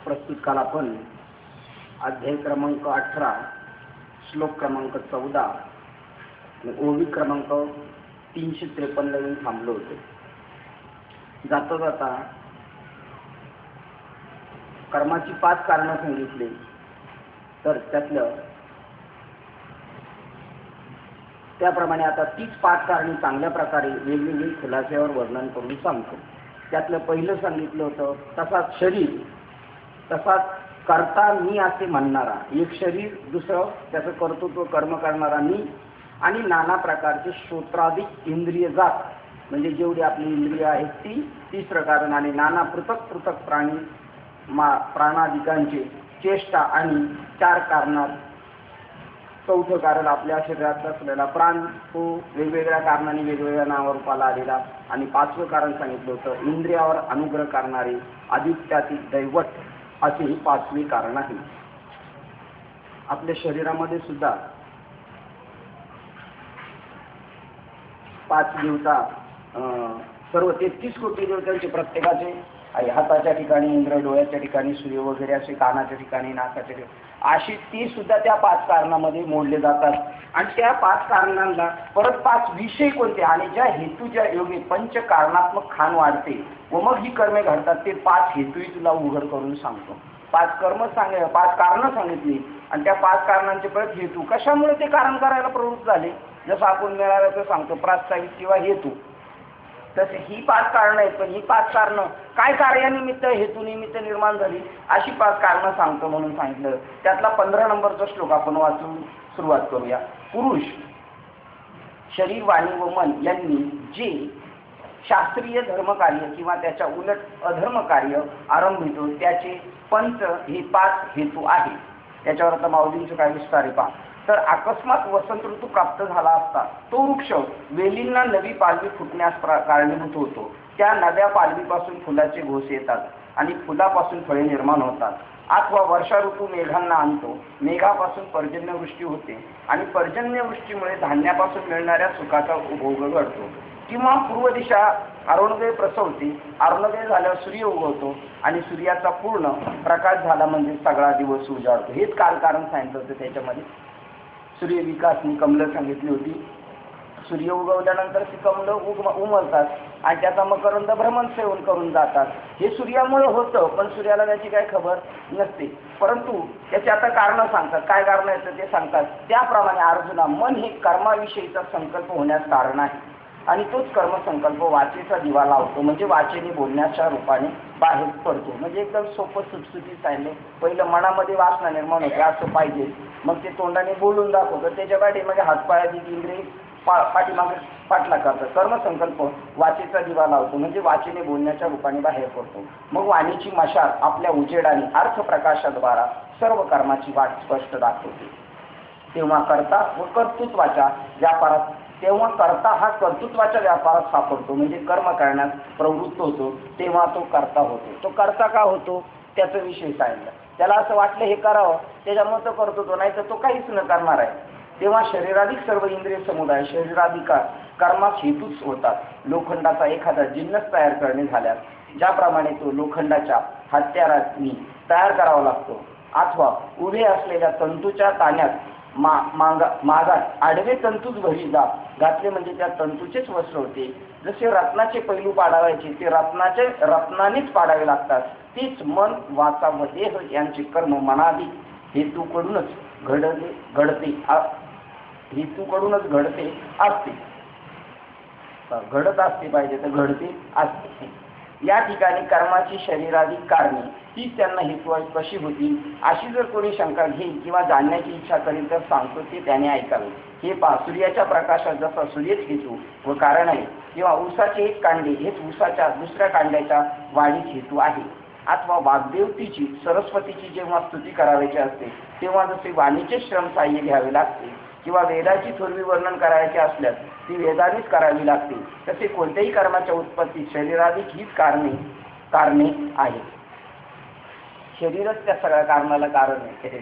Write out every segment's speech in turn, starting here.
प्रस्तुत काल आपण अध्याय क्रमांक 18 श्लोक क्रमांक 14 आणि ओवी क्रमांक 353 वरून थांबलो होतो. जाता जाता कर्माची 5 कारणं सांगितली. तर त्यातलं त्याप्रमाणे आता 5 कारणे चांगल्या प्रकारे वेगवेगळी खुलास्यावर वर्णन करून सांगतो. त्यातलं पहिलं सांगितलं होतं तसाच शरीर, तसाच कर्ता मी असे म्हणणारा एक शरीर, दुसरं त्याचं कर्तृत्व कर्म करणारा मी, आणि नाना प्रकारचे श्रोत्राधिक इंद्रिय जात म्हणजे जेवढी आपली इंद्रिय आहेत ती, तिसरं कारण, आणि नाना पृथक पृथक प्राणाधिकांचे चेष्टा, आणि 4 कारणात चौथं कारण आपल्या शरीरात असलेला प्राण, तो वेगवेगळ्या कारणाने वेगवेगळ्या नावारूपाला आलेला, आणि 5वं कारण सांगितलं होतं इंद्रियावर अनुग्रह करणारे आदित्यातील दैवत, असे ही 5वी कारण आहे. आपल्या शरीरामध्ये सुद्धा 5 देवता, सर्व 33 कोटी देवतांचे प्रत्येकाचे आहे. हाताच्या ठिकाणी इंद्र, डोळ्याच्या ठिकाणी सूर्य वगैरे असे, कानाच्या ठिकाणी नाकाच्या ठिकाणी अशी ती सुद्धा त्या 5 कारणामध्ये मोडले जातात. आणि त्या 5 कारणांना परत 5 विषय कोणते, आणि ज्या हेतूच्या योगे पंचकारणात्मक खान वाढते व मग ही कर्मे घडतात, ते 5 हेतूही तुला उघड करून सांगतो. 5 कारणं सांगितली, आणि त्या 5 कारणांचे परत हेतू, कशामुळे ते कारण करायला प्रवृत्त झाले, जसं आपण मिळाल्याचं सांगतो प्रास्ताविक किंवा हेतू, तसे ही 5 कारणं आहेत. पण ही 5 कारणं काय कार्यानिमित्त हेतूनिमित्त निर्माण झाली, अशी 5 कारणं सांगतो म्हणून सांगितलं. त्यातला 15 नंबरचा श्लोक आपण वाचून सुरुवात करूया. पुरुष शरीर, वाणी व मन यांनी जे शास्त्रीय धर्मकार्य किंवा त्याच्या उलट अधर्म कार्य आरंभितो, त्याचे पंच हे 5 हेतू आहे. त्याच्यावर आता माऊलींचं काय विस्तार आहे पहा. तर अकस्मात वसंत ऋतू प्राप्त झाला असता तो वृक्ष वेलींना नवी पालवी फुटण्यास कारणीभूत होतो. त्या नव्या पालवीपासून फुलाचे घोस येतात आणि फुलापासून फळे निर्माण होतात. अथवा वर्षा ऋतू मेघांना आणतो, मेघापासून पर्जन्यवृष्टी होते आणि पर्जन्यवृष्टीमुळे धान्यापासून मिळणाऱ्या सुखाचा उपभोग घडतो. किंवा पूर्व दिशा अरुणोदय प्रसवते, अरुणोदय झाल्यावर सूर्य उगवतो आणि सूर्याचा पूर्ण प्रकाश झाला म्हणजे सगळा दिवस उजाडतो. हेच कारण सांगितलं होतं. त्याच्यामध्ये सूर्य विकासनी कमलं सांगितली होती. सूर्य उगवल्यानंतर ती कमलं उमलतात आणि त्याचा मकरंद भ्रमण सेवन करून जातात. हे सूर्यामुळे होतं, पण सूर्याला त्याची काही खबर नसते. परंतु त्याची आता कारणं सांगतात. काय कारण येतं ते सांगतात. त्याप्रमाणे अर्जुना, मन हे कर्माविषयीचा संकल्प होण्यास कारण आहे, आणि तोच कर्मसंकल्प वाचेचा दिवा लावतो, म्हणजे वाचेने बोलण्याच्या रूपाने बाहेर पडतो. म्हणजे एकदम सोपं सुटसुटीत सांगितलं. पहिलं मनामध्ये वासना निर्माण होते, असं पाहिजे, मग ते तोंडाने बोलून दाखवतं, त्याच्या पाठीमागे हातपायाची इंद्रिय पाठीमागे पाठला करतात. कर्मसंकल्प वाचेचा दिवा लावतो, म्हणजे वाचेने बोलण्याच्या रूपाने बाहेर पडतो. मग वाणीची मशाल आपल्या उजेडाने अर्थप्रकाशाद्वारा सर्व कर्माची वाट स्पष्ट दाखवते. तेव्हा कर्ता व कर्तृत्वाच्या व्यापारात हा कर्तृत्वाच्या व्यापारात सापडतो, म्हणजे कर्म करण्यास प्रवृत्त होतो. तेव्हा तो कर्ता होतो. तो कर्ता का होतो त्याचा विषय सांगितला. त्याला असं वाटलं हे करावं, त्याच्यामुळे तो करतो, तो नाही तर तो काहीच न करणार आहे. तेव्हा शरीराधिक सर्व इंद्रिय समुदाय शरीराधिकार कर्मास हेतूच होतात. लोखंडाचा एखादा जिन्नस तयार करणे झाल्यास ज्याप्रमाणे तो लोखंडाच्या हत्यारांनी तयार करावा लागतो, अथवा उभे असलेल्या तंतूच्या ताण्यात मागात आडवे तंतूच घातले म्हणजे त्या तंतूचेच वस्त्र होते. जसे रत्नाचे पैलू पाडावायचे ते रत्नानेच पाडावे लागतात, तीच मन, वाचा व देह यांचे कर्म मनादी हेतूकडूनच घडते असते. घडत असते पाहिजे तर घडते असते. या ठिकाणी कर्माची शरीराधिक कारणे तीच त्यांना हेतू कशी होती, अशी जर कोणी शंका घेईल किंवा जाणण्याची इच्छा करेल तर सांगतो ते त्याने ऐकावे. हे पहा, सूर्याच्या प्रकाशात जसा सूर्यच हेतू व कारण आहे, किंवा ऊसाचे एक कांडे हेच ऊसाच्या दुसऱ्या कांड्याच्या वाढीस हेतू आहे. अथवा वाग्देवतीची सरस्वतीची जेव्हा स्तुती करायची असते तेव्हा जसे वाणीचे श्रम साह्य घ्यावे लागते, किंवा वेदाची थोरवी वर्णन करायचे असल्यास ती वेदानेच करावी लागते, तसे कोणत्याही कर्माच्या उत्पत्ती शरीराधिक हीच कारणे आहेत. शरीरच त्या सगळ्या कारणाला कारण आहे.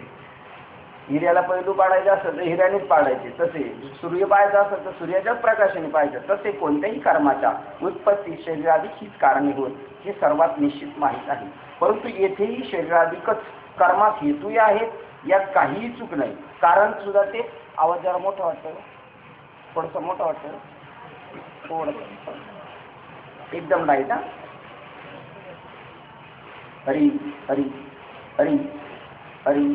हिऱ्याला पैलू पाडायचे असेल तर हिऱ्यानेच पाडायचे, तसे सूर्य पाहायचा असेल तर सूर्याच्याच प्रकाशाने पाहायचं. तसे कोणत्याही कर्माच्या उत्पत्ती शरीराधिक हीच कारणीभूत हे सर्वात निश्चित माहीत आहे. परंतु येथेही शरीराधिकच कर्मास हेतूही आहेत, यात काहीही चूक नाही. कारण सुद्धा ते आवाज जरा मोठा वाटतं, थोडंसं मोठं वाटतं, थोडंसं एकदम लाईट. हरी हरी हरी हरी.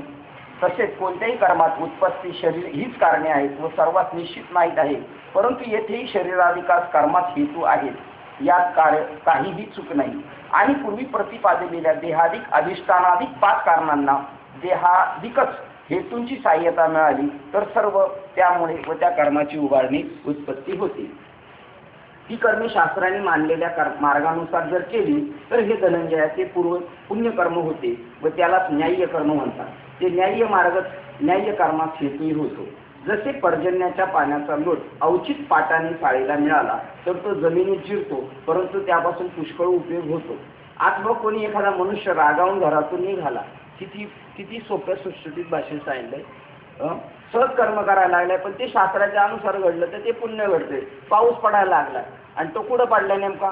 तसेच कोणत्याही कर्मात उत्पत्ती शरीर हीच कारणे आहेत व सर्वात निश्चित माहीत आहे. परंतु येथेही शरीराधिकास कर्मात हेतू आहेत, यात काहीही चूक नाही. आणि पूर्वी प्रतिपादिलेल्या देहाधिक अधिष्ठानाधिक 5 कारणांना देहाधिकच हेतूंची सहाय्यता मिळाली तर सर्व त्यामुळे व त्या कर्माची उभारणी उत्पत्ती होती. ही कर्मे शास्त्राने मानलेल्या मार्गानुसार जर केली तर हे धनंजयाचे पूर्व पुण्यकर्म होते व त्यालाच न्याय्य कर्म म्हणतात. ते न्याय्य मार्गच न्याय्य कर्मास हेतूही होतो. जसे पर्जन्याच्या पाण्याचा लोट अवचित पाटाने साळीला मिळाला तर तो जमिनीत शिरतो, परंतु त्यापासून पुष्कळ उपयोग होतो. आज मग कोणी एखादा मनुष्य रागावून घरातून निघाला, किती सोप्या सुटसुटीत भाषेत सांगितलंय. सहज कर्म करायला लागलाय, पण ते शास्त्राच्या अनुसार घडलं तर ते पुण्य घडते. पाऊस पडायला लागला आणि तो कुठं पडला नेमका,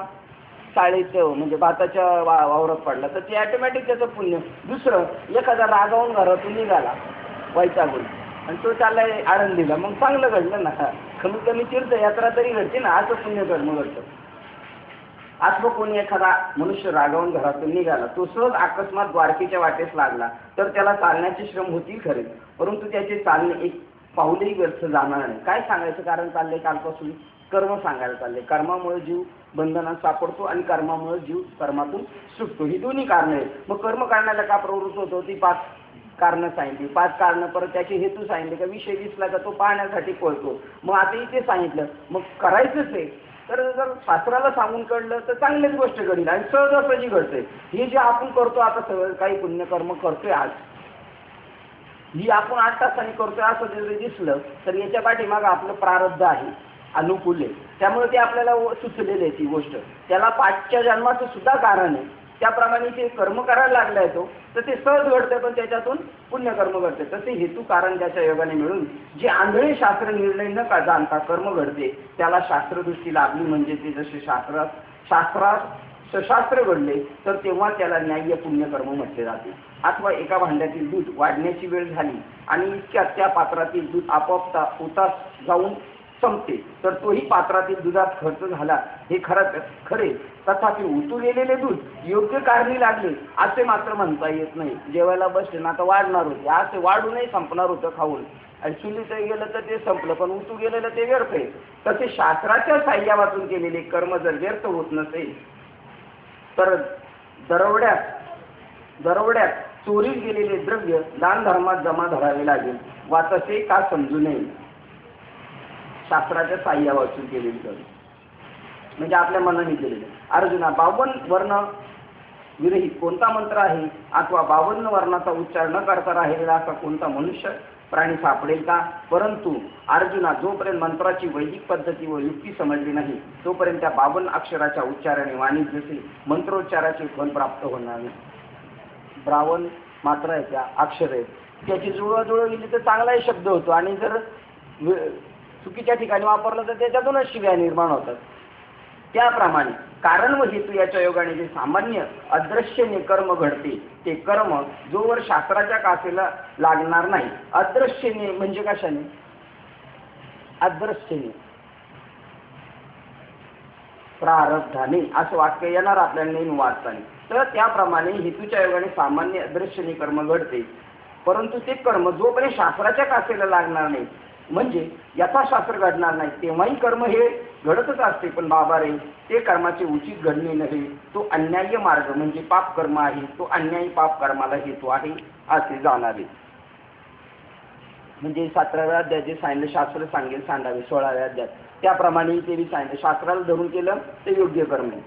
चाळीत म्हणजे भाताच्या वावरात पडला, तर ते ऑटोमॅटिक त्याचं पुण्य. दुसरं एखादा रागावून घरातून निघाला वैतागून आणि तो चाललाय आळंदीला, मग चांगलं घडलं ना, कमीत कमी तीर्थयात्रा तरी घडते ना, असं पुण्यकर्म घडतं. आज कोणी एखादा मनुष्य रागावून घरातून निघाला, तो सहज अकस्मात द्वारकेच्या वाटेस लागला तर त्याला चालण्याचे श्रम होतील खरे, परंतु त्याचे चालणे एक पाऊलही व्यर्थ जाणार नाही. काय सांगायचं कारण चाललंय कालपासून? कर्म सांगायला चालले. कर्मामुळे जीव बंधनात सापडतो आणि कर्मामुळे जीव कर्मातून सुटतो. ही दोन्ही कारणं आहेत. मग कर्म करण्याला का प्रवृत्त होतो? ती 5 कारणं सांगितली. 5 कारणं परत त्याचे हेतू सांगितले. का विषय दिसला का तो पाहण्यासाठी पळतो. मग आता इथे सांगितलं, मग करायचंच आहे तर जर शास्त्राला सांगून कळलं तर चांगलीच गोष्ट घडेल आणि सहजासहजी घडते. हे जे आपण करतो आता सगळं काही पुण्यकर्म करतोय आज, ही आपण 8 तासांनी करतोय असं जर दिसलं तर याच्या पाठीमागं आपलं प्रारब्ध आहे, अनुकूल आहे. त्यामुळे ते आपल्याला सुचलेलं आहे ती गोष्ट. त्याला 5च्या जन्माचं सुद्धा कारण आहे. त्याप्रमाणे ते कर्म करायला लागलाय तो, तर ते सहज घडतं, पण त्याच्यातून पुण्यकर्म घडते. तसे हेतू कारण ज्याच्या योगाने मिळून जे आंधळे शास्त्र निर्णय न का जाणता कर्म घडते त्याला शास्त्रदृष्टी लाभली, म्हणजे ते जसे शास्त्र घडले तर तेव्हा त्याला न्याय्य पुण्यकर्म म्हटले जाते. अथवा एका भांड्यातील दूध वाढण्याची वेळ झाली आणि इतक्यात त्या पात्रातील दूध आपोआप उतास जाऊन संपते, तर तोही पात्रातील दुधात खर्च झाला हे खरे. तथापि उतू गेलेले दूध योग्य कारणी लागले असे मात्र म्हणता येत नाही. जेवायला बसले ना, आता वाढणार होते, आज ते वाढूनही संपणार होतं खाऊन, आणि चुलीत गेलं तर ते संपलं, पण उतू गेलेलं ते व्यर्थ आहे. तसे शास्त्राच्या साह्यावातून केलेले कर्म जर व्यर्थ होत नसेल तर दरोड्यात चोरीत गेलेले द्रव्य दान धर्मात जमा धरावे लागेल, वा तसे का समजू नये. शास्त्राच्या साह्यावातून केलेली कर्म म्हणजे आपल्या मनाने केलेले. अर्जुना, 52 वर्ण विरहित कोणता मंत्र आहे अथवा 52 वर्णाचा उच्चार न करता राहिलेला असा कोणता मनुष्य प्राणी सापडेल का? परंतु अर्जुना, जोपर्यंत मंत्राची वैदिक पद्धती व युक्ती समजली नाही तोपर्यंत त्या 52 अक्षराच्या उच्चाराने वाणी जसे मंत्रोच्चाराचे फल प्राप्त होणार नाही. 52 मात्रा आहेत, त्या अक्षर आहेत, त्याची जुळवाजुळव गेली तर चांगलाही शब्द होतो, आणि जर चुकीच्या ठिकाणी वापरलं तर त्याच्यातूनच शिव्या निर्माण होतात. त्याप्रमाणे कारण व हेतू याच्या योगाने जे सामान्य अदृश्यने कर्म घडते ते कर्म जोवर शास्त्राच्या कासेला लागणार नाही. अदृश्यने म्हणजे कशाने? अदृश्यने, प्रारब्धाने असं वाक्य येणार आपल्याला नेहमी वाचताना. तर त्याप्रमाणे हेतूच्या योगाने सामान्य अदृश्यने कर्म घडते, परंतु ते कर्म जोपर्यंत शास्त्राच्या कासेला लागणार नाही म्हणजे यथाशास्त्र घडणार नाही तेव्हाही कर्म हे घडतच असते. पण बाबा रे, ते कर्माचे उचित घडणे नव्हे, तो अन्याय्य मार्ग म्हणजे पाप कर्म आहे, तो अन्यायी पाप कर्माला हेतू आहे असे जाणावे. म्हणजे 17व्या अध्यायात जे सांगितलं शास्त्र सांगेल सांडावे, 16व्या अध्यायात त्याप्रमाणे ते बी सांगितलं. शास्त्राला धरून केलं ते योग्य कर्म आहे,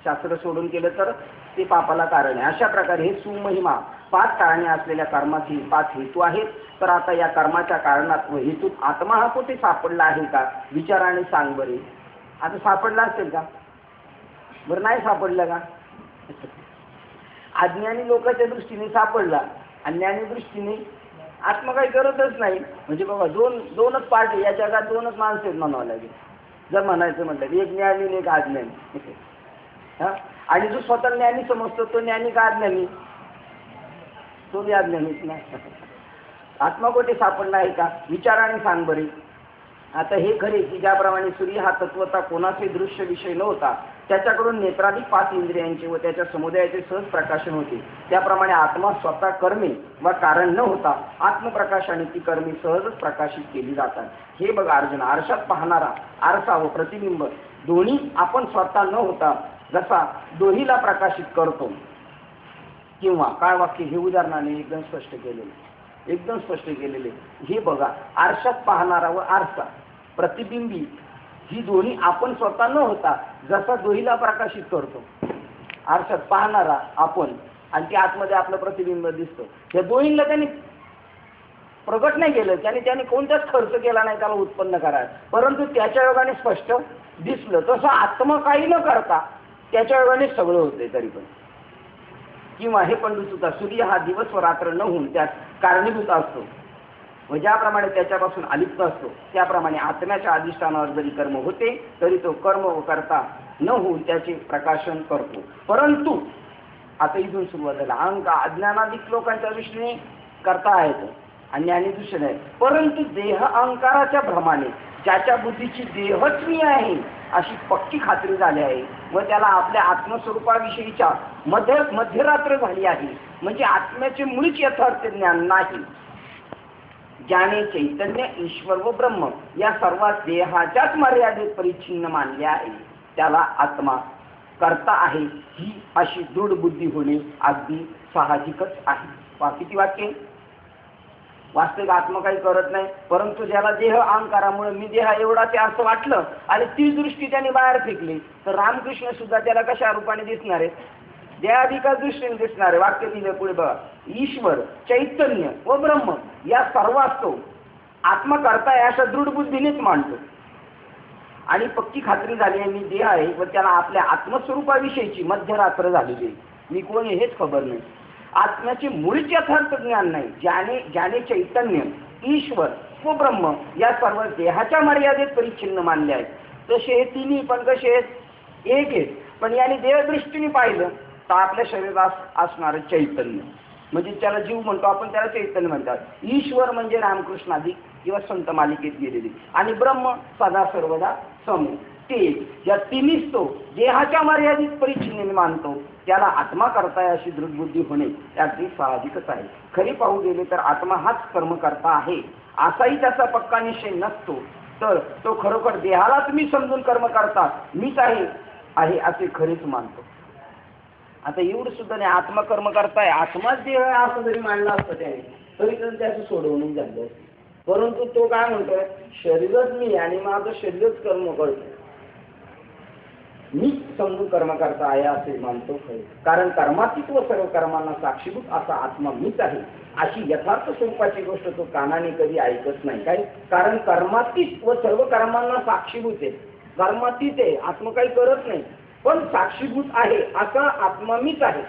शास्त्र सोडून केलं तर ते पापाला कारण आहे. अशा प्रकारे हे सुमहिमा 5 कारणे असलेल्या कर्माची 5 हेतू आहेत. तर आता या कर्माच्या कारणात व हेतूत आत्मा हा कुठे सापडला आहे का? विचाराने सांग बरे. आता सापडला असेल का? बरं, नाही सापडलं का? अज्ञानी लोकांच्या दृष्टीने सापडला, अज्ञानी दृष्टीने आत्मा काही करतच नाही. म्हणजे बाबा दोनच पार्ट आहे या जगात, दोनच माणसं आहेत म्हणावं लागेल जर म्हणायचं म्हटलं, एक ज्ञानी आणि एक अज्ञानी. हा, आणि जो स्वतः ज्ञानी समजतो तो ज्ञानी का अज्ञानी? तो बी अज्ञानीच ना. आत्मा कोठे सापडणार आहे का? विचाराने सांग बरे. आता हे खरे की ज्याप्रमाणे सूर्य हा तत्वता कोणाचे दृश्य विषय नव्हता, त्याच्याकडून नेत्राधिक 5 इंद्रियांचे व त्याच्या समुदायाचे सहज प्रकाशन होते, त्याप्रमाणे आत्मा स्वतः कर्मे व कारण न होता आत्मप्रकाशाने ती कर्मे सहजच प्रकाशित केली जातात. हे बघा अर्जुन, आरशात पाहणारा आरसा व प्रतिबिंब दोन्ही आपण स्वतः न होता जसा दोन्हीला प्रकाशित करतो, किंवा काय वाक्य हे उदाहरणाने एकदम स्पष्ट केलेले. हे बघा, आरशात पाहणारा व आरसा प्रतिबिंबी ही दोन्ही आपण स्वतः न होता जसा दोन्हीला प्रकाशित करतो. आरशात पाहणारा आपण आणि त्या आतमध्ये आपलं प्रतिबिंब दिसतं. या दोन्हीला त्यांनी प्रगट नाही केलं, त्याने कोणताच खर्च केला नाही त्याला उत्पन्न करायला, परंतु त्याच्या योगाने स्पष्ट दिसलं. तसं आत्मा काही न करता त्याच्या योगाने सगळं होतंय तरी पण. किंवा हे पंडित सुद्धा, सूर्य हा दिवस व रात्र न होऊन त्यात कारणीभूत असतो व ज्याप्रमाणे त्याच्यापासून अलिप्त असतो, त्याप्रमाणे आत्म्याच्या अधिष्ठानावर जरी कर्म होते तरी तो कर्म व करता न होऊन त्याचे प्रकाशन करतो. परंतु आता इथून सुरुवात झाला, अज्ञानाधिक लोकांच्या दृष्टीने करता आहेत आणि ज्ञानी दृष्टीने आहे. परंतु देह अहंकाराच्या भ्रमाने ज्याच्या बुद्धीची देहच मी आहे अशी पक्की खात्री झाली आहे व त्याला आपल्या आत्मस्वरूपाविषयीच्या मध्यरात्र झाली आहे, म्हणजे आत्म्याचे मुळीच यथार्थ ज्ञान नाही, ज्याने चैतन्य, ईश्वर व ब्रह्म या सर्व देहाच्याच मर्यादेत परिच्छिन्न मानले आहे, त्याला आत्मा करता आहे ही अशी दृढ बुद्धी होणे अगदी साहजिकच आहे. किती वाक्य? वास्तविक आत्मा काही करत नाही, परंतु ज्याला देह अहंकारामुळे मी देह एवढा ते असं वाटलं आणि ती दृष्टी त्याने बाहेर फेकली, तर रामकृष्ण सुद्धा त्याला कशा रूपाने दिसणार आहेत? देहाधिका दृष्टीने दिसणार आहे. वाक्य दिले पुढे बघा, ईश्वर, चैतन्य व ब्रह्म या सर्वात तो आत्मा करताय अशा दृढ बुद्धीनेच मानतो आणि पक्की खात्री झाली आहे मी देह आहे व त्याला आपल्या आत्मस्वरूपाविषयीची मध्यरात्र झालेली आहे, मी कोण आहे हेच खबर नाही. आत्म्याचे मुळीच यथार्थ ज्ञान नाही, ज्याने चैतन्य, ईश्वर व ब्रह्म या सर्व देहाच्या मर्यादेत परिच्छिन्न मानले आहेत. तसे हे तिन्ही पण कसे आहेत? एक आहेत. पण याने देहदृष्टीने पाहिलं तर आपल्या शरीरात असणारं चैतन्य, म्हणजे त्याला जीव म्हणतो आपण, त्याला चैतन्य म्हणतात. ईश्वर म्हणजे रामकृष्णाधिक किंवा संत मालिकेत गेलेली, आणि ब्रह्म सदा सर्वदा सम, ते या तिन्हीच तो देहाच्या मर्यादित परिच्छिन्नेने मानतो, त्याला आत्मा करताय अशी दृढबुद्धी होणे अगदी साहजिकच आहे. खरी पाहू गेले तर आत्मा हाच कर्म करता आहे असाही त्याचा पक्का निश्चय नसतो, तर तो खरोखर देहालाच मी समजून कर्म करता मीच आहे असे खरेच मानतो. आता एवढं सुद्धा नाही, आत्मा कर्म करताय, आत्माच देह आहे असं जरी मानलं असतं त्याने तरी पण त्याचं सोडवणूक झालं असतं. परंतु तो काय म्हणतोय, शरीरच मी आणि माझं शरीरच कर्म करतो, मी समजून कर्म करता आहे असे मानतो खरे. कारण कर्मातीत व सर्व कर्मांना साक्षीभूत असा आत्मा मीच आहे अशी यथार्थ स्वरूपाची गोष्ट तो कानाने कधी ऐकत नाही. काय? कारण कर्मातीत व सर्व कर्मांना साक्षीभूत आहे, कर्मातीत आहे, आत्मा काही करत नाही पण साक्षीभूत आहे असा आत्मा मीच आहे.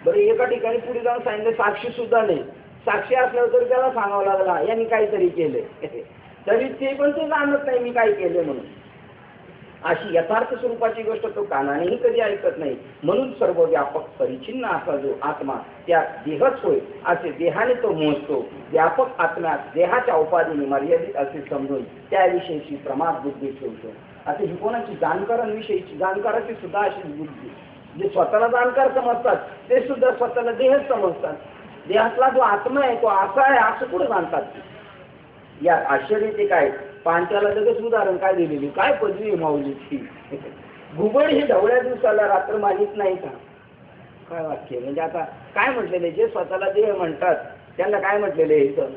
बरं, एका ठिकाणी पुढे जाऊन सांगितलं साक्षी सुद्धा नाही, साक्षी असल्यावर तरी त्याला सांगावं लागला यांनी काहीतरी केलंय, तरी ते पण तो जाणत नाही मी काय केले म्हणून. अशी यथार्थ स्वरूपाची गोष्ट तो कानानेही कधी ऐकत नाही. म्हणून सर्व व्यापक परिचिन्न असा जो आत्मा त्या देहच होय असे देहाने तो मोजतो. व्यापक आत्म्यात देहाच्या उपाधीने मर्यादित असे समजून त्याविषयीची प्रमाद बुद्धी ठेवतो. आता ही कोणाची? जाणकारांविषयीची. जाणकाराची सुद्धा अशी बुद्धी, जे स्वतःला जाणकार समजतात ते सुद्धा स्वतःला देहच समजतात. देहातला जो आत्मा आहे तो असा आहे असं कुठं जाणतात? या आश्चर्य ते काय? पांचाला लगेच उदाहरण काय दिलेली, काय पदवी माऊलीची. घुबड ही ढवळ्या दिवसाला रात्र मानित नाही का? काय वाक्य म्हणजे आता काय म्हटलेले? जे स्वतःला देह म्हणतात त्यांना काय म्हटलेले? इथं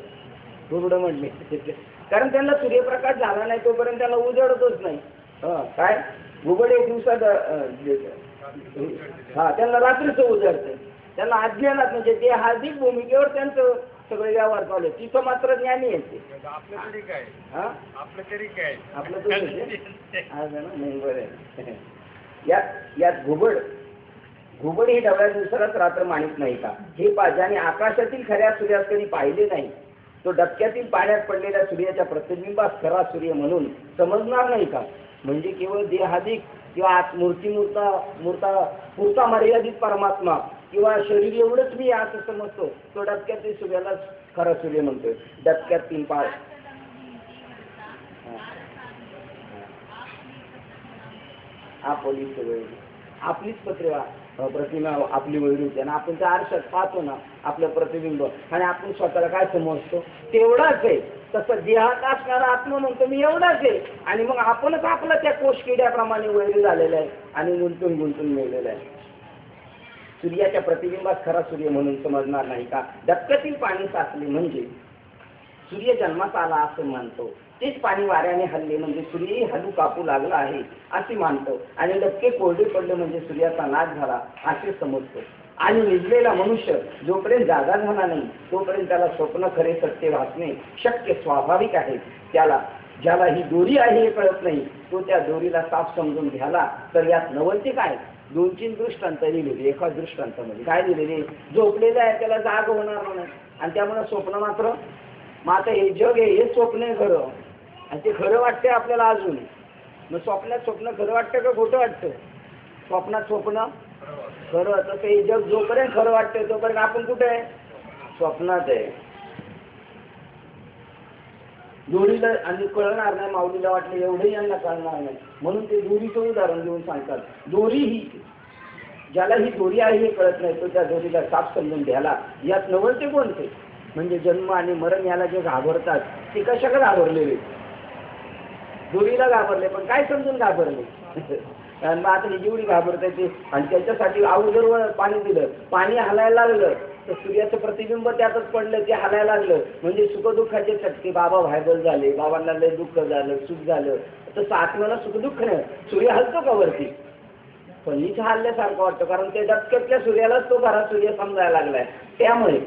घुबड म्हटले, कारण त्यांना सूर्यप्रकाश झाला नाही तोपर्यंत त्याला उजडतच नाही. काय घुबड एक दिवसात त्यांना रात्रीच उजडते, त्यांना अज्ञानात म्हणजे देहाधिक भूमिकेवर त्यांचं सगळे व्यवहार चालू. तिथं मात्र ज्ञानी येते. आपलं तरी काय, आपलं नाही बरं. यात घुबड ही ढवळ्या दिवसालाच रात्र मानित नाही का? हे ज्याने आकाशातील खऱ्या सूर्यास कधी पाहिले नाही तो डबक्यातील पाण्यात पडलेल्या सूर्याच्या प्रतिबिंबास खरा सूर्य म्हणून समजणार नाही का? म्हणजे केवळ देहाधिक किंवा पुरता मर्यादित परमात्मा किंवा शरीर एवढंच मी असं समजतो, तो डबक्यातील सूर्यालाच खरा सूर्य म्हणतोय. डबक्यातील पाय आपलीच प्रतिमा आपली वैरी होती आणि आपण त्या आरशात पाहतो ना आपलं प्रतिबिंब आणि आपण स्वतःला काय समजतो तेवढाच आहे. तसं देहात असणारा आत्मा म्हणतो मी एवढाच आहे आणि मग आपणच आपला त्या कोषकिड्याप्रमाणे वैरी झालेला आहे आणि गुंतून मेलेला आहे. सूर्याच्या प्रतिबिंबात खरा सूर्य म्हणून समजणार नाही का? डबक्यातील पाणी साचले म्हणजे सूर्य जन्मास आला असं मानतो. तेच पाणी वाऱ्याने हल्ले म्हणजे सूर्यही हलू कापू लागला आहे असे मानतो आणि डबके कोरडे पडले म्हणजे सूर्याचा नाश झाला असे समजतो. आणि निजलेला मनुष्य जोपर्यंत जागा झाला नाही तोपर्यंत त्याला स्वप्न खरे सत्य भासणे शक्य स्वाभाविक आहे. ज्याला ही दोरी आहे हे कळत नाही तो त्या दोरीला साफ समजून घ्याला तर यात नवलते काय? 2-3 दृष्टांत लिहिलेले. एका दृष्टांतामध्ये काय लिहिलेले? झोपलेलं आहे त्याला जाग होणार नाही आणि त्यामुळे स्वप्न मात्र आता हे जग आहे हे स्वप्न आहे खरं आणि ते खरं वाटतंय आपल्याला अजून. मग स्वप्न खरं वाटतं का खोटं वाटतं? स्वप्नात स्वप्न खरं. तसं हे जग जोपर्यंत खरं वाटतंय तोपर्यंत आपण कुठे आहे? स्वप्नात आहे. दोरीला आणि कळणार नाही. माऊलीला वाटलं एवढंही यांना कळणार नाही म्हणून ते दोरीचं उदाहरण देऊन सांगतात. दोरी ही ज्याला ही दोरी आहे हे कळत नाही तो त्या दोरीला साफ समजून घ्यायला यात नवलते कोणते? म्हणजे जन्म आणि मरण याला जे घाबरतात ते कशाला घाबरलेले? दोरीला घाबरले पण काय समजून घाबरले? मग आता ही जेवढी घाबरते ते आणि त्याच्यासाठी अगोदर पाणी दिलं, पाणी हलायला लागलं तर सूर्याचं प्रतिबिंब त्यातच पडलं, ते हलायला लागलं म्हणजे सुखदुःखाचे चटके. बाबा व्हायबल झाले, बाबांना लय दुःख झालं, सुख झालं. तसं आत्म्याला सुखदुःख नाही. सूर्य हलतो का वरती? पण इथं हल्ल्यासारखं वाटतं कारण ते डबक्यातल्या सूर्यालाच तो खरा सूर्य समजायला लागलाय. त्यामुळे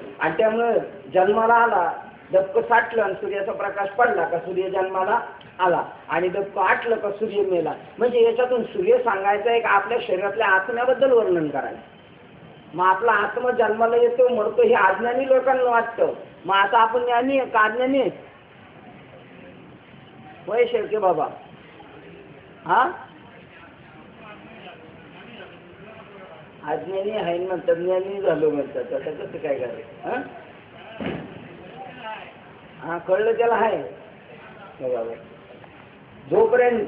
जन्माला आला डबकं साठलं आणि सूर्याचा प्रकाश पडला का सूर्य जन्माला आला आणि डबकं आटलं का सूर्य मेला. म्हणजे याच्यातून सूर्य सांगायचं आहे का आपल्या शरीरातल्या आत्म्याबद्दल वर्णन करायचं. मग आपला आत्मा जन्माला येतो मरतो हे अज्ञानी लोकांना वाटतं. मग आता आपण ज्ञानी का अज्ञानी? वय शेळके बाबा हा अज्ञानी आहे म्हणतात, ज्ञानी झालो म्हणतात. आता कसं काय करायचं? हा कळलं त्याला आहे. जोपर्यंत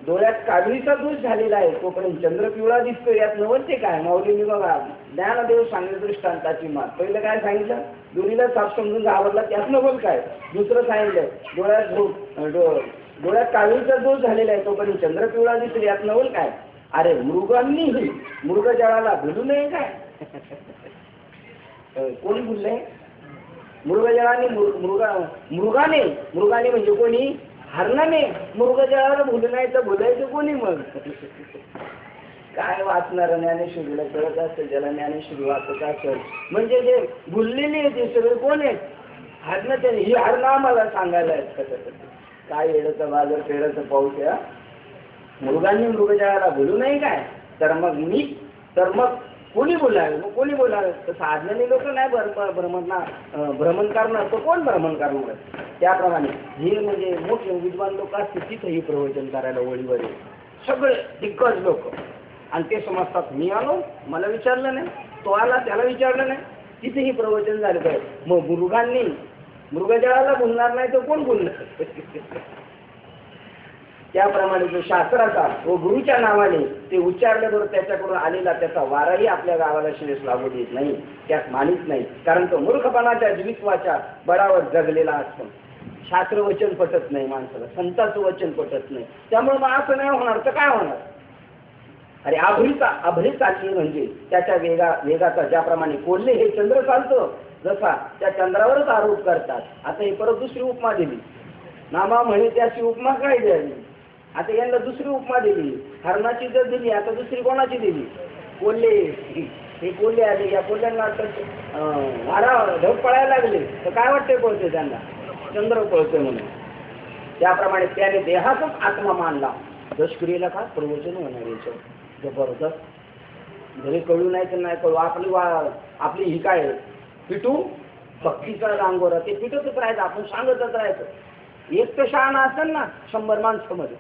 डोळ्यात काजळीचा दोष झालेला आहे तोपर्यंत चंद्र पिवळा दिसतो. यात नवलते काय? माऊलींनी बघा ज्ञानदेव सांगितलं दृष्टांताची मात. पहिलं काय सांगितलं? दोरीला साफ समजून घाबरला त्यात नवल काय? दुसरं सांगितलं डोळ्यात काजळीचा दोष झालेला आहे तोपर्यंत चंद्र पिवळा दिसतो. यात नवल काय? अरे मृगांनीही मृगजळाला भुलू नये काय? कोणी भुलले? मृगजळाने मृगाने म्हणजे कोणी? हरणाने मृगजळाला भुलू नाही तर भुलायचं कोणी? मग काय वाचणार? ज्ञानेश्वरीला कळत असेल ज्याला ज्ञानेश्वरी वाचत असेल. म्हणजे जे भुललेली ते सगळे कोण आहेत? हरणं. त्याने ही हरणं आम्हाला सांगायला आहेत. काय येडचं बाजार पेडचं पाऊस या मृगांनी मृगजळाला भुलू नाही काय? तर मग कोणी बोलावे? मग कोणी बोलावे? तर साधलेले लोक नाही भ्रमण करणार. तो कोण भ्रमण करणार? त्याप्रमाणे हे म्हणजे मोठे विद्वान लोक असतील तिथेही प्रवचन करायला वळीवर सगळे दिग्गज लोक आणि ते समजतात मी आलो मला विचारलं नाही, तो आला त्याला विचारलं नाही, तिथेही प्रवचन झालं काय? मग मृगांनी मृगजळाला बोलणार नाही तर कोण बोलणार? त्याप्रमाणे जो शास्त्राचा व गुरुच्या नावाने ते उच्चारल्याबरोबर त्याच्याकडून आलेला त्याचा वाराही आपल्या गावाला शिरेस लागू देत नाही, त्यात मानित नाही. कारण तो मूर्खपणाच्या जीवित्वाच्या बळावर जगलेला असतो. शास्त्र वचन पटत नाही माणसाला, संतांचं वचन पटत नाही. त्यामुळे मग असं नाही होणार तर काय होणार? अरे अभ्री चालली म्हणजे त्याच्या वेगाचा ज्याप्रमाणे कोल्हे हे चंद्र चालतो जसा त्या चंद्रावरच आरोप करतात. आता हे परत दुसरी उपमा दिली. नामा म्हणे त्याची उपमा काय द्यावी? आता यांना दुसरी उपमा दिली. हरणाची जर दिली आता दुसरी कोणाची दिली? कोल्हे. हे कोल्हे आले, या कोल्ह्यांना वारा ढग पळायला लागले तर काय वाटते पळते त्यांना? चंद्र पळतोय म्हणून. त्याप्रमाणे त्याने देहातच आत्मा मानला. दशक्रियेला का प्रवचन होणार याच्यावर जबरदस्त. घरी कळू नाही तर नाही कळू आपली ही काय पिटू भक्तीचा रांगोरा ते पिटतच राहायचं, आपण सांगतच राहायचं. एक तर शहाणा असेल ना 100 माणसामध्ये.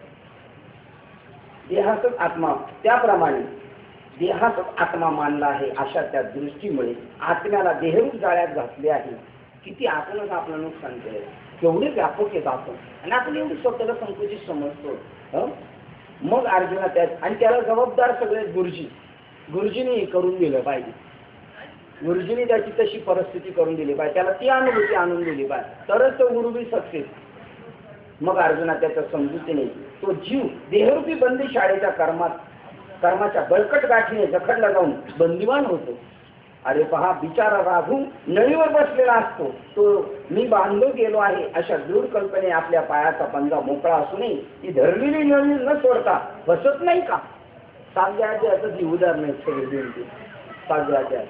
देहातच आत्मा, त्याप्रमाणे देहातच आत्मा मानला आहे अशा त्या दृष्टीमुळे आत्म्याला देहरूप जाळ्यात घातले आहे. किती आपणच आपलं नुकसान केलं, केवढे व्यापक येत आपण, आणि आपण एवढी स्वतःला संकुचित समजतो. मग अर्जुना त्यात, आणि त्याला जबाबदार सगळे गुरुजींनी करून दिलं पाहिजे. गुरुजींनी त्याची तशी परिस्थिती करून दिली पाहिजे, त्याला ती अनुभूती आणून दिली पाहिजे, तरच तो गुरु बी सक्सेस. मग अर्जुना त्याच्या समजुतीने तो जीव देहरूपी बंदी शाळेच्या कर्माच्या बळकट गाठीने जखडला जाऊन बंदिवान होतो. अरे पहा, बिचारा राघू नळीवर बसलेला असतो, तो मी बांधलो गेलो आहे अशा दृढ कल्पने आपल्या पायाचा पंजा मोकळा असूनही ती धरलेली नळी न सोडता बसत नाही का? सांगायचं ती उदाहरण सगळे सांगायच्या.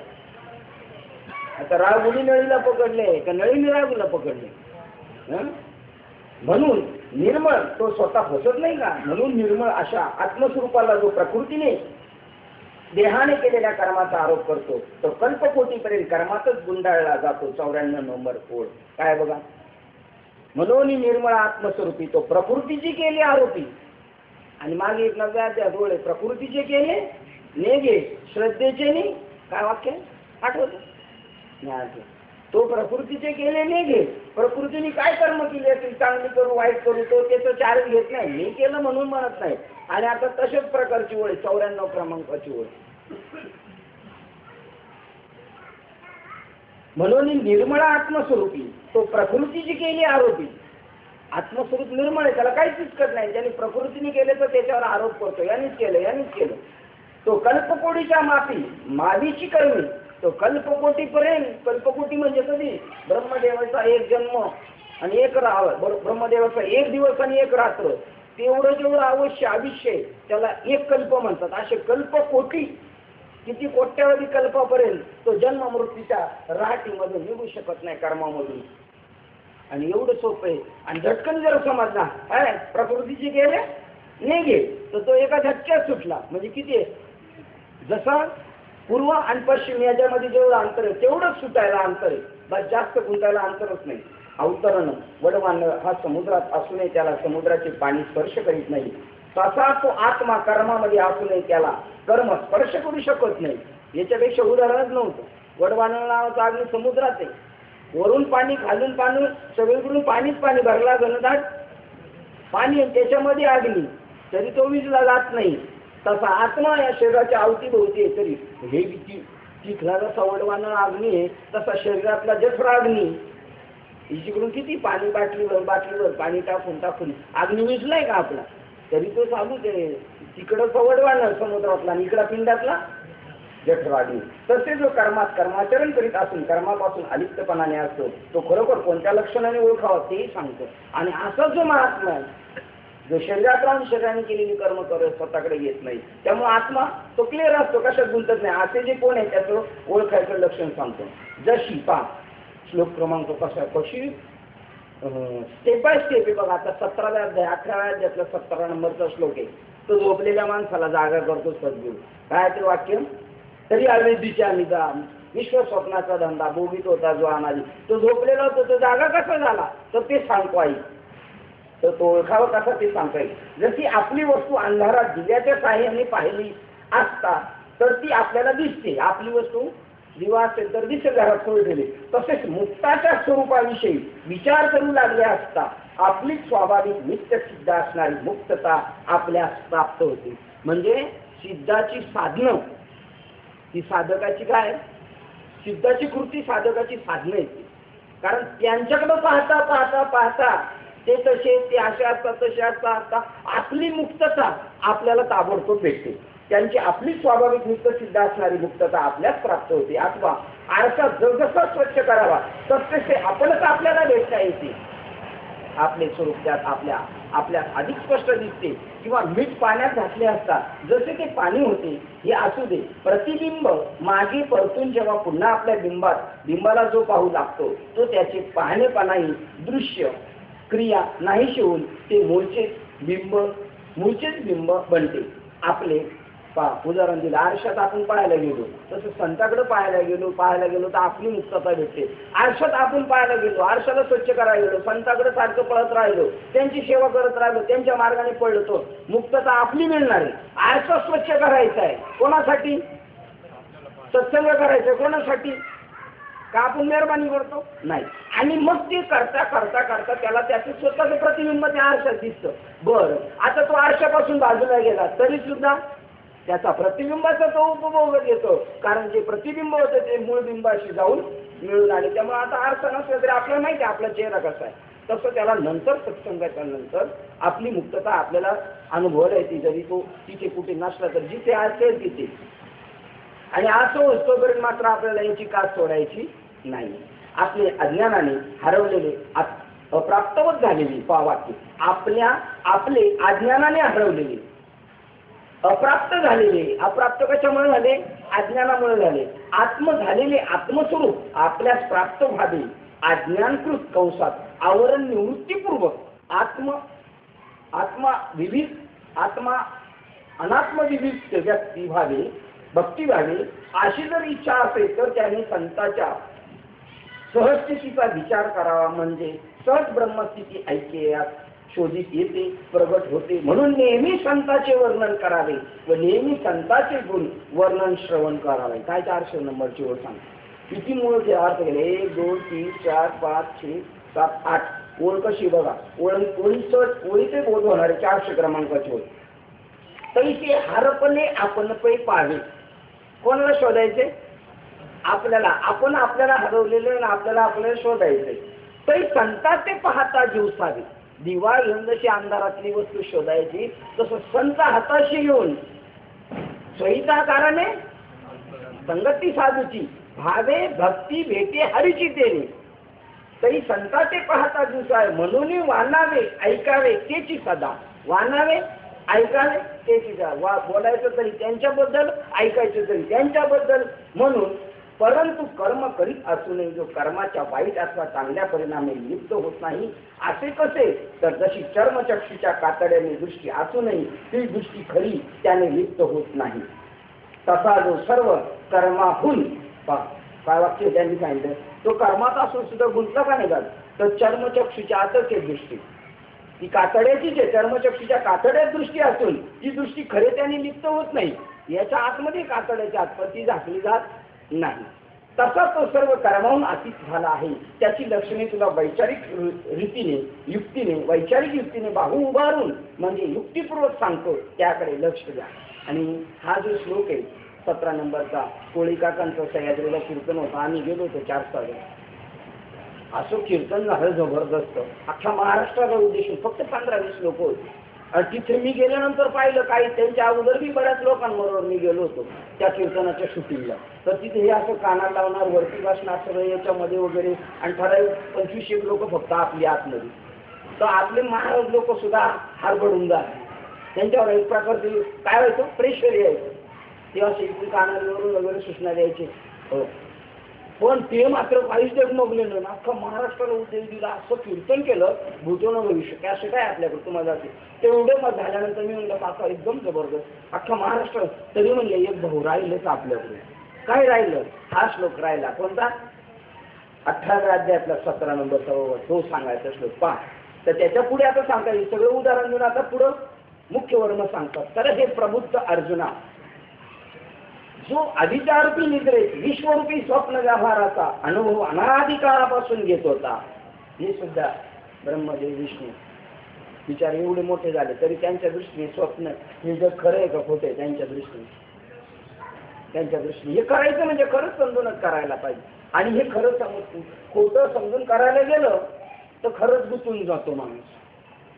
आता राघुनी नळीला पकडले का नळीने राघूला पकडले? म्हणून निर्मळ तो स्वतः फसत नाही का? म्हणून निर्मळ अशा आत्मस्वरूपाला जो प्रकृतीने देहाने केलेल्या कर्माचा आरोप करतो तो कल्पकोटीपर्यंत कर्मातच गुंडाळला जातो. 94 नंबर ओळ काय बघा, म्हणून निर्मळ आत्मस्वरूपी तो प्रकृतीची केली आरोपी. आणि मागे एक नव्या डोळे प्रकृतीचे केले नेगे श्रद्धेचे नाही, काय वाक्य आठवत नाही? तो प्रकृतीचे केले नेगे, प्रकृतीने काय कर्म केली असेल, चांगली करू वाईट करू, तो त्याचं चार्ज घेत नाही, मी केलं म्हणून म्हणत नाही. आणि आता तशाच प्रकारची ओळ 94 क्रमांकाची ओळ. म्हणून निर्मळ आत्मस्वरूपी तो प्रकृतीची केली आरोपी. आत्मस्वरूप निर्मळ आहे, त्याला काहीच चिकट नाही. ज्यांनी प्रकृतीने केले तर त्याच्यावर आरोप करतो, यांनीच केलं. तो कल्पकोटीच्या मावीची कर्मी, तो कल्पकोटीपर्यंत. कल्पकोटी म्हणजे कधी? ब्रह्मदेवाचा एक जन्म आणि एक ब्रह्मदेवाचा एक दिवस आणि एक रात्र, तेवढं जेवढं अवश्य त्याला एक कल्प म्हणतात. असे कल्पकोटी, किती कोट्यावधी कल्पापर्यंत तो जन्म मृत्यूच्या राहाटीमधून निघू शकत नाही कर्मामधून. आणि एवढं सोपं आहे. आणि झटकन जर समजला प्रकृतीचे गेले नेगे तर तो एका झटक्यात सुटला. म्हणजे किती आहे? जसा पूर्व आणि पश्चिम याच्यामध्ये जेवढं अंतर आहे तेवढंच सुटायला अंतर आहे, बस जास्त गुंतायला अंतरच नाही. अवतरण वडवान हा समुद्रात असूनही त्याला समुद्राचे पाणी स्पर्श करीत नाही, तसा तो आत्मा कर्मामध्ये असूनही त्याला कर्म स्पर्श करू शकत नाही. याच्यापेक्षा उदाहरणच नव्हतं. वडवान नावाचा अग्नी समुद्रात आहे, वरून पाणी खालून पाणी, सगळीकडून पाणीच पाणी भरला घनदाट पाणी, त्याच्यामध्ये अग्नी, तरी तो विजला जात नाही. तसा आत्मा या शरीराच्या अवतीभोवती आहे, तरी हे तिथला जसा वडवान अग्नी आहे तसा शरीरातला जठरा अग्नी. इकडून किती पाणी बाटलीवर पाणी टाकून अग्नी विजलाय का आपला, तरी तो चालूच आहे. तिकडं वडवान समुद्रातला आणि इकडा पिंडातला जठराग्नी. तसे जो कर्माचरण करीत असून कर्मापासून अलिप्तपणाने असतो तो खरोखर कोणत्या लक्षणाने ओळखावा तेही सांगतो. आणि असा जो महात्मा आहे जो शरीरात राहून शरीराने केलेली कर्म करत स्वतःकडे येत नाही, त्यामुळे आत्मा तो क्लिअर असतो, कशात गुंतत नाही. असे जे कोण आहे त्याचं ओळखायचं लक्षण सांगतो. जशी पा श्लोक क्रमांक कशी स्टेप बाय स्टेप आहे बघा. आता 17व्या अध्याय 18व्या अध्यायातला 17 नंबरचा श्लोक आहे. तो झोपलेल्या माणसाला जागा करतो सद्गुरू. काय ते वाक्य? तरी अवेदीच्या निदा विश्व स्वप्नाचा धंदा भोगीत होता जो अनादी. तो झोपलेला होता, तो जागा कसा झाला तर ते सांगतो आई. तर तो ओळखावा कसा ते सांगता येईल. जशी आपली वस्तू अंधारात दिव्याच्या साह्याने पाहिली असता तर ती आपल्याला दिसते. आपली वस्तू दिवा असेल तर दिसेल घरात सोय दिली. तसेच मुक्ताच्या स्वरूपाविषयी विचार करू लागले असता आपली स्वाभाविक नित्य सिद्ध असणारी मुक्तता आपल्यास प्राप्त होते. म्हणजे सिद्धाची साधनं ही साधकाची काय? सिद्धाची कृती साधकाची साधनं येते. कारण त्यांच्याकडे पाहता ते तसे ते असे असतात तसे असतात आपली मुक्तता आपल्याला ताबडतोब भेटते. त्यांची आपली स्वाभाविक नित्य सिद्ध असणारी मुक्तता आपल्याच प्राप्त होते. अथवा आरसा जसजसा स्वच्छ करावा तसतसे आपणच आपल्याला भेटता येते. आपले स्वरूप त्यात आपल्या अधिक स्पष्ट दिसते. किंवा मीठ पाण्यात घातले असतात जसे ते पाणी होते हे असू दे, प्रतिबिंब मागे परतून जेव्हा पुन्हा आपल्या बिंबाला जो पाहू लागतो तो त्याचे पाहणेपणाही दृश्य क्रिया नाहीशी होऊन ते मूळचेच बिंब बनते. आपले उदाहरण दिलं, आरशात आपण पाहायला गेलो, तसं संताकडे पाहायला गेलो तर आपली मुक्तता भेटते. आरशात आपण पाहायला गेलो, आरशाला स्वच्छ करायला गेलो, संताकडे सारखं पळत राहिलो, त्यांची सेवा करत राहिलो, त्यांच्या मार्गाने पळलो, तो मुक्तता आपली मिळणार आहे. आरसा स्वच्छ करायचा आहे कोणासाठी? सत्संग करायचं कोणासाठी? का आपण मेहरबानी करतो? नाही. आणि मग ते करता करता करता त्याला त्याचं स्वतःचं प्रतिबिंब त्या आरशात दिसतं. बरं, आता तो आरशापासून बाजूला गेला तरी सुद्धा त्याचा प्रतिबिंबाचा तो उपभोग घेतो, कारण जे प्रतिबिंब होतं ते मूळ बिंबाशी जाऊन मिळून आले. त्यामुळे आता आरसा नसला तरी आपल्याला माहिती आहे आपला चेहरा कसा आहे. तसं त्याला नंतर सत्संगाच्या नंतर आपली मुक्तता आपल्याला अनुभवायला येते, जरी तो तिथे कुठे नसला तर जिथे असेल तिथे. आणि असं होतोपर्यंत मात्र आपल्याला याची कास सोडायची नाही. आपले अज्ञानाने हरवलेले अप्राप्तवत झालेली वाक्य, आपले अज्ञानाने हरवलेले अप्राप्त झालेले, अप्राप्त कशामुळे झाले? अज्ञानामुळे झाले. आत्म झालेले आत्मस्वरूप आपल्यास प्राप्त व्हावे अज्ञानकृत कंसात आवरण निवृत्तीपूर्वक आत्मा अनात्म विविध व्यक्ती व्हावे, भक्ती व्हावी अशी जर इच्छा असेल तर त्याने संतांच्या सहस्थितीचा विचार करावा, म्हणजे सहज ब्रह्मस्थिती ऐक्यात शोधित येते, प्रगट होते. म्हणून नेहमी संतांचे वर्णन करावे व नेहमी संतांचे गुण वर्णन श्रवण करावे. काय 400 नंबरची ओळ सांग. किती मूळचे अर्थ केले? 1 2 3 4 5 6 7 8 ओळ कशी बघा. ओळीचे बोध होणारे 400 क्रमांकाची ओळ. तैसे हरपणे आपण पै पाहावे. कोणाला शोधायचे? आपल्याला. आपण आपल्याला हरवलेले आणि आपल्याला शोधायचे. तरी संतांचे पाहता जीवसावे. दिवा घेऊन जशी अंधारातली वस्तू शोधायची, तसं संत हाताशी घेऊन स्वहिताकाराने संगती साधूची भावे भक्ती भेटे हरीची देणे. तरी संतांचे पाहता दिवसावे, म्हणून वानावे ऐकावे तेची सदा. वानावे ऐकावे तेची सदा. बोलायचं तरी त्यांच्याबद्दल, ऐकायचं तरी त्यांच्याबद्दल. म्हणून परंतु कर्म करीत असूनही जो कर्माच्या वाईट अथवा चांगल्या परिणामी लिप्त होत नाही, असे कसे? तर जशी चर्मचक्षुच्या कातड्याने दृष्टी असूनही ती दृष्टी खरी त्याने लिप्त होत नाही, तसा जो सर्व कर्माहून, काय वाक्य त्यांनी सांगितलं, तो कर्मात असून सुद्धा गुंतला का नाही, तर चर्मचक्षुच्या आतच एक दृष्टी, ती कातड्याची जे चर्मचक्षुच्या कातड्यात दृष्टी असून ती दृष्टी खरे त्याने लिप्त होत नाही. याच्या आतमध्ये कातड्याच्या आतमध्ये झाकली जात नाही. तसा तो सर्व कर्माहून अतीत झाला आहे. त्याची लक्षणे तुला वैचारिक रीतीने, युक्तीने, वैचारिक युक्तीने बाहू उभारून म्हणजे युक्तिपूर्वक सांगतो, त्याकडे लक्ष द्या. आणि हा जो श्लोक आहे 17 नंबरचा, कोळी काकांचा सह्याद्रीला कीर्तन होता, आम्ही गेलो होतो 4 तास. असं कीर्तन झालं जबरदस्त. अख्ख्या महाराष्ट्राला उद्देशून फक्त 15-20 लोक होते. आणि तिथे मी गेल्यानंतर पाहिलं, काही त्यांच्या अगोदर मी बऱ्याच लोकांबरोबर मी गेलो होतो त्या कीर्तनाच्या शूटिंगला. तर तिथे हे असं कानाला लावणार, वरती बसणार सगळं याच्यामध्ये वगैरे, आणि ठराविक 25 लोक फक्त आपली आतमध्ये. तर आपले महाराज लोक सुद्धा हरबडून जात. त्यांच्यावर एक प्रकारचे काय व्हायचं, प्रेशर यायचं. ते असे इकडे कानावरून वगैरे सूचना द्यायचे. हो, पण ते मात्र काहीच डगमगलेलं ना. अख्खा महाराष्ट्राला उद्देश दिला, असं कीर्तन केलं, भूतो न भविष्य असं काय आपल्याकडे तुम्हाला जाते. तेवढे मग झाल्यानंतर मी म्हणलं काका एकदम जबरदस्त, अख्खा महाराष्ट्र. तरी म्हणले एक भाऊ राहिलंच आपल्याकडे. काय राहिलं? हा श्लोक राहिला. कोणता? 18व्या अध्यायातला 17 नंबरचा, तो सांगायचा श्लोक. पहा, तर त्याच्या पुढे आता सांगता येईल सगळं उदाहरण देऊन आता पुढं मुख्य वर्म सांगतात. तर हे प्रबुद्ध अर्जुना, जो अधिचारूपी निद्रेत विश्वरूपी स्वप्न व्यवहाराचा अनुभव अनादिकाळापासून घेत होता, हे सुद्धा ब्रह्मदेव विष्णू विचार एवढे मोठे झाले तरी त्यांच्या दृष्टीने स्वप्न हे जग खरं आहे का खोटं आहे, त्यांच्या दृष्टीने हे करायचं म्हणजे खरंच समजूनच करायला पाहिजे. आणि हे खरं खोटं समजून करायला गेलं तर खरंच गुंतून जातो माणूस.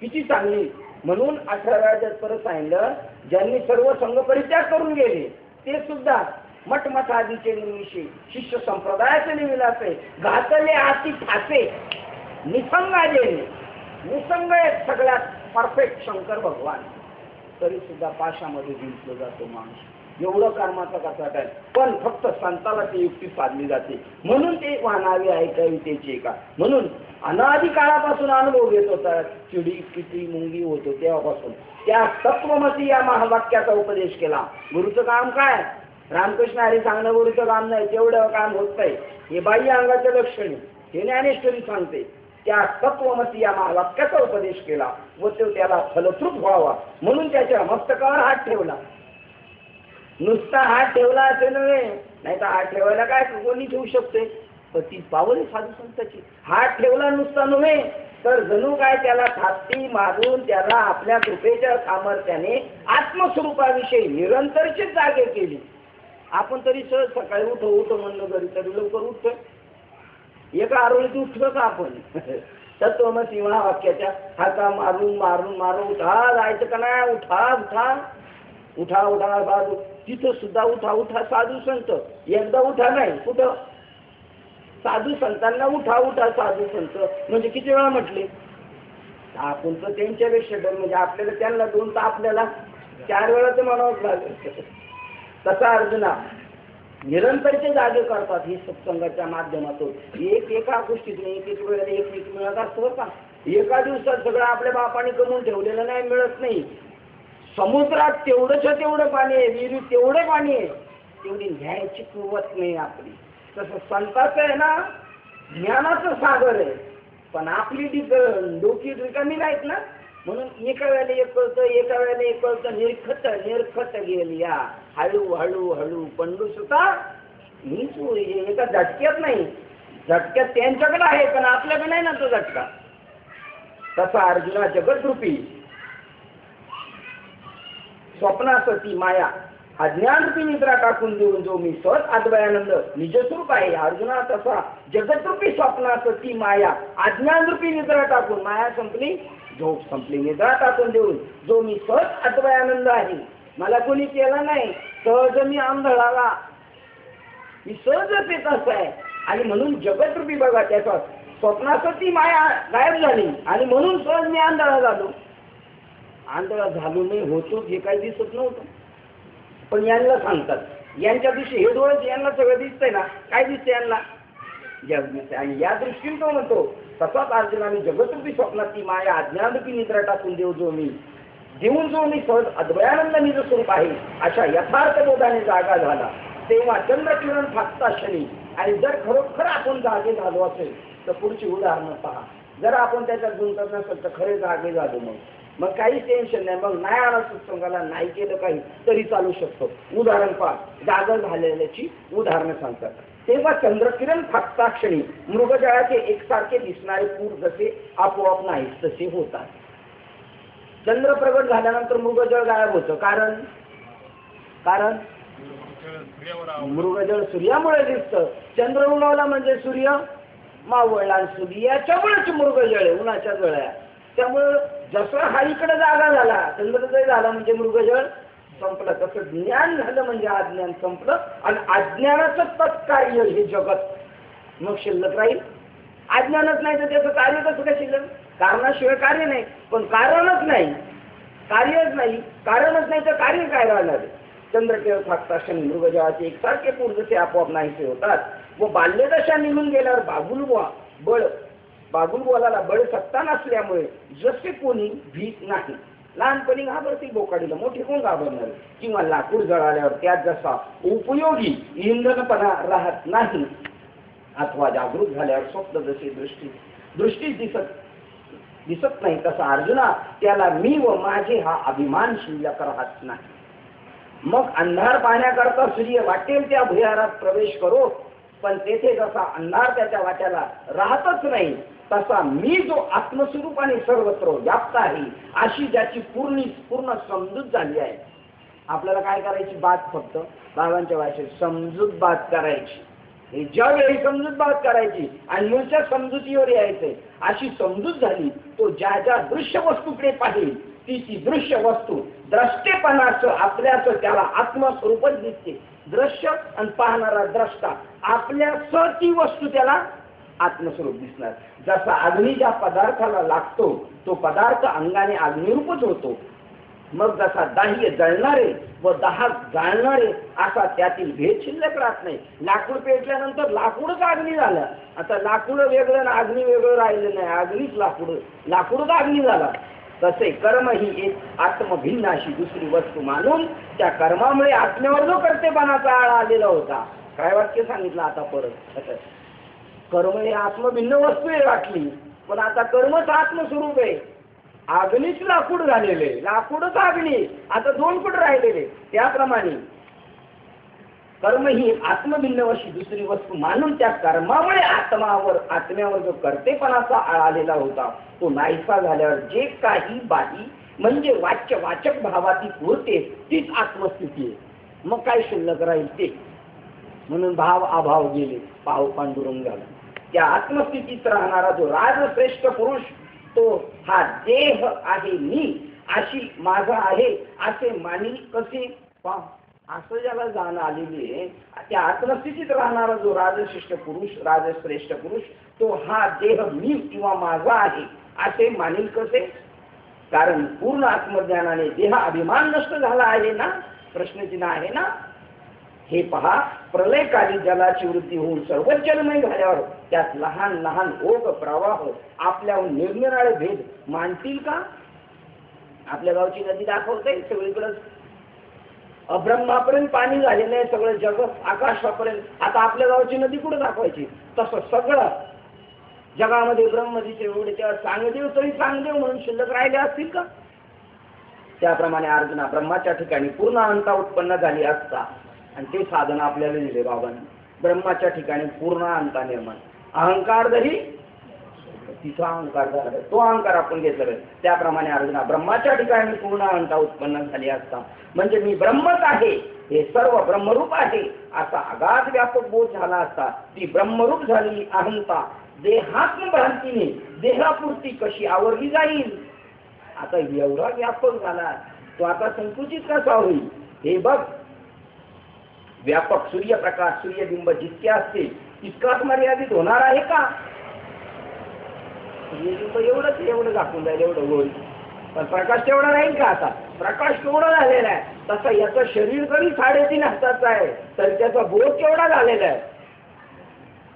किती चांगली. म्हणून 18व्या अध्यायात परत सांगितलं, ज्यांनी सर्व संघ परित्याग करून गेले ते सुद्धा मठमठादीचे निमिषे शिष्य संप्रदायाचे निविलासे घातले आती ठासे निसंगाजेने. निसंग आहेत सगळ्यात परफेक्ट शंकर भगवान, तरी सुद्धा पाशामध्ये गुंतलो जातो माणूस. एवढं कर्माचा कचाट आहे. पण फक्त संताला ती युक्ती साधली जाते. म्हणून ते वाहनावे ऐकावी त्याची का. म्हणून अनादी काळापासून अनुभव घेत होता, चिडी किटी मुंगी होतो तेव्हापासून त्या तत्वमसी या महावाक्याचा उपदेश केला. गुरुचं काम काय? रामकृष्ण हरी सांगणं गुरुचं काम नाही, तेवढं काम होत नाही. हे बाह्य अंगाचं लक्षण आहे, हे ज्ञानेश्वरी सांगते. त्या तत्वमसी या महावाक्याचा उपदेश केला व तो त्याला फलश्रुत व्हावा म्हणून त्याच्या मस्तकावर हात ठेवला. नुसता हात ठेवला असे नव्हे, नाही तर हात ठेवायला काय कोणी ठेवू शकते, पण ती पावले साधू संतांची. हात ठेवला नुसता नव्हे, तर जणू काय त्याला थापटी मारून त्याला आपल्या कृपेच्या सामर्थ्याने आत्मस्वरूपाविषयी निरंतरची जागे केली. आपण तरी सहज सकाळी उठो म्हणलं घरी तरी लवकर उठतोय, एका आरोळीत उठतो का आपण? तत्वमसी महावाक्याच्या हाका मारून मारून मारून उठा जायचं का नाही? उठा उठा उठा उठा साधू, तिथं सुद्धा उठा उठा साधू संत. एकदा उठा नाही, कुठं साधू संतांना उठा उठा साधू संत म्हणजे किती वेळा म्हटले? आपण तर त्यांच्यापेक्षा डर, म्हणजे आपल्याला त्यांना 2 तर आपल्याला 4 वेळा तर म्हणावंच लागेल. तसा अर्जुना निरंतरचे जागे करतात ही सत्संगाच्या माध्यमातून. एका गोष्टीत नाही, एक वेळेला एक मिळत असतं का? एका दिवसात सगळं आपल्या बापाने कमवून ठेवलेलं नाही, मिळत नाही. समुद्रात तेवढं पाणी आहे, विहिरीत तेवढं पाणी आहे, तेवढी न्यायची कुवत नाही आपली. तसं संताचं आहे ना, ज्ञानाचं सागर आहे, पण आपली डोकी रिकामी नाहीत ना. म्हणून एका वेळेला एक कळतं, एका वेळेला एक कळतं. निर्खत गेली या हळू हळू हळू पंडू सुद्धा मीच एका झटक्यात नाही, झटक्यात त्यांच्याकडे आहे पण आपल्याकडे नाही ना तो झटका. तसा अर्जुना जगद्रूपी स्वप्नासती माया अज्ञानरूपी निद्रा टाकून देऊन जो मी सहज अद्वयानंद निजस्वरूप आहे. अर्जुना तसा जगद्रूपी स्वप्नासती माया अज्ञानरूपी निद्रा टाकून, माया संपली, झोप संपली, निद्रा टाकून देऊन जो मी सहज अद्वयानंद आहे. मला कोणी केलं नाही, सहज मी आंधळाला, मी सहजच येत असं आहे. आणि म्हणून जगद्रूपी बघा त्याचा स्वप्नासती माया गायब झाली आणि म्हणून सहज मी आंधळा झालो. आंधळा झालो नाही होतो हे काही दिसत नव्हतं, पण यांना सांगतात, यांच्या दिवशी हे डोळे यांना सगळं दिसतंय ना, काय दिसतंय यांना? जग दिसतंय. आणि या दृष्टीने तो म्हणतो तसाच अर्जुनाने जगद्रूपी स्वप्नात ती माया अज्ञानरूपी निद्रा टाकून देऊन जो मी सहज अद्वयानंद निज स्वरूप आहे अशा यथार्थ बोधाने जागा झाला. तेव्हा चंद्रकिरण फाकता क्षणी. आणि जर खरोखर आपण जागे झालो असेल तर पुढची उदाहरणं पहा. जर आपण त्याच्यात गुंतत नसेल तर खरे जागे झालो, मग काहीच टेन्शन नाही, मग नाही आला सत्संगाला, नाही केलं काही तरी चालू शकतो. उदाहरण पहा, जागा झालेल्याची उदाहरणं सांगतात. तेव्हा चंद्रकिरण फाकता क्षणी मृगजळाचे एकसारखे दिसणारे पूर जसे आपोआप नाही तसे होतात. चंद्र प्रगट झाल्यानंतर मृगजळ गायब होतं. कारण मृगजळ सूर्यामुळे दिसतं. चंद्र उगवला म्हणजे सूर्य मावळला, आणि सूर्याच्यामुळेच मृगजळ आहे, उन्हाच्या जळ्या. त्यामुळं जसं हा इकडे जागा झाला, चंद्रोदय झाला म्हणजे मृगजळ संपलं, तसं ज्ञान झालं म्हणजे अज्ञान संपलं. आणि अज्ञानाचं तत्कार्य हे जगत मग शिल्लक राहील. अज्ञानच नाही तर त्याचं कार्य कसं काय शिल्लक? कारणाशिवाय कार्य नाही, पण कारणच नाही, कार्यच नाही, कारणच नाही तर कार्य काय राहणार? चंद्रकिरण फाकता क्षणी मृगजळाचे एकसारखे पूर जसे आपोआप नाहीसे होतात व बाल्यदशा निघून गेल्यावर बागुलबोलाला बळ सत्ता नसल्यामुळे जसे कोणी भीत नाही. लहानपणी घाबरती बोकाडीला, मोठी कोण घाबरणार? किंवा लाकूड जळाल्यावर त्यात जसा उपयोगी इंधनपणा राहत नाही, अथवा जागृत झाल्यावर स्वप्न जसे दृष्टी दिसत नाही, तसा अर्जुना त्याला मी व माझे हा अभिमान शिल्लक राहत नाही. मग अंधार पाहण्याकरता सूर्य वाटेल त्या भुयारात प्रवेश करो, पण तेथे जसा अंधार त्याच्या वाट्याला राहतच नाही, तसा मी जो आत्मस्वरूपाने सर्वत्र व्याप्त आहे अशी ज्याची पूर्ण समजूत झाली आहे. आपल्याला काय करायची बात? फक्त बाबांच्या भाषेत समजूत बात करायची. हे जग ही समजूत बात करायची आणि मूळच्या समजुतीवर यायचंय. अशी समजूत झाली, तो ज्या ज्या दृश्य वस्तूकडे पाहिल ती दृश्य वस्तू द्रष्टेपणाचं आपल्याचं त्याला आत्मस्वरूपच दिसते. दृश्य आणि पाहणारा द्रष्टा आपल्या ती वस्तू त्याला आत्मस्वरूप दिसणार. जसा अग्नी ज्या पदार्थाला लागतो तो पदार्थ अंगाने अग्निरूपच होतो. मग जसा दाह्य जळणारे व दाहक जाळणारे असा त्यातील भेद शिल्लक राहत नाही. लाकूड पेटल्यानंतर लाकूडच अग्नी झालं. आता लाकूड वेगळं आणि अग्नी वेगळं राहिलं नाही, अग्नीच लाकूडच अग्नी झाला. तसे कर्म ही एक आत्मभिन्न अशी दुसरी वस्तू मानून त्या कर्मामुळे आत्म्यावर जो कर्तेपणाचा आळ आलेला होता. काय वाक्य सांगितलं आता परत? कर्म हे आत्मभिन्न वस्तू आहे वाटली, पण आता कर्मच आत्मस्वरूप आहे. अग्नीच लाकूड झालेले, लाकूडच अग्नी, आता दोन कुठं राहिलेले. त्याप्रमाणे कर्म ही आत्मभिन्न अशी दुसरी वस्तू मानून त्या कर्मामुळे आत्म्यावर जो कर्तेपणाचा आळ आलेला होता तो नाहीसा झाल्यावर जे काही बाही म्हणजे वाचक भावाती होते तीच आत्मस्थिती आहे. मग काय शिल्लक राहील ते? म्हणून भाव अभाव गेले, पाव पांडुरंग झाला. त्या आत्मस्थितीत राहणारा जो राजश्रेष्ठ पुरुष तो हा देह आहे मी अशी माझा आहे असे मानील कसे? असं ज्याला जाण आलेली आहे त्या आत्मस्थितीत राहणारा जो राजश्रेष्ठ पुरुष तो हा देह मी किंवा माझा आहे असे मानील कसे? कारण पूर्ण आत्मज्ञानाने देह अभिमान नष्ट झाला आहे ना, प्रश्नचिन्ह आहे ना. हे पहा, प्रलयकाली जलाची वृत्ती होऊन सर्वच जलमय झाल्यावर त्यात लहान लहान ओघ प्रवाह आपल्याहून निरनिराळे भेद मानतील का? आपल्या गावची नदी दाखवते सगळीकडे अब्रह्मापर्यंत पाणी झालेलं आहे, सगळं जग आकाशापर्यंत. आता आपल्या गावची नदी कुठं दाखवायची? तसं सगळं जगामध्ये ब्रह्मदीचे एवढे तेव्हा चांगदेव तरी चांगदेव म्हणून शिल्लक राहिले असतील का? त्याप्रमाणे अर्जुना ब्रह्माच्या ठिकाणी पूर्ण अहंता उत्पन्न झाली असता आणि ते साधन आपल्याला दिले बाबांनी. ब्रह्माच्या ठिकाणी पूर्ण अहंता निर्माण, अहंकार जरी तिचा अहंकार झाला तो अहंकार आपण घेतला. त्याप्रमाणे अर्जुना ब्रह्माच्या ठिकाणी पूर्ण अहंता उत्पन्न झाली असता म्हणजे मी ब्रह्मच आहे, हे सर्व ब्रह्मरूप आहे असा अगाध व्यापक बोध झाला असता. ती ब्रह्मरूप झालेली अहंता देहात्मभ्रांतीने देहापुरती कशी आवरली जाईल? आता एवढा व्यापक झाला तो आता संकुचित कसा होईल? हे बघ, व्यापक सूर्यप्रकाश सूर्यबिंब जितके असते तितकाच मर्यादित होणार आहे का? सूर्यबिंब एवढं झाकून जाईल, एवढं होईल, पण प्रकाश तेवढा राहील का? आता प्रकाश केवढा झालेला आहे तसा याचं शरीर जरी 3.5 हाताचं आहे तर त्याचा बोध केवढा झालेला आहे.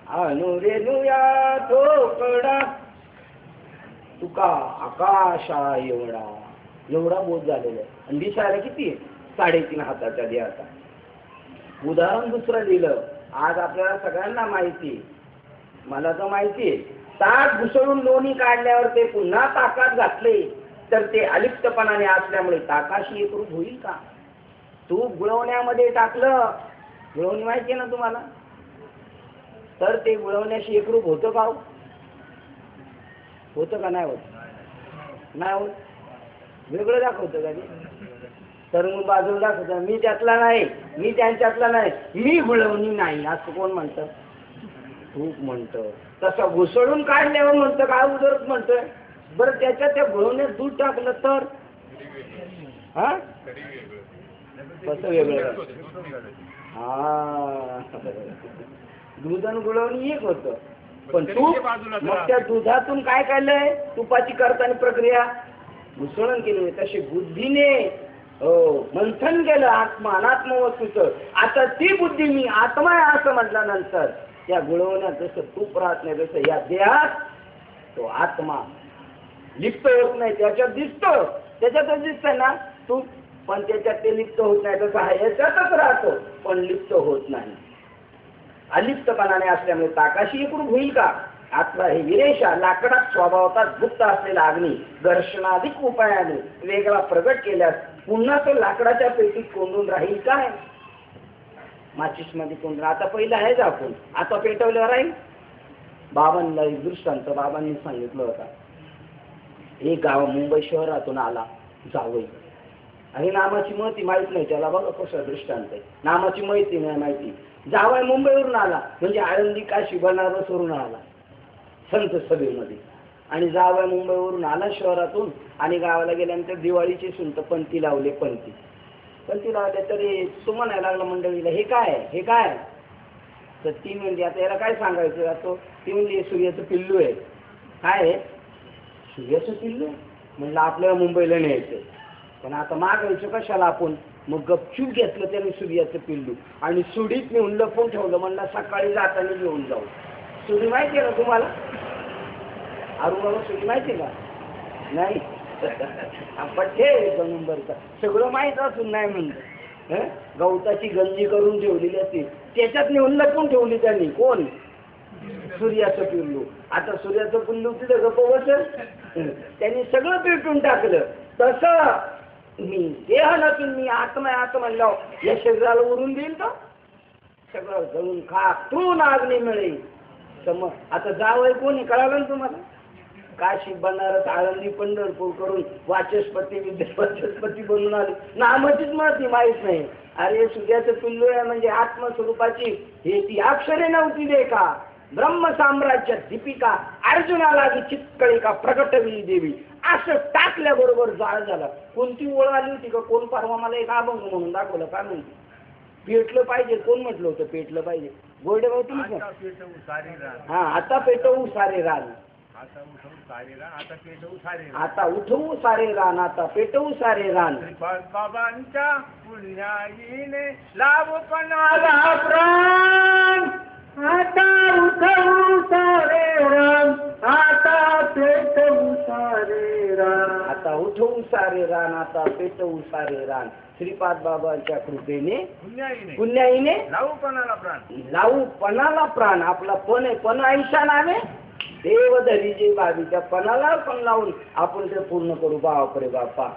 अनुरेनुया ठोकळा तुका आकाशा एवढा बोध झालेला आहे. आणि दिसायला किती? 3.5 हाताच्या देहाचा. उदाहरण दुसरं दिलं. आज आपल्याला सगळ्यांना माहिती, मला तर माहिती आहे, ताक घुसळून लोणी काढल्यावर ते पुन्हा ताकात घातले तर ते अलिप्तपणाने असल्यामुळे ताकाशी एकरूप होईल का? तूप गुळवण्यामध्ये टाकलं, गुळवणी माहिती आहे ना तुम्हाला, तर ते गुळवण्याशी एकरूप होतं का? होतं का? नाही होत. नाही होत. वेगळं दाखवतं का ते? तर मग बाजूला दाखवतं मी त्यातला नाही, मी त्यांच्यातला नाही, मी गुळवणी नाही असं कोण म्हणतं? तूप म्हणतं. तसं घुसळून काढल्यावर म्हणतं काय उदरच म्हणतोय. बरं त्याच्यात त्या गुळवण्यात दूध टाकलं तर हा कसं वेगळं? हा, दूध आणि गुळवणी एक होतं, पण तूप मग त्या दुधातून काय काढलंय? तुपाची करताना प्रक्रिया घुसळण केली. तशी बुद्धीने मंथन केलं अनात्म वस्तूचं. आता ती बुद्धी मी आत्मा आहे असं म्हटल्यानंतर त्या गुळवण्यात जसं तूप राहत नाही तसं या देहात तो आत्मा लिप्त होत नाही. त्याच्यात दिसतो, त्याच्यातच दिसतंय ना तूप, पण त्याच्यात ते लिप्त होत नाही. तसं आहे याच्यातच राहतो पण लिप्त होत नाही. अलिप्तपणाने असल्यामुळे ताकाशी एकरूप होईल का? आत्मा हे विरेषा लाकडात स्वभावतात गुप्त असलेला अग्नी घर्षणाधिक उपायाने वेगळा प्रगट केल्यास पुन्हा तो लाकडाच्या पेटीत कोंडून राहील काय? माचिस मध्ये कोंडून आता पहिलं आहे झाकून, आता पेटवल्यावर राहील. बाबांना एक दृष्टांत बाबांनी सांगितलं होता. एक गाव मुंबई शहरातून आला जावई, आणि नामाची माहिती माहित नाही त्याला. बघा कसं दृष्टांत आहे, नामाची माहिती नाही माहिती. जावई मुंबईवरून आला म्हणजे आळंदी काशी बनारस वरून आला संत सभेमध्ये, आणि जावई मुंबईवरून आला शहरातून आणि गावाला गेल्यानंतर दिवाळीची सुंत पंथी लावले. पंथी लावले तरी तो म्हणायला लागला मंडळीला हे काय हे काय? तर ती म्हणली आता याला काय सांगायचं? असं ती म्हणली सूर्याचं पिल्लू आहे. काय आहे? सूर्याचं पिल्लू? म्हणलं आपल्याला मुंबईला न्यायचं. पण आता मागायचं कशाला आपण? मग गपचूप घेतलं त्याने सूर्याचं पिल्लू आणि सुडीत नेऊन लपवून ठेवलं. म्हणलं सकाळी जाताना घेऊन जाऊ. सुडी माहिती आहे ना तुम्हाला? अरुणाला सुडी माहिती आहे का? नाही. आपण हे नंबरचा सगळं माहीत असून नाही म्हणलं. गवताची गंजी करून ठेवलेली असते, त्याच्यात नेऊन लपवून ठेवली त्यांनी. कोण? सूर्याचं पिल्लू. आता सूर्याचं पिल्लू तिथं गपवत त्यांनी सगळं पेटून टाकलं. तसं मी देह नसून मी आत्मा आहे असं म्हणलं, या शरीराला उरून देईल का? सगळं जळून खाक तून अग्नी मिळेल. तर मग आता जावं कोणी कळालं ना तुम्हाला? काशी बनारस आळंदी पंढरपूर करून वाचस्पती विद्यावाचस्पती बनून आले. नामाचीच माहिती माहीत नाही. अरे सूर्याचं पिल्लू आहे म्हणजे आत्मस्वरूपाची हे ती अक्षरे नव्हती दे का? ब्रह्म साम्राज्य दीपिका अर्जुनाला चित्कळिका प्रकटविली देवी असं टाकल्याबरोबर जाळ झाला. कोणती ओळ आली होती का? कोण परवा मला एक अभंग म्हणून दाखवलं काय म्हणते? पेटलं पाहिजे. कोण म्हटलं होतं पेटलं पाहिजे? गोरडेबाई तुम्ही? हा, आता पेटवू सारे रान, आता उठवू सारे रान, आता पेटवू सारे रान. बाबांच्या पुण्याईने लाव पणाला प्राण, आता उठवू सारे रान, आता पेटवू सारे रान, आता उठवू सारे रान, आता पेटवू सारे रान. श्रीपाद बाबांच्या कृपेने पुण्याईने लावू पणाला प्राण, लावू पणाला प्राण. आपला पण आहे, पण आयुष्या नावे देव धरी जे भावी, त्या पणाला पण लावून आपण ते पूर्ण करू. बापरे बापा,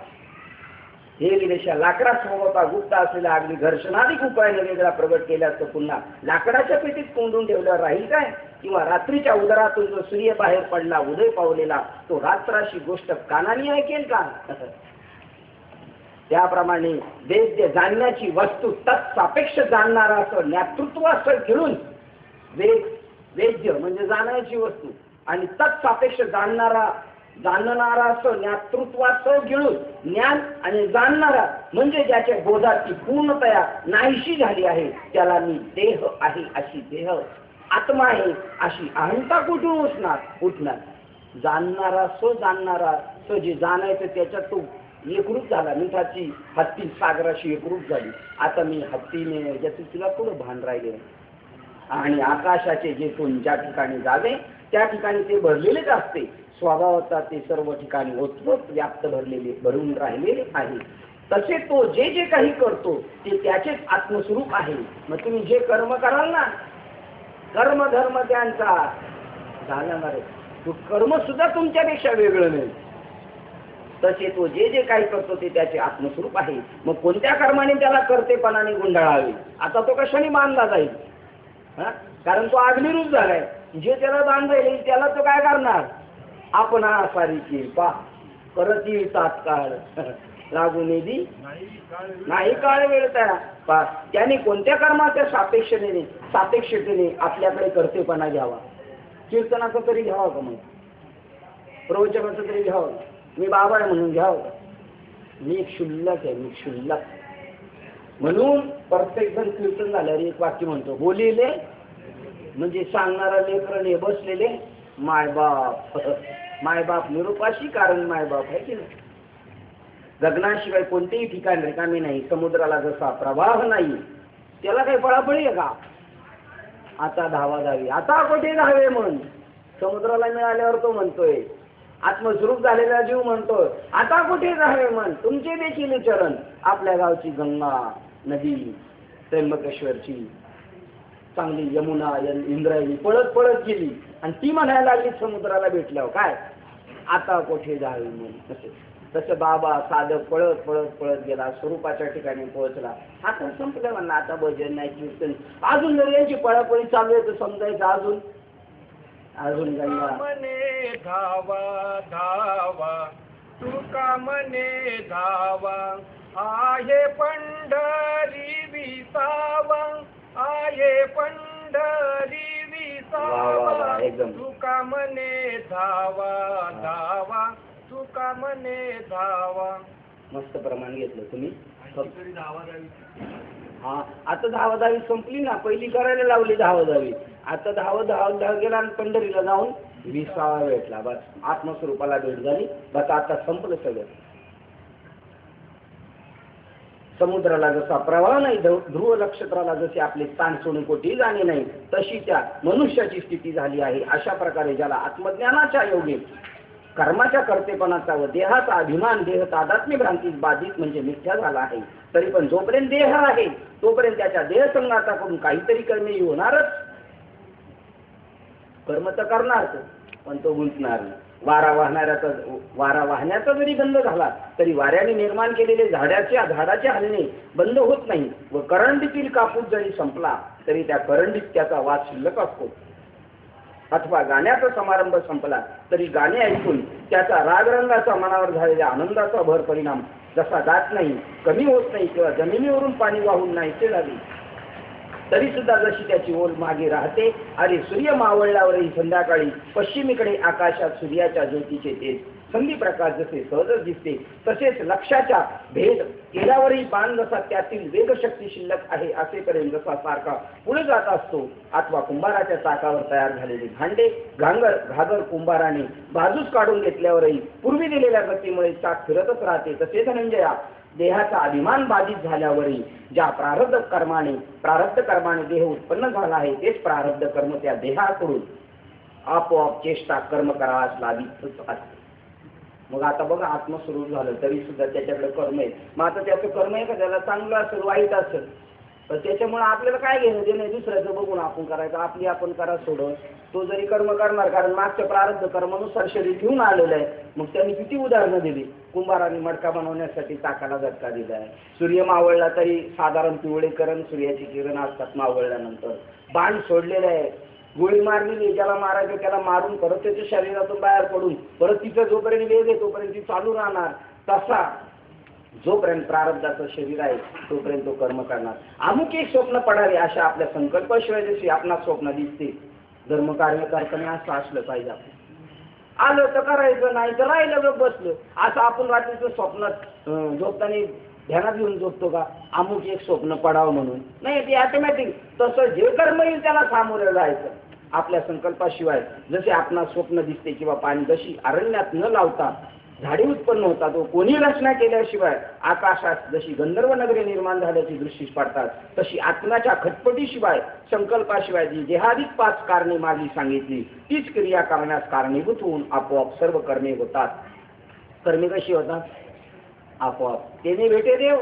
हे विदेशा लाकडा स्वभावता गुप्त असलेल्या अगदी घर्षणाधिक उपायाने वेगळा प्रगट केल्यास तर पुन्हा लाकडाच्या पेटीत कोंडून ठेवल्यावर राहील काय? किंवा रात्रीच्या उदरातून जो सूर्य बाहेर पडला उदय पावलेला तो रात्राशी गोष्ट कानाने ऐकेल का? त्याप्रमाणे वेद्य जाणण्याची वस्तू तत्सापेक्ष जाणणारा असं ज्ञातृत्व असं घेऊन वेद्य म्हणजे जाणायची वस्तू आणि तत्सापेक्ष जाणणारा असं ज्ञातृत्वाचं गिळून ज्ञान आणि जाणणारा म्हणजे ज्याच्या बोधाची पूर्णतया नाहीशी झाली आहे त्याला मी देह आहे अशी देह, आत्मा आहे अशी अहंता कुठून उठणार? जाणणारा सो जे जाणायचं त्याच्यात तो एकरूप झाला. मिठाची हत्ती सागराशी एकरूप झाली. आता मी हत्तीने याचं तिला थोडं भान राहिले. आणि आकाशाचे जे ज्या ठिकाणी जावे त्या ठिकाणी ते भरलेलेच असते. स्वभावाचा ते सर्व ठिकाणी ओतप्रोत व्याप्त भरून राहिलेले आहे. तसे तो जे काही करतो ते त्याचेच आत्मस्वरूप आहे. मग तुम्ही जे कर्म कराल ना, कर्म धर्म त्यांचा झाला रे, तो कर्म सुद्धा तुमच्यापेक्षा वेगळं नाही. तसे तो जे काही करतो ते त्याचे आत्मस्वरूप आहे. मग कोणत्या कर्माने त्याला कर्तेपणाने गुंडाळावे? आता तो कशाने बांधला जाईल? कारण तो अग्निरूप झालाय. जे त्याला बांधायला त्याला तो काय करणार? आपण सारीची पा परत येईल तात्काळ लागून येदी नाही काळ वेळ त्या. त्याने कोणत्या कर्माच्या सापेक्षतेने आपल्याकडे कर्तेपणा घ्यावा? कीर्तनाचा तरी घ्यावा का? मग प्रवचनाचं तरी घ्यावं? मी बाबा आहे म्हणून घ्यावं? मी क्षुल्लक आहे, मी क्षुल्लक. म्हणून प्रत्येक जण कीर्तन झाल्यावर एक वाक्य म्हणतो, बोलिले म्हणजे सांगणारा लेकरणे बसलेले मायबाप. मायबाप निरुपाशी, कारण मायबाप आहे की नाही. गगनाशिवाय कोणतेही ठिकाण रिकामी नाही. समुद्राला जसा प्रवाह नाही त्याला काही पळापळी आहे का? आता धावाधावी, आता कुठे धावे म्हण. समुद्राला मिळाल्यावर तो म्हणतोय, आत्मस्वरूप झालेला जीव म्हणतोय आता कुठे धावे म्हण. तुमचे देखील चरण आपल्या गावची गंगा नदी, त्र्यंबकेश्वरची चांगली यमुना इंद्रायणी पळत पळत गेली आणि ती म्हणायला लागली समुद्राला भेटल्यावर काय, आता कुठे जावे म्हणून. तसं बाबा साधक पळत पळत पळत गेला, स्वरूपाच्या ठिकाणी पोहोचला. आता संपलं म्हणलं, आता भजन नाही कीर्तन. अजून जर यांची पळापळी चालू आहे तर समजायचं अजून गंगा मने धावा धावा तुका मने धावा, आहे पंढरी विसावा, आहे पंढरी विसावा, तुका मने धावा धावा, तुका मने धावा. मस्त प्रमाण घेतलं तुम्ही. हा, आता धावाधावी संपली ना. पहिली करायला लावली धावाधावी. आता धाव गेला आणि पंढरीला जाऊन विसावा भेटला. बस आत्मस्वरूपाला भेट झाली. बस आता संपलं सगळं. समुद्राला जसा प्रवाह नाही, ध्रुव नक्षत्राला जसे आपले स्थान सोडून कोठेही जाणे नाही, तशी त्या मनुष्याची स्थिती झाली आहे. अशा प्रकारे ज्याला आत्मज्ञानाच्या योगे कर्माच्या कर्तेपणाचा व देहाचा अभिमान, देह तादात्म्य भ्रांतीस बाधित म्हणजे मिथ्या झाला आहे. तरी पण जोपर्यंत देह आहे तोपर्यंत त्याच्या देहसंघाताकडून काहीतरी कर्मे होणारच. कर्म तर करणारच, पण तो गुंतणार नाही. वारा वाहण्याचा जरी बंद झाला तरी वाऱ्याने निर्माण केलेले झाडाचे हलणे बंद होत नाही. व करंडीतील कापूस जरी संपला तरी त्या करंडीत त्याचा वास शिल्लक असतो. अथवा गाण्याचा समारंभ संपला तरी गाणे ऐकून त्याचा रागरंगाचा मनावर झालेल्या आनंदाचा भर परिणाम जसा जात नाही, कमी होत नाही किंवा जमिनीवरून पाणी वाहून नाहीसे झाले तरी सुद्धा जशी त्याची ओल मागे राहते. आणि सूर्य मावळल्यावरही संध्याकाळी पश्चिमेकडे आकाशात सूर्याच्या ज्योतीचे तेज संधी प्रकाश जसे सहजच दिसते, तसेच लक्षाच्या भेद केल्यावरही बाण जसा त्यातील वेगशक्ती शिल्लक आहे असेपर्यंत जसा सारखा पुढे जात असतो. अथवा कुंभाराच्या चाकावर तयार झालेले भांडे घागर कुंभाराने बाजूस काढून घेतल्यावरही पूर्वी दिलेल्या गतीमुळे चाक फिरतच राहते. तसे धनंजया, देहाचा अभिमान बाधित झाल्यावरही ज्या प्रारब्ध कर्माने देह उत्पन्न झाला आहे तेच प्रारब्ध कर्म त्या देहाकडून आपोआप चेष्टा कर्म करावास लावितच असते. मग आता बघा, आत्मस्वरूप झालं तरी सुद्धा त्याच्याकडे कर्म आहे. मग आता त्याचं कर्म आहे का त्याला चांगलं असेल वाईट असेल तर त्याच्यामुळे आपल्याला काय घेणं देणं, दुसऱ्याचं बघून आपण करायचं, आपली आपण करा सोडत. तो जरी कर्म करणार, कारण मागच्या प्रारब्ध कर्मानुसार शरीर घेऊन आलेलं आहे. मग त्यांनी किती उदाहरणं दिली. कुंभाराने मडका बनवण्यासाठी चाकाला झटका दिलाय. सूर्य मावळला तरी साधारण पिवळेकरण सूर्याची किरण असतात मावळल्यानंतर. बाण सोडलेले आहे, गोळी मारलेली, ज्याला मारायचं त्याला मारून परत त्याच्या शरीरातून बाहेर पडून परत तिचं जोपर्यंत वेग आहे तोपर्यंत ती चालू राहणार. तसा जोपर्यंत प्रारब्धाचं शरीर आहे तोपर्यंत तो कर्म करणार. अमुक एक स्वप्न पडावे अशा आपल्या संकल्पाशिवाय जशी आपणास स्वप्न दिसते, धर्मकार्य करताना असं असलं पाहिजे. आलं तर करायचं, नाही तर राहिलं बसलं. असं आपण रात्रीचं स्वप्नात झोपताना ध्यानात घेऊन झोपतो का अमुक एक स्वप्न पडावं म्हणून? नाही, ते ऑटोमॅटिक तसं जे कर्म येईल त्याला सामोरं जायचं. आपल्या संकल्पाशिवाय जसे आपणास स्वप्न दिसते किंवा पाणी जशी अरण्यात न लावता झाडे उत्पन्न होतात व कोणी रचना केल्याशिवाय आकाशात जशी गंधर्व नगरे निर्माण झाल्याची दृष्टीस पडतात, तशी आत्म्याच्या खटपटीशिवाय संकल्पाशिवाय जी देहाधिक 5 कारणे मागली सांगितली तीच क्रिया करण्यास कारणीभूत होऊन आपोआप सर्व कर्मे होतात. कर्मे कशी होतात? आपोआप. त्याने भेटे देव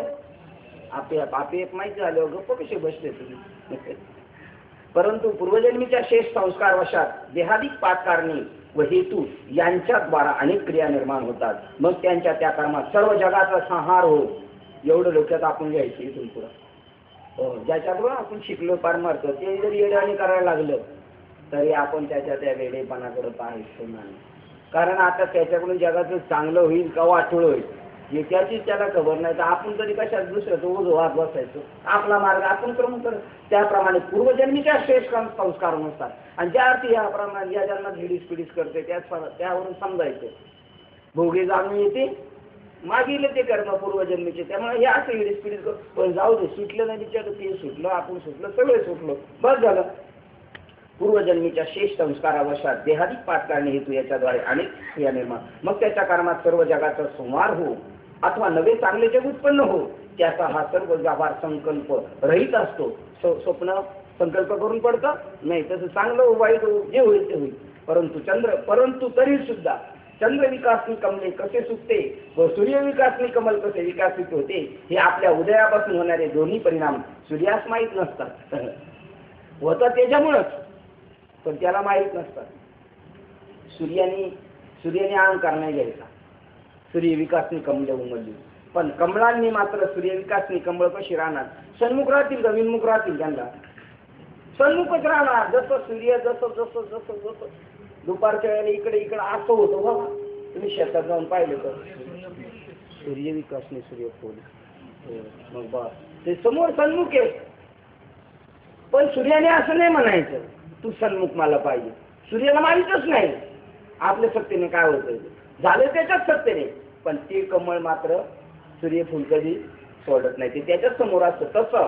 आपे माहिती झाल्यावर गप्प कसे बसले तुम्ही? परंतु पूर्वजन्मीच्या शेष संस्कार वशात देहाधिक 5 कारणे व हेतू यांच्याद्वारा अनेक क्रिया निर्माण होतात. मग त्यांच्या त्या कर्मात सर्व जगाचा संहार हो, एवढं डोक्यात आपण घ्यायचं इथून पुढं. ज्याच्याकडून आपण शिकलो पार मारतो ते जरी येड्यावानी करायला लागलं तरी आपण त्याच्या त्या वेडेपणाकडे पाहायचं नाही. कारण आता त्याच्याकडून जगाचं चांगलं होईल का वाटोळ होईल हे त्याचीच त्याला खबर नाही. तर आपण तरी कशात दुसऱ्याचं ओझं वाद बसायचं, आपला मार्ग आपण क्रम करत. त्याप्रमाणे पूर्वजन्मीच्या श्रेष्ठ संस्कारानुसार आणि ज्या अर्थी याप्रमाणे या जन्मात हिडीस करते त्यावरून समजायचं भोगे जाणून येते मागील ते कर्म पूर्वजन्मीचे. त्यामुळे हे असं हिडीस करत पण जाऊ दे, सुटलं नाही विचार, ते सुटलं आपण सुटलं सगळे सुटलो बस झालं. पूर्वजन्मीच्या शेष संस्कारावशात देहाधिक 5 कारणे हेतू याच्याद्वारे अनेक क्रिया निर्माण. मग त्याच्या कर्मात सर्व जगाचा संहार हो अथवा नवे चांगले जग उत्पन्न हो, त्याचा हा सर्व व्यवहार संकल्प रहित असतो. स्वप्न संकल्प करून पडतं नाही, तसं चांगलं वाईट जे होईल ते होईल. परंतु तरी सुद्धा चंद्र विकासनी कमले कसे सुटते व सूर्य विकासनी कमल कसे विकासित होते हे आपल्या उदयापासून होणारे दोन्ही परिणाम सूर्यास माहीत नसतात. होतं त्याच्यामुळंच, पण त्याला माहीत नसतात. सूर्याने अहंकार नाही घ्यायचा. सूर्य विकासनी कमले उमलली, पण कमळांनी मात्र सूर्य विकासनी कमळ कशी राहणार? सन्मुख राहतील का विन्मुख राहतील? त्यांना सन्मुखच राहणार. जसं सूर्य जसं दुपारच्या वेळेला इकडे असं होतं बघा, तुम्ही शेतात जाऊन पाहिलं तर सूर्य विकासनी सूर्यफूल मग बा ते समोर सन्मुख आहे. पण सूर्याने असं नाही म्हणायचं तू सन्मुख मला पाहिजे. सूर्याला माहीतच नाही आपल्या सत्तेने काय होतं, झालं त्याच्याच सत्तेने. पण ते कमळ मात्र सूर्यफूल कधी सोडत नाही, ते त्याच्याच समोर असतं. तसं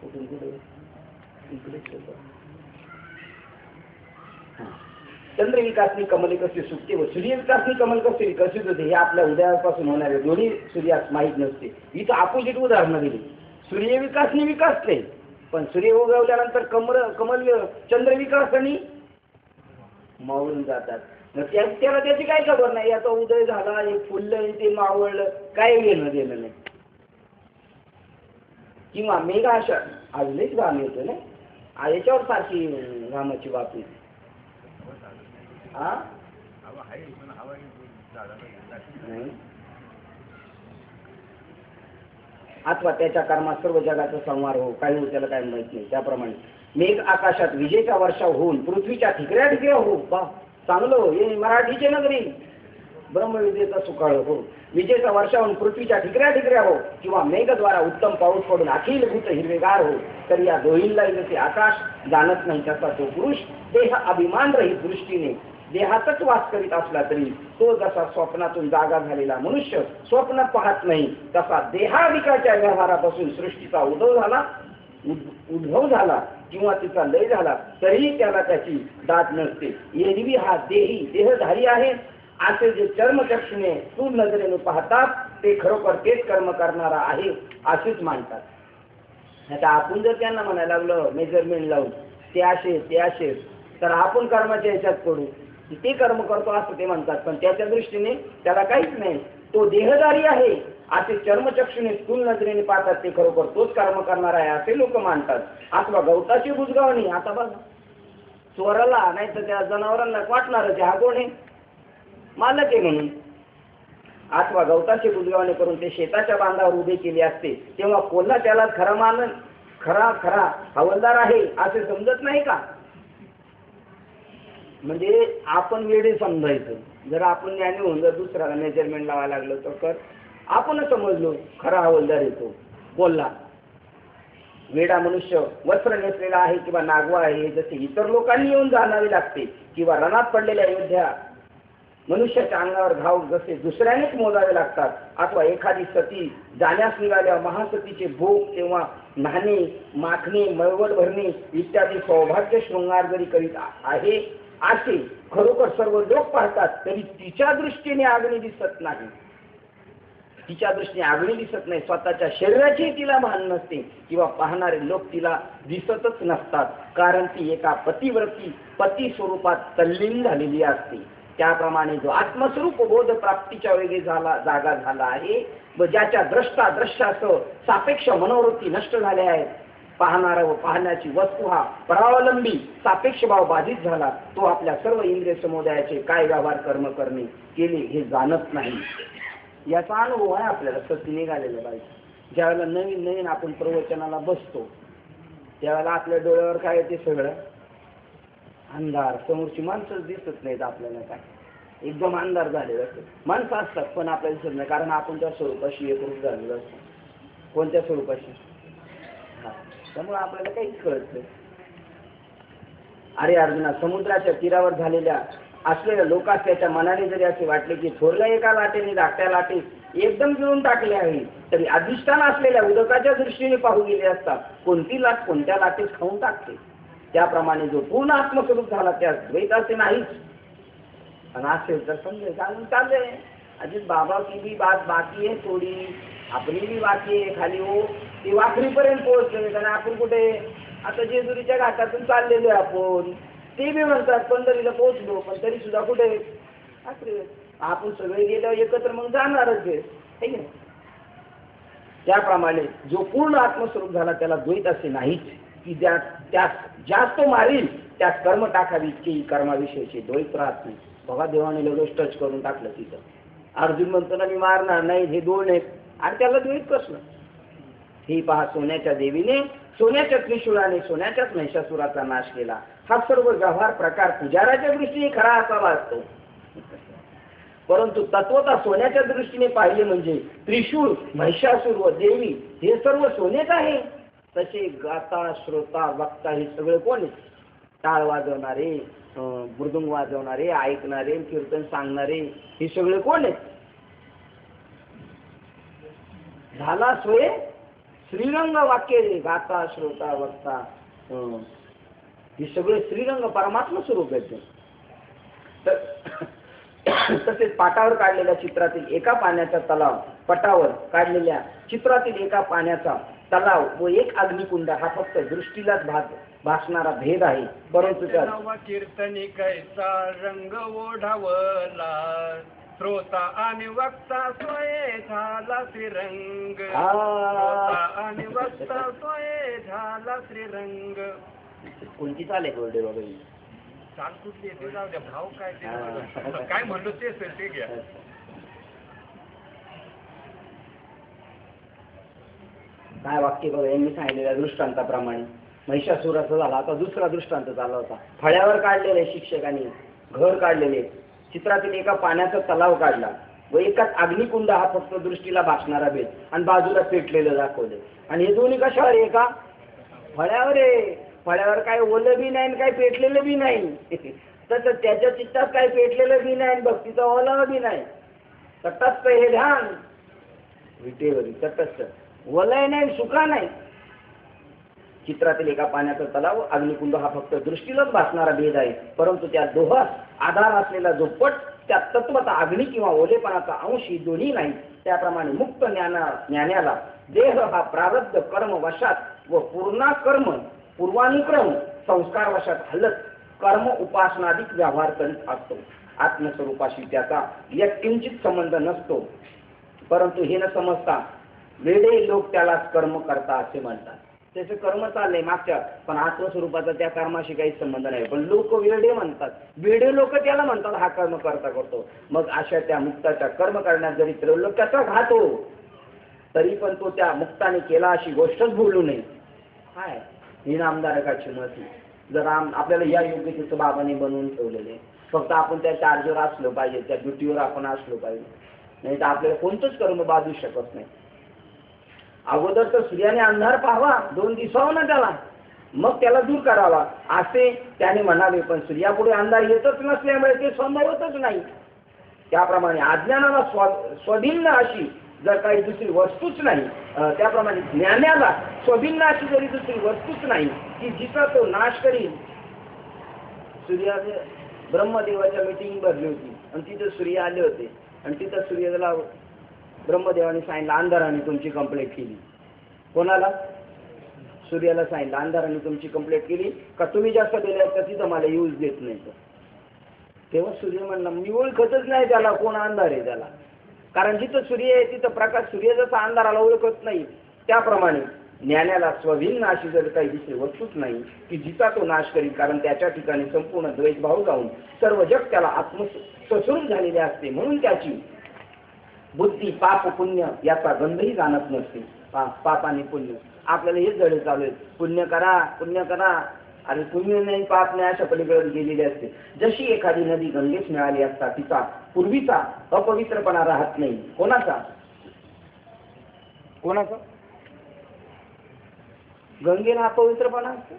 कुठून कुठे इकडेच होतं. चंद्रविकासनी कमल कसे सुटते व सूर्यविकासनी कमल कसे विकसित होते हे आपल्या उदयापासून होणारे दोन्ही सूर्यास माहीत नसते. इथं अपोजिट उदाहरणं दिली. सूर्यविकासनी विकासते, पण सूर्य उगवल्यानंतर कमल चंद्रविकासानी मावळून जातात. मग त्याला त्याची काय खबर नाही, याचा उदय झाला, हे फुललं, ते मावळलं, काय घेणं देणं नाही. किंवा मेघा अशा अजूनच घाम येतो ना, याच्यावर सारखी घामाची बातमी. अथवा त्याच्या कर्मात सर्व जगाचा संहार हो, काही हो त्याला काय माहित नाही. त्याप्रमाणे मेघ आकाशात विजेचा वर्षाव होऊन पृथ्वीच्या ठिकऱ्या ठिकऱ्या हो, पा चांगलं हो, हे मराठीचे नगरी ब्रह्मविद्येचा सुकाळ हो, विजेचा वर्षावून पृथ्वीच्या ठिकऱ्या ठिकऱ्या हो, किंवा मेघद्वारा उत्तम पाऊस पडून अखिल भूत हिरवेगार हो. तर या दोहींलाही जसे आकाश जाणत नाही तसा तो पुरुष देह अभिमान रहित दृष्टीने देहातच वास करीत असला तरी तो जसा स्वप्नातून जागा झालेला मनुष्य स्वप्न पाहत नाही, तसा देहाविकाच्या व्यवहारापासून सृष्टीचा उद्भव झाला किंवा तिचा लय झाला तरीही त्याला त्याची दाद नसते. एरवी हा देहधारी आहे असे जे चर्मचक्षुने स्थूल नजरेने पाहतात ते खरोखर तेच कर्म करणारा आहे असेच मानतात. आता आपण जर त्यांना म्हणायला लागलो मेजरमेंट लावून ते असे तर आपण कर्माच्या ह्याच्यात पडू, ते कर्म करतो असं ते म्हणतात. पण त्याच्या दृष्टीने त्याला काहीच नाही, तो देहधारी आहे असे चर्मचक्षुने स्थूल नजरेने पाहतात ते खरोखर तोच कर्म करणार आहे असे लोक मानतात. अथवा गवताची बुजगावणी, आता बघ चोराला नाही तर त्या जनावरांना वाटणारच हा कोण आहे, मालक आहे म्हणून. अथवा गवताची बुजगावणी करून ते शेताच्या बांधावर उभे केले असते तेव्हा कोल्हा त्याला खरा हवालदार आहे असे समजत नाही का. म्हणजे आपण वेडे समजायचं. जर आपण ज्ञानी होऊन जर दुसऱ्याला मेजरमेंट लावायला लागलो तर आपणच समजलो खरा हवालदार येतो कोल्हा. वेडा मनुष्य वस्त्र नेसलेला आहे किंवा नागवा आहे जसे इतर लोकांनी येऊन जाणावे लागते, किंवा रणात पडलेल्या योद्ध्या मनुष्याच्या अंगावर घाव जसे दुसऱ्यानेच मोजावे लागतात. अथवा एखादी सती जाण्यास निघाल्या महासतीचे भोग किंवा नाणे माखणे मळवट भरणे इत्यादी सौभाग्य शृंगार जरी करीत आहे असे खरोखर सर्व लोक पाहतात तरी तिच्या दृष्टीने अग्नी दिसत नाही. स्वतःच्या शरीराची तिला भान नसते किंवा पाहणारे लोक तिला दिसतच नसतात, कारण ती एका पती स्वरूपात तल्लीन झालेली असते. त्याप्रमाणे जो आत्मस्वरूप बोध प्राप्तीच्या वेळी जागा झाला आहे व ज्याच्या द्रष्टासह सापेक्ष मनोवृत्ती नष्ट झाल्या आहेत, पाहणारा व पाहण्याची वस्तू हा परावलंबी सापेक्ष भाव बाधित झाला, तो आपल्या सर्व इंद्रिय समुदायाचे काय व्यवहार कर्म करणे केले हे जाणत नाही. याचा अनुभव आहे आपल्याला सती निघालेला पाहिजे. ज्यावेळेला नवीन आपण प्रवचनाला बसतो त्यावेळेला आपल्या डोळ्यावर काय येते, सगळं अंधार, समोरची माणसंच दिसत नाहीत आपल्याला, काय एकदम अंधार झालेला असतो. माणसं असतात पण आपल्याला दिसत नाही, कारण आपण त्या स्वरूपाशी एकरूप झालेलो असतो. कोणत्या स्वरूपाशी? त्यामुळे आपल्याला काहीच कळत नाही. अरे अर्जुना, समुद्राच्या तीरावर झालेल्या असलेल्या लोकांस त्याच्या मनाने जरी असे वाटले की थोरल्या एका लाटेने धाकट्या लाटेस एकदम गिळून टाकले आहे, तरी अधिष्ठान असलेल्या उदकाच्या दृष्टीने पाहू गेले असता कोणती लाट कोणत्या लाटेस खाऊन टाकते. त्याप्रमाणे जो पूर्ण आत्मस्वरूप झाला त्यास द्वैत असे नाहीच. आणि असेल तर समजेल चालून चाललंय अजित बाबा की भी बात बाकी आहे, थोडी आपली भी बाकी आहे. खाली हो ती वाखरीपर्यंत पोहोचले, कारण आपण कुठे आता जेजुरीच्या घाटातून चाललेलो आपण, ते बी म्हणतात पंढरीला पोहोचलो, पण तरी सुद्धा कुठे आपण सगळे गेल्यावर एकत्र मग जाणारच आहे. त्याप्रमाणे जो पूर्ण आत्मस्वरूप झाला त्याला द्वैत असे नाहीच, की त्यास जास्त मारील त्यास कर्म टाकावी की कर्माविषयीचे द्वैत राहत नाही. बघा देवाने लगेच टच करून टाकलं तिथं. अर्जुन म्हणतो ना मी मारणार नाही, हे दोन आहेत आणि त्याला द्वैत कसलं. ही पहा सोन्याच्या देवीने सोन्याच्या त्रिशूळाने सोन्याच्याच महिषासुराचा नाश केला. हा सर्व व्यवहार प्रकार पुजाराच्या दृष्टीने खरा असावा असतो, परंतु तत्वता सोन्याच्या दृष्टीने पाहिले म्हणजे त्रिशूळ महिषासुर व देवी हे सर्व सोनेच आहे. तसे गाता श्रोता वक्ता हे सगळे कोण आहेत? टाळ वाजवणारे, मृदुंग वाजवणारे, ऐकणारे, कीर्तन सांगणारे हे सगळे कोण आहेत? झाला सोय श्रीरंग वाक्य गाता श्रोता वक्ता हे सगळे श्रीरंग परमात्मा स्वरूप आहेत. तसेच पाटावर काढलेल्या चित्रातील एका पाण्याचा तलाव, पटावर काढलेल्या चित्रातील एका पाण्याचा तलाव व एक अग्निकुंड हा फक्त दृष्टीलाच भासणारा भेद आहे. परंतु त्या कीर्तनी कैसा रंग ओढावला, श्रोता आणि वक्ता सोये झाला श्रीरंग, श्रोता आणि वक्ता सोये झाला श्रीरंग. कोणती चाल आहे गोल्डे बाबा? चाल कुठली ते जाऊ द्या, भाव काय ते काय म्हणलो ते घ्या. काय वाक्य बघा यांनी सांगितलेल्या दृष्टांताप्रमाणे महिषासुराचा झाला. आता दुसरा दृष्टांत चालला होता. फळ्यावर काढलेले शिक्षकांनी घर काढलेले, चित्रातील एका पाण्याचा तलाव काढला व एकाच अग्निकुंड हा फक्त दृष्टीला भासणारा भेद आणि बाजूला पेटलेलं दाखवले. आणि हे दोन्ही कशावर? एका फळ्यावर आहे. फळ्यावर काय ओलं बी नाही काय पेटलेलं बी नाही. तसं त्याच्या चित्तात काय पेटलेलं बी नाही, भक्तीचा ओला बी नाही. तटस्थ हे ध्यान विटेवरी तटस्थ, वलय नाही सुखा नाही. चित्रातील एका पाण्याचा तलाव अग्निकुंड हा फक्त दृष्टीलाच भासणारा भेद आहे. परंतु त्या दोहास आधार असलेला जो पट, त्या तत्वता अग्नी किंवा ओलेपणाचा अंश ही दोन्ही नाही. त्याप्रमाणे मुक्त ज्ञानाला देह हा प्रारब्ध कर्म वशात व पूर्वानुक्रम संस्कार वशात हलत कर्म उपासनाधिक व्यवहार करीत असतो. आत्मस्वरूपाशी त्याचा यत्किंचित संबंध नसतो. परंतु हे न समजता वेडे लोक त्याला कर्म करता असे म्हणतात. त्याचे कर्म चालले मागच्या, पण आत्मस्वरूपाचा त्या कर्माशी काही संबंध नाही. पण लोक वेडे म्हणतात. वेडे लोक त्याला म्हणतात हा कर्म करता करतो. मग अशा त्या मुक्ताच्या कर्म करण्यात जरी त्रैलोक्याचा घात हो, तरी पण तो त्या मुक्ताने केला अशी गोष्टच बोलू नये. काय ही नामधारकाची मती. जर आपल्याला या योग्यतेचं बाबाने बनवून ठेवलेले, फक्त आपण त्या चार्जवर असलो पाहिजे, त्या ड्युटीवर आपण असलो पाहिजे, नाही तर आपल्याला कोणतंच कर्म बाजू शकत नाही. अगोदर तर सूर्याने अंधार पाहावा, 2 दिसावं ना त्याला, मग त्याला दूर करावा असे त्याने म्हणावे. पण सूर्यापुढे अंधार येतच नसल्यामुळे ते संभवतच नाही. त्याप्रमाणे अज्ञानाला स्वभिन्न अशी जर काही दुसरी वस्तूच नाही, त्याप्रमाणे ज्ञानाला स्वभिन्न अशी जरी दुसरी वस्तूच नाही की जिचा तो नाश करील. सूर्याने ब्रह्मदेवाच्या मीटिंग भरली होती आणि तिथे सूर्य आले होते आणि तिथं सूर्याला ब्रह्मदेवाने सांगितलं अंधाराने तुमची कंप्लेंट केली. कोणाला? सूर्याला सांगितलं अंधाराने तुमची कंप्लेंट केली का तुम्ही जास्त दिल्या तर तिथं मला यूज देत नाही. तेव्हा सूर्य म्हणला मी ओळखतच नाही त्याला, कोण अंधार आहे त्याला. कारण जिथं सूर्य आहे तिथं प्रकाश, सूर्य जसा अंधाराला ओळखत नाही त्याप्रमाणे ज्ञानाला स्वभिन्न अशी जर काही दुसरी वस्तूच नाही की जिचा तो नाश करील. कारण त्याच्या ठिकाणी संपूर्ण द्वैतभाव जाऊन सर्व जग त्याला आत्मस्वरूप झालेले असते. म्हणून त्याची बुद्धी पाप पुण्य याचा गंधही जाणत नसते. पाप आणि पुण्य आपल्याला हेच जडे चालू आहेत. पुण्य करा पुण्य करा, आणि पुण्य नाही पाप नाही अशा पलीकडे गेलेली असते. जशी एखादी नदी गंगेस मिळाली असता तिचा पूर्वीचा अपवित्रपणा राहत नाही. कोणाचा? गंगेला अपवित्रपणा असतो,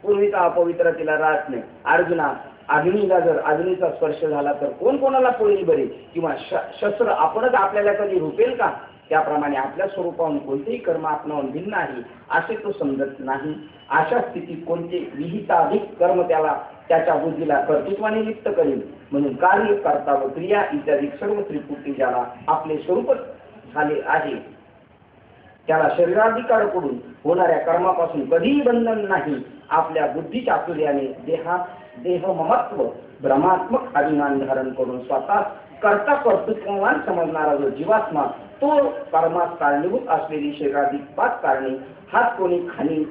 पूर्वीचा अपवित्र तिला राहत नाही. अर्जुना, अग्नीला जर अग्नीचा स्पर्श झाला तर कोण कोणाला पोळी बरे, किंवा शस्त्र आपणच आपल्याला कधी रुपेल का? त्याप्रमाणे आपल्या स्वरूपाहून कोणतेही कर्म आपणाहून भिन्न आहे असे तो समजत नाही. अशा स्थितीत कोणते विहिताधिक कर्म त्याला त्याच्या बुद्धीला कर्तृत्वाने लिप्त करेल. म्हणून कार्य, कर्ता व क्रिया इत्यादी सर्व त्रिपुटी ज्याला आपले स्वरूपच झाले आहे त्याला शरीराधिकाराकडून होणाऱ्या कर्मापासून कधीही बंधन नाही. आपल्या बुद्धी चातुर्याने देहममत्व भ्रमात्मक अभिमान धारण करून स्वतः कर्ता कर्तृत्ववान समजणारा जो जीवात्मा, तो कर्मास कारणीभूत असलेली शरीराधिक 5 कारणे हात कोणी खाली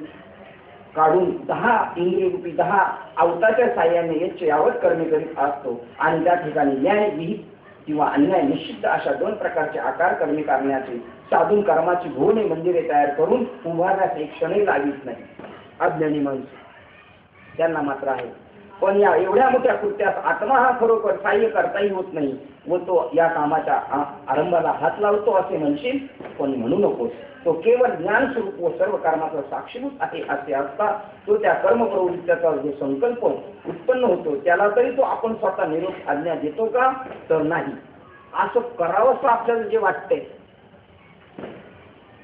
काढून 10 इंद्रियरूपी 10 अवताच्या साह्याने याचे यावत कर्मे करीत असतो. आणि त्या ठिकाणी न्याय विहित किंवा अन्याय निषिद्ध अशा 2 प्रकारचे आकार कर्मे करण्याचे साधून कर्माची भुवने मंदिरे तयार करून उभारण्यास एक क्षणही लागित नाही. अज्ञानी माणूस त्यांना मात्र आहे. पण या एवढ्या मोठ्या कृत्यास आत्मा हा खरोखर सहाय्य करताही होत नाही व तो या कामाच्या आरंभाला हात लावतो असे म्हणशील, पण म्हणू नकोस. तो केवळ ज्ञान स्वरूप व सर्व कर्माचा साक्षीभूत आहे असे असता तो त्या कर्म प्रवृत्तीचा जो संकल्प उत्पन्न होतो त्याला तरी तो आपण स्वतः निरोप आज्ञा देतो का? तर नाही. असं करावंसं आपल्याला जे वाटतंय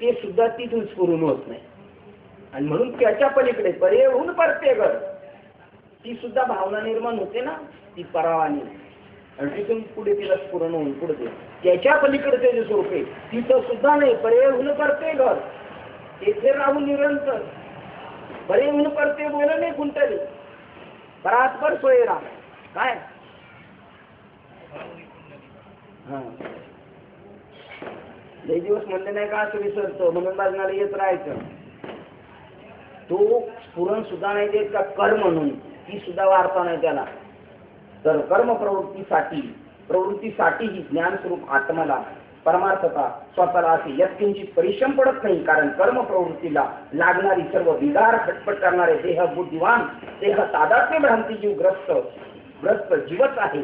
ते सुद्धा तिथून स्फुरून होत नाही. आणि म्हणून त्याच्या पलीकडे पर्यायहून परतेगर ती सुद्धा भावना निर्माण होते ना, ती परावानी. आणि तिथून पुढे तिला स्फुरण होऊन पुढे त्याच्या पलीकडचे जे स्वरूप आहे तिथं सुद्धा नाही. पर्याय ऊन करते घर तेथे राहून निरंतर, पर्याय ऊन करते बोल नाही कुंटली परात्पर सोयरा. काय हा लई दिवस म्हणले नाही का असं विसरतो म्हणून लग्नाला येत राहायचं. तो स्फुरण सुद्धा नाही देत का कर्म म्हणून, ती सुद्धा वार्ता नाही त्याला. तर कर्म प्रवृत्तीसाठी ही ज्ञानस्वरूप आत्माला परमार्थता स्वतःला असे यात किंचित परिश्रम पडत नाही. कारण कर्म प्रवृत्तीला लागणारी सर्व विकार खटपट करणारे देह बुद्धिवान देह तादात्म्य भ्रांती जीव ग्रस्त जीवच आहे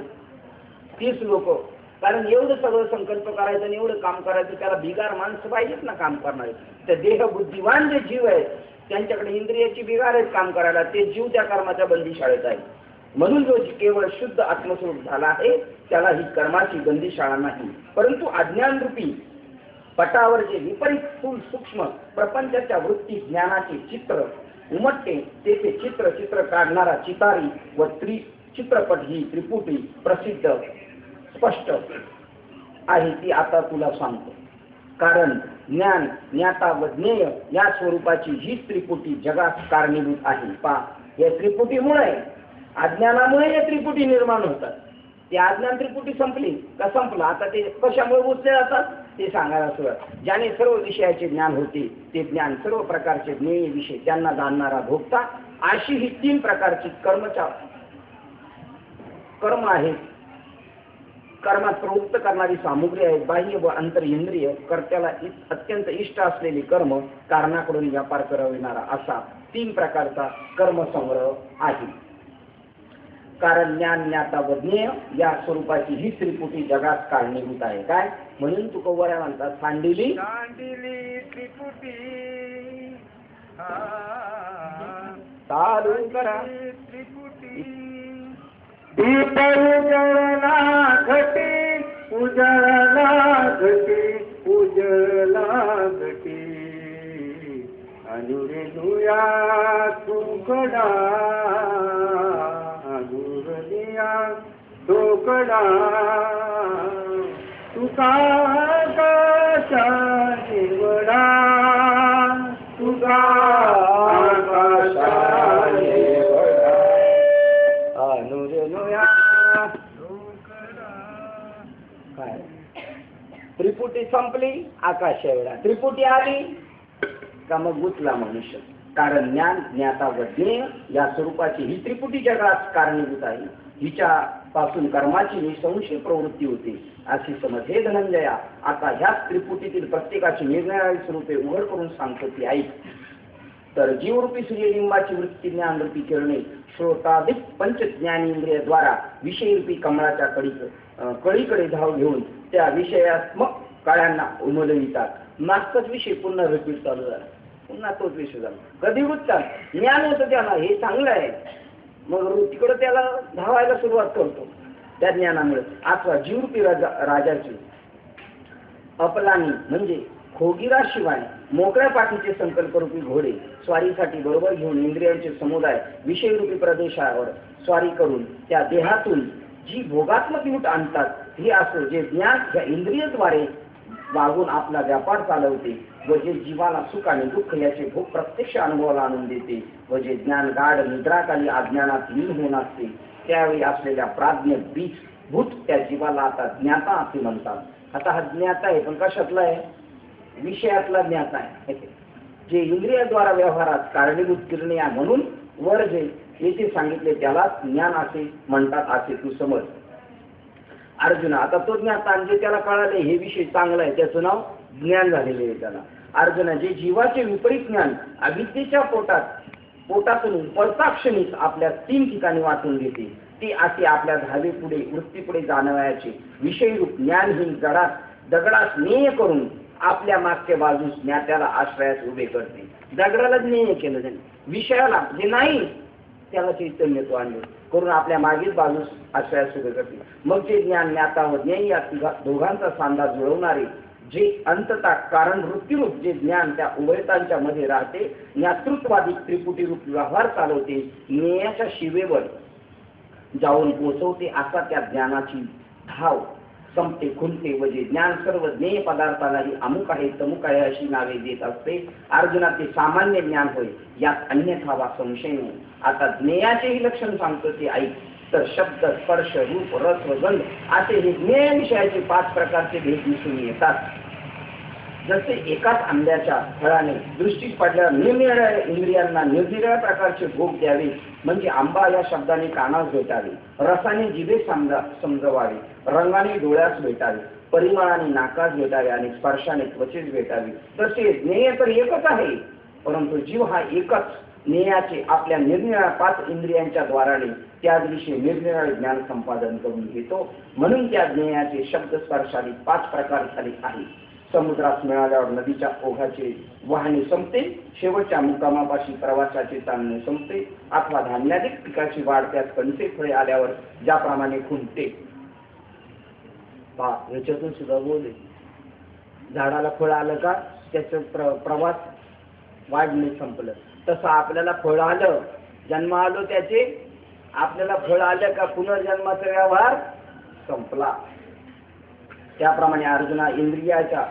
तीच लोक. कारण एवढं सगळं संकल्प करायचं आणि एवढं काम करायचं त्याला बिगार माणसं पाहिजेत ना काम करणारे. तर देह बुद्धिवान जे जीव आहेत त्यांच्याकडे इंद्रियाची बिगार आहेत काम करायला, ते जीव त्या कर्माच्या बंदीशाळेत आहे. म्हणून जो केवळ शुद्ध आत्मस्वरूप झाला आहे त्याला ही कर्माची बंदीशाळा नाही. परंतु अज्ञानरूपी पटावर जे विपरीत स्थूल सूक्ष्म प्रपंचाच्या वृत्ती ज्ञानाचे चित्र उमटते तेथे चित्र काढणारा चितारी व चित्रपट ही त्रिपुटी प्रसिद्ध स्पष्ट आहे ती आता तुला सांगतो. कारण ज्ञान ज्ञाता व ज्ञेय या स्वरूपाची ही त्रिपुटी जगात कारणीभूत आहे. या त्रिपुटीमुळे अज्ञानामुळे या त्रिपुटी निर्माण होतात. ते अज्ञान त्रिपुटी संपली का संपलं. आता ते कशामुळे उचले जातात ते सांगायला सुरुवात. ज्याने सर्व विषयाचे ज्ञान होते ते ज्ञान सर्व प्रकारचे ज्ञेय विषय त्यांना जाणणारा भोगता. अशी ही 3 प्रकारची कर्म आहेत. कर्मात प्रवृत्त करणारी सामुग्री आहे. बाह्य व अंतर इंद्रिय कर्त्याला अत्यंत इष्ट असलेले कर्म कारणाकडून व्यापार करविणारा असा 3 प्रकारचा कर्मसंग्रह आहे. कारण ज्ञान ज्ञाता व ज्ञेय या स्वरूपाची ही त्रिपुटी जगात कारणीभूत आहे. काय म्हणून तुकोबऱ्या म्हणतात सांडिली त्रिपुटी चालू करा त्रिपुटी दीप उजळला घटी अनुरेनुया तुकडा अनुरनिया तोकडा तुका आकाशा निवडा तुका आकाशा निवडा अनुरेनुया काय त्रिपुटी संपली आकाश एवढा त्रिपुटी आली का मग गुंतला मनुष्य. कारण ज्ञान ज्ञाता व ज्ञेय या स्वरूपाची ही त्रिपुटी जगात कारणीभूत आहे. हिच्या पासून कर्माची निसंशय प्रवृत्ती होते अशी समज. हे धनंजया आता ह्याच त्रिपुटीतील प्रत्येकाची निरनिराळी स्वरूपे उघड करून सांगतो ती ऐक. तर जीवरूपी सूर्यलिंबाची वृत्ती ज्ञानरूपी किरणे श्रोताधिक पंच ज्ञानेंद्रियद्वारा विषयरूपी कमळाच्या कळीकडे धाव घेऊन त्या विषयात्मक कळ्यांना उमलवितात. मागचाच विषय पुन्हा रिपीट चालू झाला. पुन्हा तोच विषय झाला. कधी वृत्तात ज्ञान होतं त्याला हे चांगलं आहे मग तिकडं त्याला धावायला सुरुवात करतो त्या ज्ञानामुळे. अथवा जीवरूपी राजाची अपलानी म्हणजे खोगीराशिवाय मोकळ्या पाठीचे संकल्परूपी घोडे स्वारीसाठी बरोबर घेऊन इंद्रियांचे समुदाय विषयरूपी प्रदेशावर स्वारी करून त्या देहातून जी भोगात्मक लूट आणतात हे असो जे ज्ञान या इंद्रियद्वारे वागून आपला व्यापार चालवते व जे जीवाला सुख आणि दुःख याचे भोग प्रत्यक्ष अनुभवाला आणून देते व जे ज्ञान गाढ निद्राकाली अज्ञानात लीन होऊन असते त्यावेळी असलेल्या प्राज्ञ बीज भूत त्या जीवाला आता ज्ञाता असे म्हणतात. आता हा ज्ञाता आहे पण कशातला आहे विषयातला ज्ञाता आहे. जे इंद्रियाद्वारा व्यवहारात कारणीभूत किरणे म्हणून वर जे येथे सांगितले त्याला ज्ञान असे म्हणतात असे तू समज. अर्जुना आता तो ज्ञाता जे त्याला कळाले हे विषय चांगला आहे त्याचं नाव ज्ञान झालेले आहे त्याला. अर्जुना जे जीवाचे विपरीत ज्ञान अविद्येच्या पोटातून पळताक्षणीच आपल्या 3 ठिकाणी वाटून घेते ते असे आपल्या धावे पुढे वृत्तीपुढे जाणवायचे विषयरूप ज्ञानहीन दगडास ज्ञेय करून आपल्या मागच्या बाजूस ज्ञात्याला आश्रयास उभे करते. दगडाला ज्ञेय केलं त्यांनी विषयाला जे नाही त्याला चैतन्यत्व आणले करून आपल्या मागील बाजूस आश्रयास उभे करते. मग जे ज्ञान ज्ञाता व ज्ञेय या दोघांचा सांधा जुळवणारे जे अंततः कारण वृत्तीरूप जे ज्ञान त्या उभयतांच्या मध्ये राहते, ज्ञातृत्वादी त्रिपुटी रूप व्यवहार चालवते, ज्ञेयाच्या शिवेवर जाऊन पोचवते, असा त्या ज्ञानाची धाव संपते, खुंटते व जे ज्ञान सर्व ज्ञेय पदार्थालाही अमुक आहे तमुक आहे अशी नावे देत असते. अर्जुना ते सामान्य ज्ञान होय, यात अन्यथा वा संशय नाही. आता ज्ञेयाचेही लक्षण सांगतो ते ऐक. तर शब्द, स्पर्श, रूप, रस व गंध असे हे ज्ञेय विषयाचे 5 प्रकारचे भेद दिसून येतात. जसे एकाच आंब्याच्या फळाने दृष्टीस पडल्यावर निरनिराळ्या इंद्रियांना निरनिराळ्या प्रकारचे भोग द्यावे, म्हणजे आंबा या शब्दाने कानास भेटावे, रसाने जिभे समजवावे, रंगाने डोळ्यास भेटावे, परिमळाने नाकास भेटावे आणि स्पर्शाने त्वचेस भेटावे. तसे ज्ञेय तर एकच आहे, परंतु जीव हा एकच ज्ञेयाचे आपल्या निरनिराळ्या 5 इंद्रियांच्या द्वाराने त्याविषयी निरनिराळे ज्ञान संपादन करून घेतो. म्हणून त्या ज्ञेयाचे शब्द स्पर्शाने 5 प्रकार झाले आहे. समुद्रात मिळाल्यावर नदीच्या ओघाचे वाहने संपते, शेवटच्या मुक्कामापाशी प्रवासाचे चालणे संपते, अथवा धान्याधिक पिकाची वाढ त्यात कणसे फळे आल्यावर ज्याप्रमाणे खुंटते. ह्याच्यातून सुद्धा बोले, झाडाला फळ आलं का त्याचं प्रवास वाढणे संपलं, तसं आपल्याला फळ आलं, जन्म आलो त्याचे, आपल्याला फळ आलं का पुनर्जन्माचा व्यवहार संपला. त्याप्रमाणे अर्जुना इंद्रियाच्या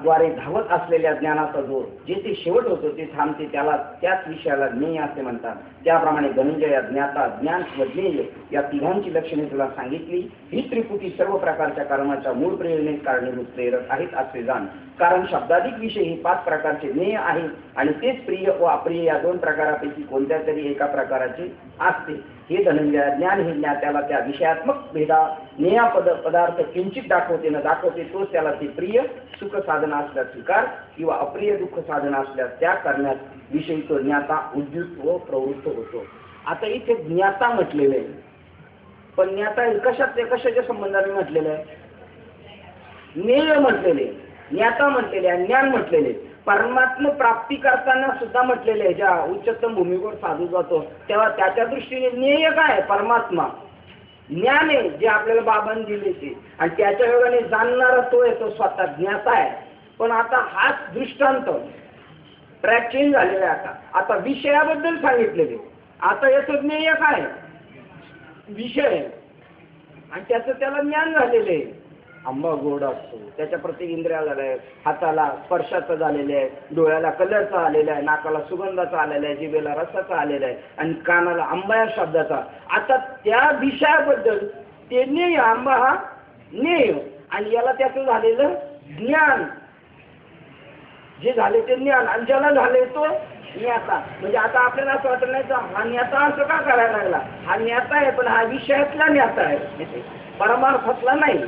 द्वारे धावत असलेल्या ज्ञानाचा जोर जेथे शेवट होतो ते थांबते, त्याला त्याच विषयाला ज्ञेय असे म्हणतात. त्याप्रमाणे धनंजय ज्ञाता, ज्ञान व ज्ञेय या तिघांची लक्षणे तुला सांगितली. ही त्रिपुटी सर्व प्रकारच्या कर्माच्या मूळ प्रेरणेत कारणीभूत प्रेरक आहेत असे जाण. कारण शब्दाधिक विषय हे 5 प्रकारचे ज्ञेय आहे आणि तेच प्रिय व अप्रिय या 2 प्रकारापैकी कोणत्या तरी एका प्रकाराचे असते. हे धनंजय ज्ञान हे ज्ञात्याला त्या विषयात्मक भेदा ज्ञेया पदार्थ किंचित दाखवते न दाखवते, तोच त्याला ते प्रिय सुख साधना असल्यास स्वीकार किंवा अप्रिय दुःख साधना असल्यास त्या करण्यात विषयी तो ज्ञाता उद्युक्त व प्रवृत्त होतो. आता इथे ज्ञाता म्हटलेलं आहे, पण ज्ञाता कशाच्या संबंधाने म्हटलेलं आहे? ज्ञेय म्हटलेले, ज्ञाता म्हटलेले, ज्ञान म्हटलेले. परमात्म प्राप्ती करताना सुद्धा म्हटलेले आहे, ज्या उच्चतम भूमीवर साधू जातो तेव्हा त्याच्या दृष्टीने ज्ञेय काय? परमात्मा. ज्ञान आहे जे आपल्याला बाबांनी दिले ते, आणि त्याच्या योगाने जाणणारा तो आहे, तो स्वतः ज्ञाता आहे. पण आता हाच दृष्टांत ट्रॅक चेंज झालेला आहे. आता विषयाबद्दल सांगितलेले, आता याचं ज्ञेय काय? विषय, आणि त्याचं त्याला ज्ञान झालेलं आहे. आंबा गोड असतो, त्याच्या प्रत्येक इंद्रियाला झालं आहे, हाताला स्पर्शाचं झालेलं आहे, डोळ्याला कलरचा आलेला आहे, नाकाला सुगंधाचा आलेला आहे, जिभेला रसाचा आलेला आहे, आणि कानाला आंबा या शब्दाचा. आता त्या विषयाबद्दल ते ज्ञेय, आंबा हा ज्ञेय, आणि याला त्याचं झालेलं ज्ञान, जे झाले ते ज्ञान, आणि ज्याला झाले तो ज्ञाता. म्हणजे आता आपल्याला असं वाटत नाही तर हा ज्ञाता असं का करायला लागला? हा ज्ञाता आहे, पण हा विषयातला ज्ञाता आहे, परमार्थातला नाही.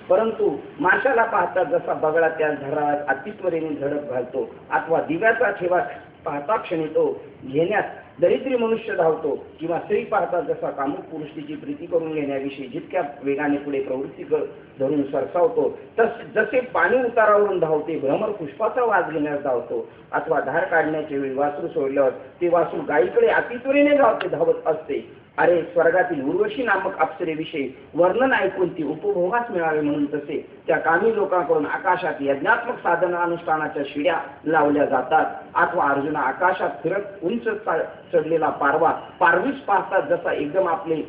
परंतु माशाला पाहता जसा बगळा त्या झरात अतित्वरेने झडप घालतो, अथवा दिव्याचा ठेवा पाहता क्षणी तो घेण्यास दरिद्री मनुष्य धावतो, किंवा स्त्री पाहता जसा कामुक पुरुष तिची प्रीती करून घेण्याविषयी जितक्या वेगाने पुढे प्रवृत्ती धरून सरसावतो, जसे पाणी उतारावरून धावते भ्रमर पुष्पाचा वास घेण्यास धावतो, अथवा धार काढण्याच्या वेळी वासरू सोडल्यावर ते वासरू गायीकडे अतित्वरेने धावत असते. अरे स्वर्गातील उर्वशी नामक अप्सरेविषयी वर्णन ऐकून ती उपभोगास मिळावे म्हणून तसे त्या कामी लोकांकडून आकाशात यज्ञात्मक साधना अनुष्ठानाच्या शिड्या लावल्या जातात. अथवा अर्जुना आकाशात फिरत उंच चढलेला पारवीस पाहतात, जसा एकदम आपले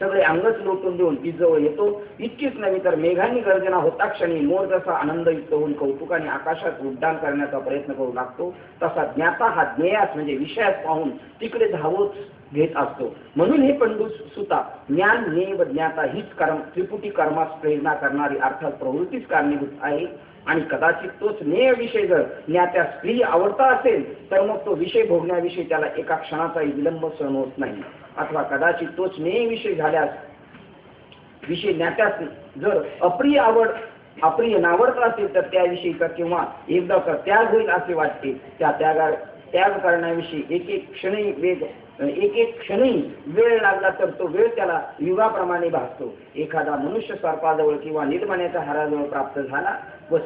सगळे अंगच लोटून देऊन ती जवळ येतो. इतकीच नव्हे तर मेघांनी गर्जना होता क्षणी मोर जसा आनंदयुक्त होऊन कौतुकाने आकाशात उड्डाण करण्याचा प्रयत्न करू लागतो, तसा ज्ञाता हा ज्ञेयास म्हणजे विषयात पाहून तिकडे धावत घेत असतो. म्हणून हे पंडू सुता ज्ञान, ज्ञेय व ज्ञाता हीच त्रिपुटी कर्मास प्रेरणा करणारी अर्थात प्रवृत्तीच कारणीभूत आहे. आणि कदाचित तोच ज्ञेय विषय जर ज्ञात्यास प्रिय आवडता असेल तर मग तो विषय भोगण्याविषयी त्याला एका क्षणाचाही विलंब सहन होत नाही. अथवा कदाचित तोच ज्ञेय विषय झाल्यास विषय ज्ञात्यास जर अप्रिय नावडत असेल तर त्याविषयीचा किंवा एकदाचा त्याग होईल असे वाटते. त्या त्याग करण्याविषयी एक एक क्षणी वेळ लागला तर तो वेळ त्याला युगाप्रमाणे भासतो. एखादा मनुष्य सर्पाजवळ किंवा नीलमण्याच्या हाराजवळ प्राप्त झाला व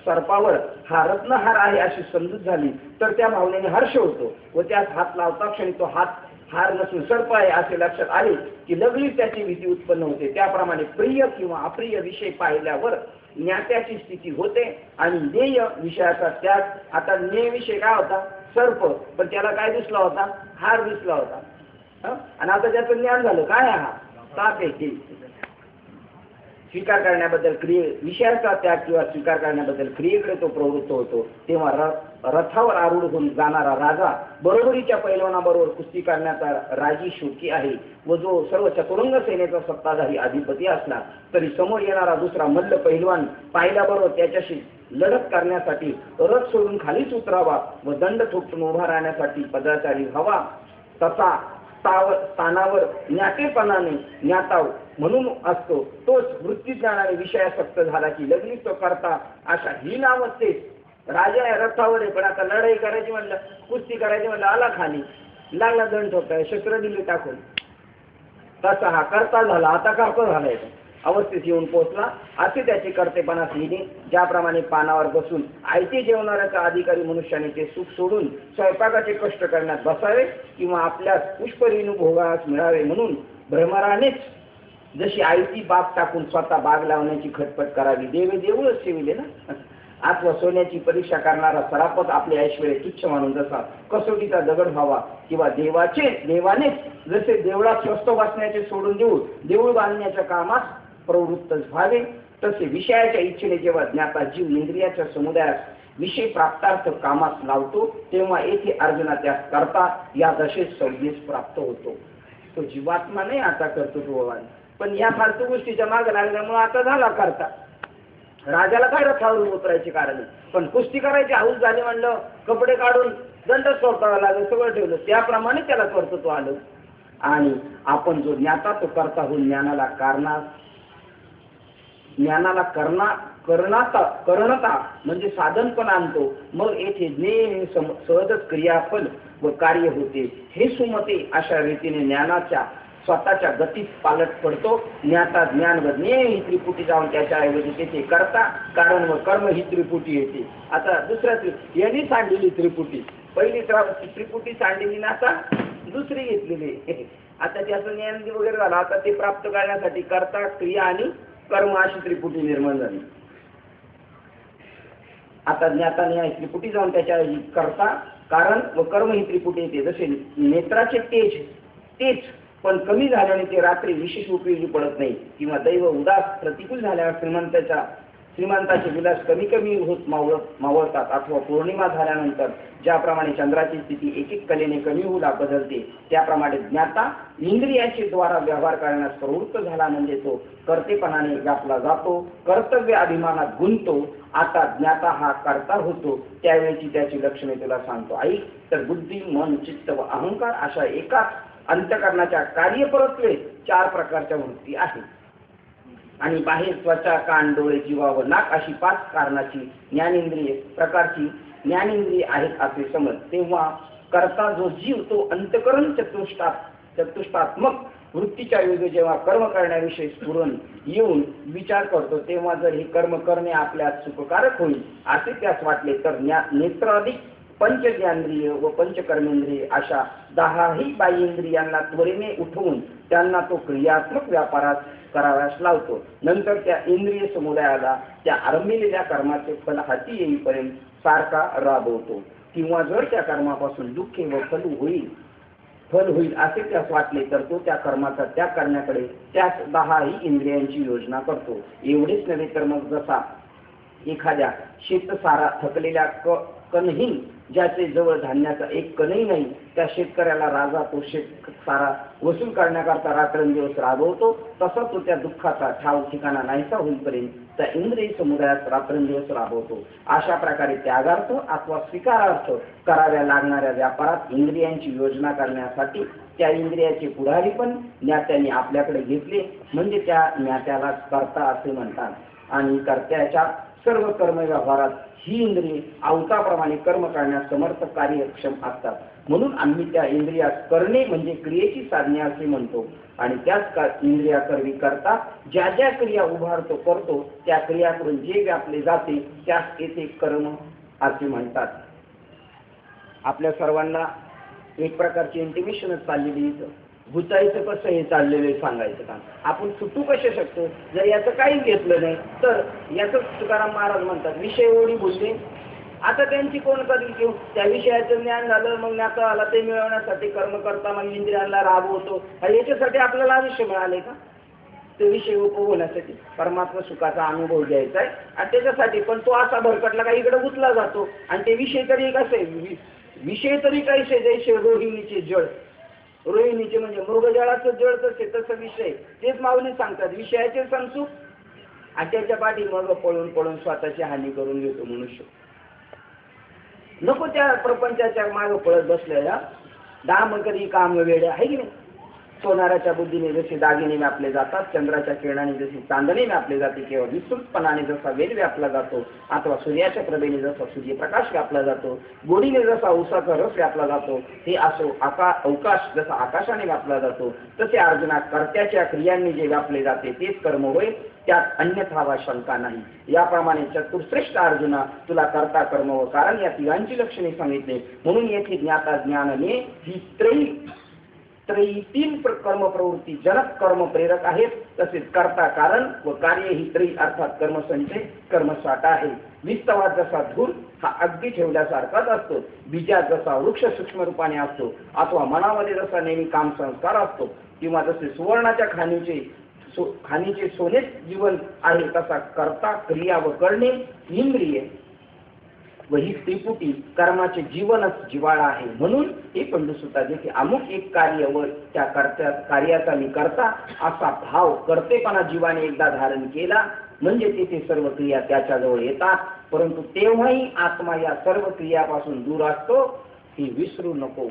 सर्पावर हा रत्नहार आहे अशी समजूत झाली तर त्या भावनेने हर्ष होतो व त्यात हात लावता क्षणी तो हात हार नसून सर्प आहे असे लक्षात आले की लगेच त्याची भीती उत्पन्न होते. त्याप्रमाणे प्रिय किंवा अप्रिय विषय पाहिल्यावर ज्ञात्याची स्थिती होते आणि ज्ञेय विषयाचा त्याग. आता ज्ञेय विषय काय होता? सर्प, पण त्याला काय दिसला होता? हार दिसला होता. आणि आता त्याचं ज्ञान झालं काय? हा साप आहे. स्वीकार करण्याबद्दल विषयाचा त्याग किंवा स्वीकार करण्याबद्दल क्रियेकडे तो प्रवृत्त होतो. तेव्हा रथावर आरूढ होऊन जाणारा राजा बरोबरीच्या पैलवानाबरोबर कुस्ती करण्याचा राजी शौकी आहे व जो सर्व चतुरंग सेनेचा सत्ताधारी अधिपती असला तरी समोर येणारा दुसरा मल्ल पैलवान पाहिल्याबरोबर त्याच्याशी लढत करण्यासाठी रथ सोडून खालीच उतरावा व दंड ठोकून उभा राहण्यासाठी पदाचारी व्हावा. तसा स्थानावर ज्ञातेपणाने ज्ञाताव म्हणून असतो. तोच वृत्तीज्ञानाने विषयासक्त झाला की लगेच तो करता अशा हीन अवस्थेत राजा आहे, रथावर आहे, पण आता लढाई करायची म्हणलं, कुस्ती करायची म्हणलं, आला खाली, लागला दंड ठोकाय, शस्त्र दिली टाकून. तसा हा करता झाला, आता करता झालाय अवस्थेत येऊन पोहोचला. असे त्याचे कर्तेपणास येणे. ज्याप्रमाणे पानावर बसून आयते जेवणाऱ्याचा अधिकारी मनुष्याने ते सुख सोडून स्वयंपाकाचे कष्ट करण्यात बसावे किंवा आपल्यास पुष्परेणू भोगास मिळावे म्हणून भ्रमरानेच जशी आयती बाग टाकून स्वतः बाग लावण्याची खटपट करावी. देवे देऊळच ठेविले ना. अथवा सोन्याची परीक्षा करणारा सरापत आपले ऐश्वर्य तुच्छ मानून जसा कसोटीचा दगड व्हावा किंवा देवानेच जसे देवळात स्वस्त बसण्याचे सोडून देऊळ बांधण्याच्या कामात प्रवृत्त व्हावे तसे विषयाच्या इच्छेने जेव्हा ज्ञाता जीव इंद्रियाच्या समुदायात विषय प्राप्तार्थ कामास लावतो तेव्हा येथे अर्जुना त्यास करता या दशेत संज्ञेस प्राप्त होतो. तो जीवात्मा नाही आता करतो तो, पण या फालतू गोष्टीच्या मागे लागल्यामुळे आता झाला करता. राजाला काय रथावरून उतरायचे कारण, पण कुस्ती करायची हाऊस झाली म्हणलं, कपडे काढून दंड सोडतावा लागलं, सगळं ठेवलं, त्याप्रमाणे त्याला कर्तृत्व आलं. आणि आपण जो ज्ञाता तो करता होऊन ज्ञानाला करणता म्हणजे साधनपण आणतो. मग येथे ज्ञेय सहजच क्रियाफल व कार्य होते. हे सुमते अशा रीतीने ज्ञानाच्या स्वतःच्या गतीत पालट पडतो. ज्ञाता ज्ञान व ज्ञेय ही त्रिपुटी जाऊन त्याच्या ऐवजी तेथे करता कारण व कर्म ही त्रिपुटी येते. आता दुसऱ्या यांनी सांडलेली त्रिपुटी, पहिली त्रिपुटी सांडलेली ना, आता दुसरी घेतलेली. आता त्याचं ज्ञान वगैरे झालं, आता ते प्राप्त करण्यासाठी कर्ता क्रिया आणि कर्म अशी त्रिपुटी निर्माण झाली. आता ज्ञाताने त्रिपुटी जाऊन त्याच्या कर्ता कारण व कर्म ही त्रिपुटी येते. जसे नेत्राचे तेज पण कमी झाल्याने ते रात्री विशेष उपयोगी पडत नाही किंवा दैव उदास प्रतिकूल झाल्यावर श्रीमंताचे विलास कमी कमी होत मावळतात. अथवा पौर्णिमा झाल्यानंतर ज्याप्रमाणे चंद्राची स्थिती एक कलेने कमी होऊ बदलते त्याप्रमाणे ज्ञाता इंद्रियाचे द्वारा व्यवहार करण्यास प्रवृत्त झाला म्हणजे तो कर्तेपणाने व्यापला जातो, कर्तव्य अभिमानात गुंततो. आता ज्ञाता हा कर्ता होतो त्यावेळेची त्याची लक्षणे तुला सांगतो. आई तर बुद्धी, मन, चित्त व अहंकार अशा एकाच अंतःकरणाच्या कार्यपरत्वे 4 प्रकारच्या वृत्ती आहेत आणि बाहेर त्वचा, कान, डोळे, जिव्हा व नाक अशी 5 प्रकारची ज्ञानेंद्रिये आहेत असे समज. तेव्हा करता जो जीव तो अंतःकरण चतुष्टात्मक वृत्तीच्या योगे जेव्हा कर्म करण्याविषयी स्फुरण येऊन विचार करतो तेव्हा जर हे कर्म करणे आपल्यास सुखकारक होईल असे त्यास वाटले तर नेत्राधिक पंचज्ञानेंद्रिय व पंचकर्मेंद्रिय अशा 10ही बाह्येंद्रियांना त्वरेने उठवून त्यांना तो क्रियात्मक व्यापारात कराव्यास लावतो. नंतर त्या इंद्रिय समुदायाला त्या आरंभिलेल्या कर्माचे फल हाती येईपर्यंत सारखा राबवतो. किंवा जर त्या कर्मापासून दुःखे व फल होईल असे त्यास वाटले तर तो त्या कर्माचा त्याग करण्याकडे त्याच 10ही इंद्रियांची योजना करतो. एवढेच नव्हे तर मग जसा एखाद्या शेतसारा थकलेल्या कणहीन ज्याचे जवळ धान्याचा एक कणही नाही त्या शेतकऱ्याला राजा तो शेतसारा वसूल करण्याकरता रात्रंदिवस राबवतो, तसा तो त्या दुःखाचा ठाव ठिकाणा नाहीसा होईपर्यंत त्या इंद्रिय समुदायात रात्रंदिवस राबवतो. अशा प्रकारे त्यागार्थ अथवा स्वीकारार्थ कराव्या लागणाऱ्या व्यापारात इंद्रियांची योजना करण्यासाठी त्या इंद्रियाचे पुढारी पण ज्ञात्याने आपल्याकडे घेतले म्हणजे त्या ज्ञात्याला कर्ता असे म्हणतात. आणि कर्त्याच्या सर्व कर्म व्यवहारात ही इंद्रिये अवताप्रमाणे कर्म करण्यास समर्थ कार्यक्षम असतात. म्हणून आम्ही त्या इंद्रियात करणे म्हणजे क्रियेची साधने असे म्हणतो. आणि त्याच इंद्रिया करवी करता ज्या ज्या क्रिया उभारतो करतो त्या क्रियाकडून जे व्यापले जाते त्यास येथे कर्म असे म्हणतात. आपल्या सर्वांना एक प्रकारची इंटिमेशनच चाललेली इथं. गुचायचं कसं हे चाललेलं आहे सांगायचं काम. आपण सुटू कसे शकतो जर याचं काहीच घेतलं नाही तर. याचं तुकाराम महाराज म्हणतात विषय ओढी बोलले. आता त्यांची कोण कधी घेऊ, त्या विषयाचं ज्ञान झालं मग ज्ञाता आला ते मिळवण्यासाठी कर्म करता मग इंद्रियांना राबवतो. याच्यासाठी आपल्याला आयुष्य मिळाले का? ते विषय उपभोगण्यासाठी परमात्मा सुखाचा अनुभव घ्यायचा आहे आणि त्याच्यासाठी. पण तो असा भरकटला का इकडे गुंतला जातो आणि ते विषय तरी कसे विषय तरी कैसे जैसे रोहिणीचे जळ. रोहिणीचे म्हणजे मृगजळाचं जळ तसे तसं विषय. तेच माऊली सांगतात विषयाचे संसुख आणि त्याच्या पाठी मग पळून पळून स्वतःची हानी करून घेतो मनुष्य. नको त्या प्रपंचाच्या मागे पळत बसलेल्या दाम कधी काम वेळ आहे की नाही. सोनाराच्या बुद्धीने जसे दागिने व्यापले जातात, चंद्राच्या किरणाने जशी चांदणे व्यापले जाते किंवा विस्तृतपणाने जसा वेल व्यापला जातो अथवा सूर्याच्या प्रभेने जसा सूर्यप्रकाश व्यापला जातो, गोडीने जसा उसाचा रस व्यापला जातो, हे असो अवकाश जसा आकाशाने व्यापला जातो, तसे अर्जुना कर्त्याच्या क्रियांनी जे व्यापले जाते तेच कर्म होय, त्यात अन्यथा शंका नाही. याप्रमाणे चतुर्श्रेष्ठ अर्जुना तुला कर्ता कर्म व कारण या तिघांची लक्षणे सांगितले. म्हणून येथे ज्ञाता ज्ञानने ही तीन कर्म प्रवृत्ती जनक कर्म प्रेरक आहेत. तसेच कर्ता कारण व कार्य ही त्रयी अर्थात कर्मसंचय कर्मसाठा आहे. विस्तवात जसा धूर हा अगदी ठेवल्यासारखाच असतो, बीजात जसा वृक्ष सूक्ष्म रूपाने असतो अथवा मनामध्ये जसा नेहमी काम संस्कार असतो, किंवा जसे सुवर्णाच्या खाणीचे सोनेच जीवन आहे तसा कर्ता क्रिया व करणे इंद्रिय व ही त्रिपुटी कर्माचे जीवनच जिवाळा आहे. म्हणून हे पंडुसुता जेथे अमुक एक कार्य व त्या कार्याचा मी करता असा भाव करतेपणा जीवाने एकदा धारण केला म्हणजे तेथे सर्व क्रिया त्याच्याजवळ येतात. परंतु तेव्हाही आत्मा या सर्व क्रियापासून दूर असतो हे विसरू नको.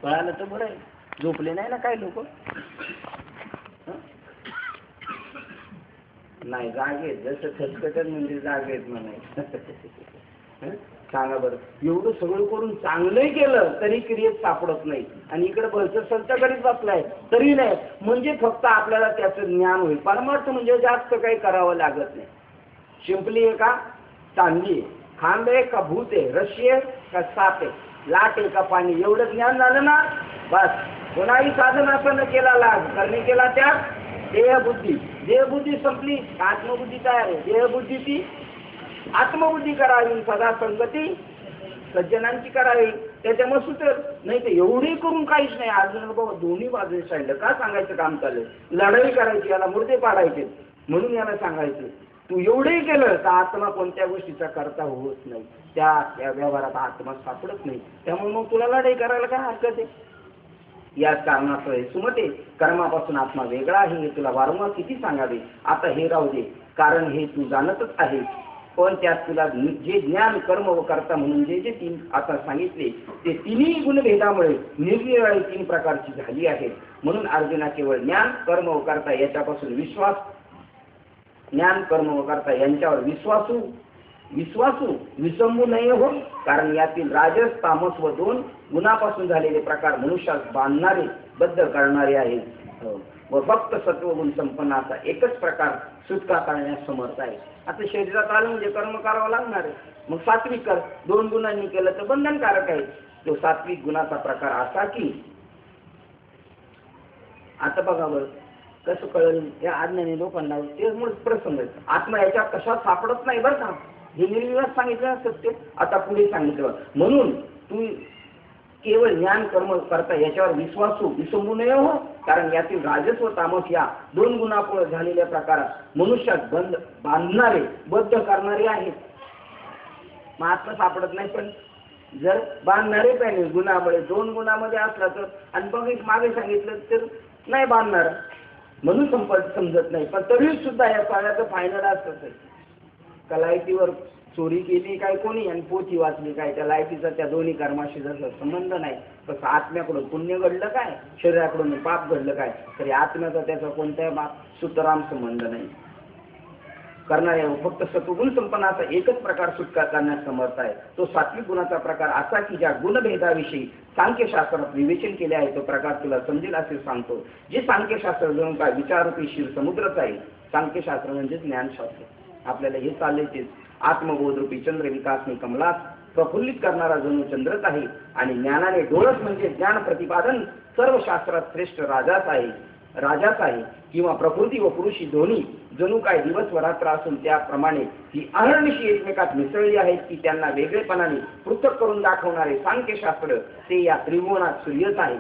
कळालं तर बरं आहे. झोपले नाही ना काही लोक. नाही जागे जसं खचखचत म्हणजे जागेत म्हणायचं. सांगा बरं, एवढं सगळं करून चांगलंही केलं तरी क्रियेत सापडत नाही आणि इकडे भलतं सलता करीत बसलाय तरी नाही. म्हणजे फक्त आपल्याला त्याचं ज्ञान होईल. परमार्थ म्हणजे जास्त काही करावं लागत नाही. शिंपली आहे का चांगली आहे, खांब आहे का भूत आहे, रशी आहे का साप आहे, लाट आहे का पाणी, एवढं ज्ञान झालं ना बस. कोणाही साधन असं न केला लाग करणे केला त्या देहबुद्धी. देहबुद्धी संपली, आत्मबुद्धी तयार आहे. देहबुद्धी ती आत्मबुद्धी करावी, सदा संगती सज्जनांची करावी. त्याच्यामुळे सुचल. नाही तर एवढी करून काहीच नाही. अर्जुन बाबा दोन्ही बाजूने सांगितलं का सांगायचं काम चाललंय. लढाई करायची, याला मुर्दे पाडायचे म्हणून याला सांगायचं. तू एवढंही केलं तर आत्मा कोणत्या गोष्टीचा करता होत नाही. त्या व्यवहारात आत्मा सापडत नाही. त्यामुळे मग तुला लढाई करायला काय हरकत आहे. याच कारणास्तव हे सुमते कर्मापासून आत्मा वेगळा आहे हे तुला वारंवार किती सांगावे. आता हे राहू दे, कारण हे तू जाणतच आहे. पण त्यात तुला जे ज्ञान कर्म व कर्ता म्हणून जे जे तीन आता सांगितले ते तिन्ही गुणभेदामुळे निरनिराळी तीन प्रकारची झाली आहेत. म्हणून अर्जुना केवळ ज्ञान कर्म व कर्ता याच्यापासून ज्ञान कर्म व कर्ता यांच्यावर विश्वासू विसंबू नये हो. कारण यातील राजस तामस व दोन गुणापासून झालेले प्रकार मनुष्यास बांधणारे बद्ध करणारे आहेत व फक्त सत्वगुण संपन्न असा एकच प्रकार सुटका करण्यास समर्थ आहे. आता शरीरात आलं म्हणजे कर्म करावं लागणार आहे. मग सात्विक कर, दोन गुणांनी केलं तर बंधनकारक आहे. तो सात्विक गुणाचा प्रकार असा की आता बघा बरं कसं कळेल या आज्ञाने लोकांना ते मूळ प्रसंग आहे. आत्मा याच्या कशा सापडत नाही बरं का. हे निर्विवाद सांगितलं सत्य. आता पुढे सांगितलं म्हणून तू केवळ ज्ञान कर्म करता याच्यावर विसंबू नये हो. कारण यातील राजस व तामस या दोन गुणापुढे झालेल्या प्रकारात मनुष्यात बांधणारे बद्ध करणारे आहेत. मग आत्मा सापडत नाही. पण जर बांधणारे पाहिजे गुणामुळे दोन गुणामध्ये असला तर आणि बघ मागे सांगितलं तर नाही बांधणार म्हणून समजत नाही. पण तरी सुद्धा या पाण्याचं फायनल असतं का लायटीवर चोरी केली काय कोणी आणि पोथी वाचली काय, त्या लायटीचा त्या दोन्ही कर्माशी जसं संबंध नाही तसं आत्म्याकडून पुण्य घडलं काय, शरीराकडून पाप घडलं काय, तरी आत्म्याचा त्याचा कोणत्या सुतराम संबंध नाही. करणारे फक्त सत्वगुण संपन्नाचा एकच प्रकार सुटका करण्यास समर्थ आहे. तो सात्विक गुणाचा प्रकार असा की ज्या गुणभेदाविषयी सांख्यशास्त्रात विवेचन केले आहे तो प्रकार तुला समजेल असे सांगतो. जे सांख्यशास्त्र जणू काय विचाररूपी शिर समुद्रच आहे. सांख्यशास्त्र म्हणजे ज्ञानशास्त्र. आपल्याला हे चालले तेच आत्मबोध रूपी चंद्र विकासनी कमलास प्रफुल्लित करणारा जणू चंद्रच आहे आणि ज्ञानाने डोळस म्हणजे ज्ञान प्रतिपादन सर्व शास्त्रात श्रेष्ठ राजाच आहे किंवा प्रकृती व पुरुषी दोन्ही जणू काय दिवस व रात्र असून त्याप्रमाणे ही अहर्निशी एकमेकात मिसळली आहेत की त्यांना वेगळेपणाने पृथक करून दाखवणारे सांख्यशास्त्र ते या त्रिभुवनात सूर्यच आहे.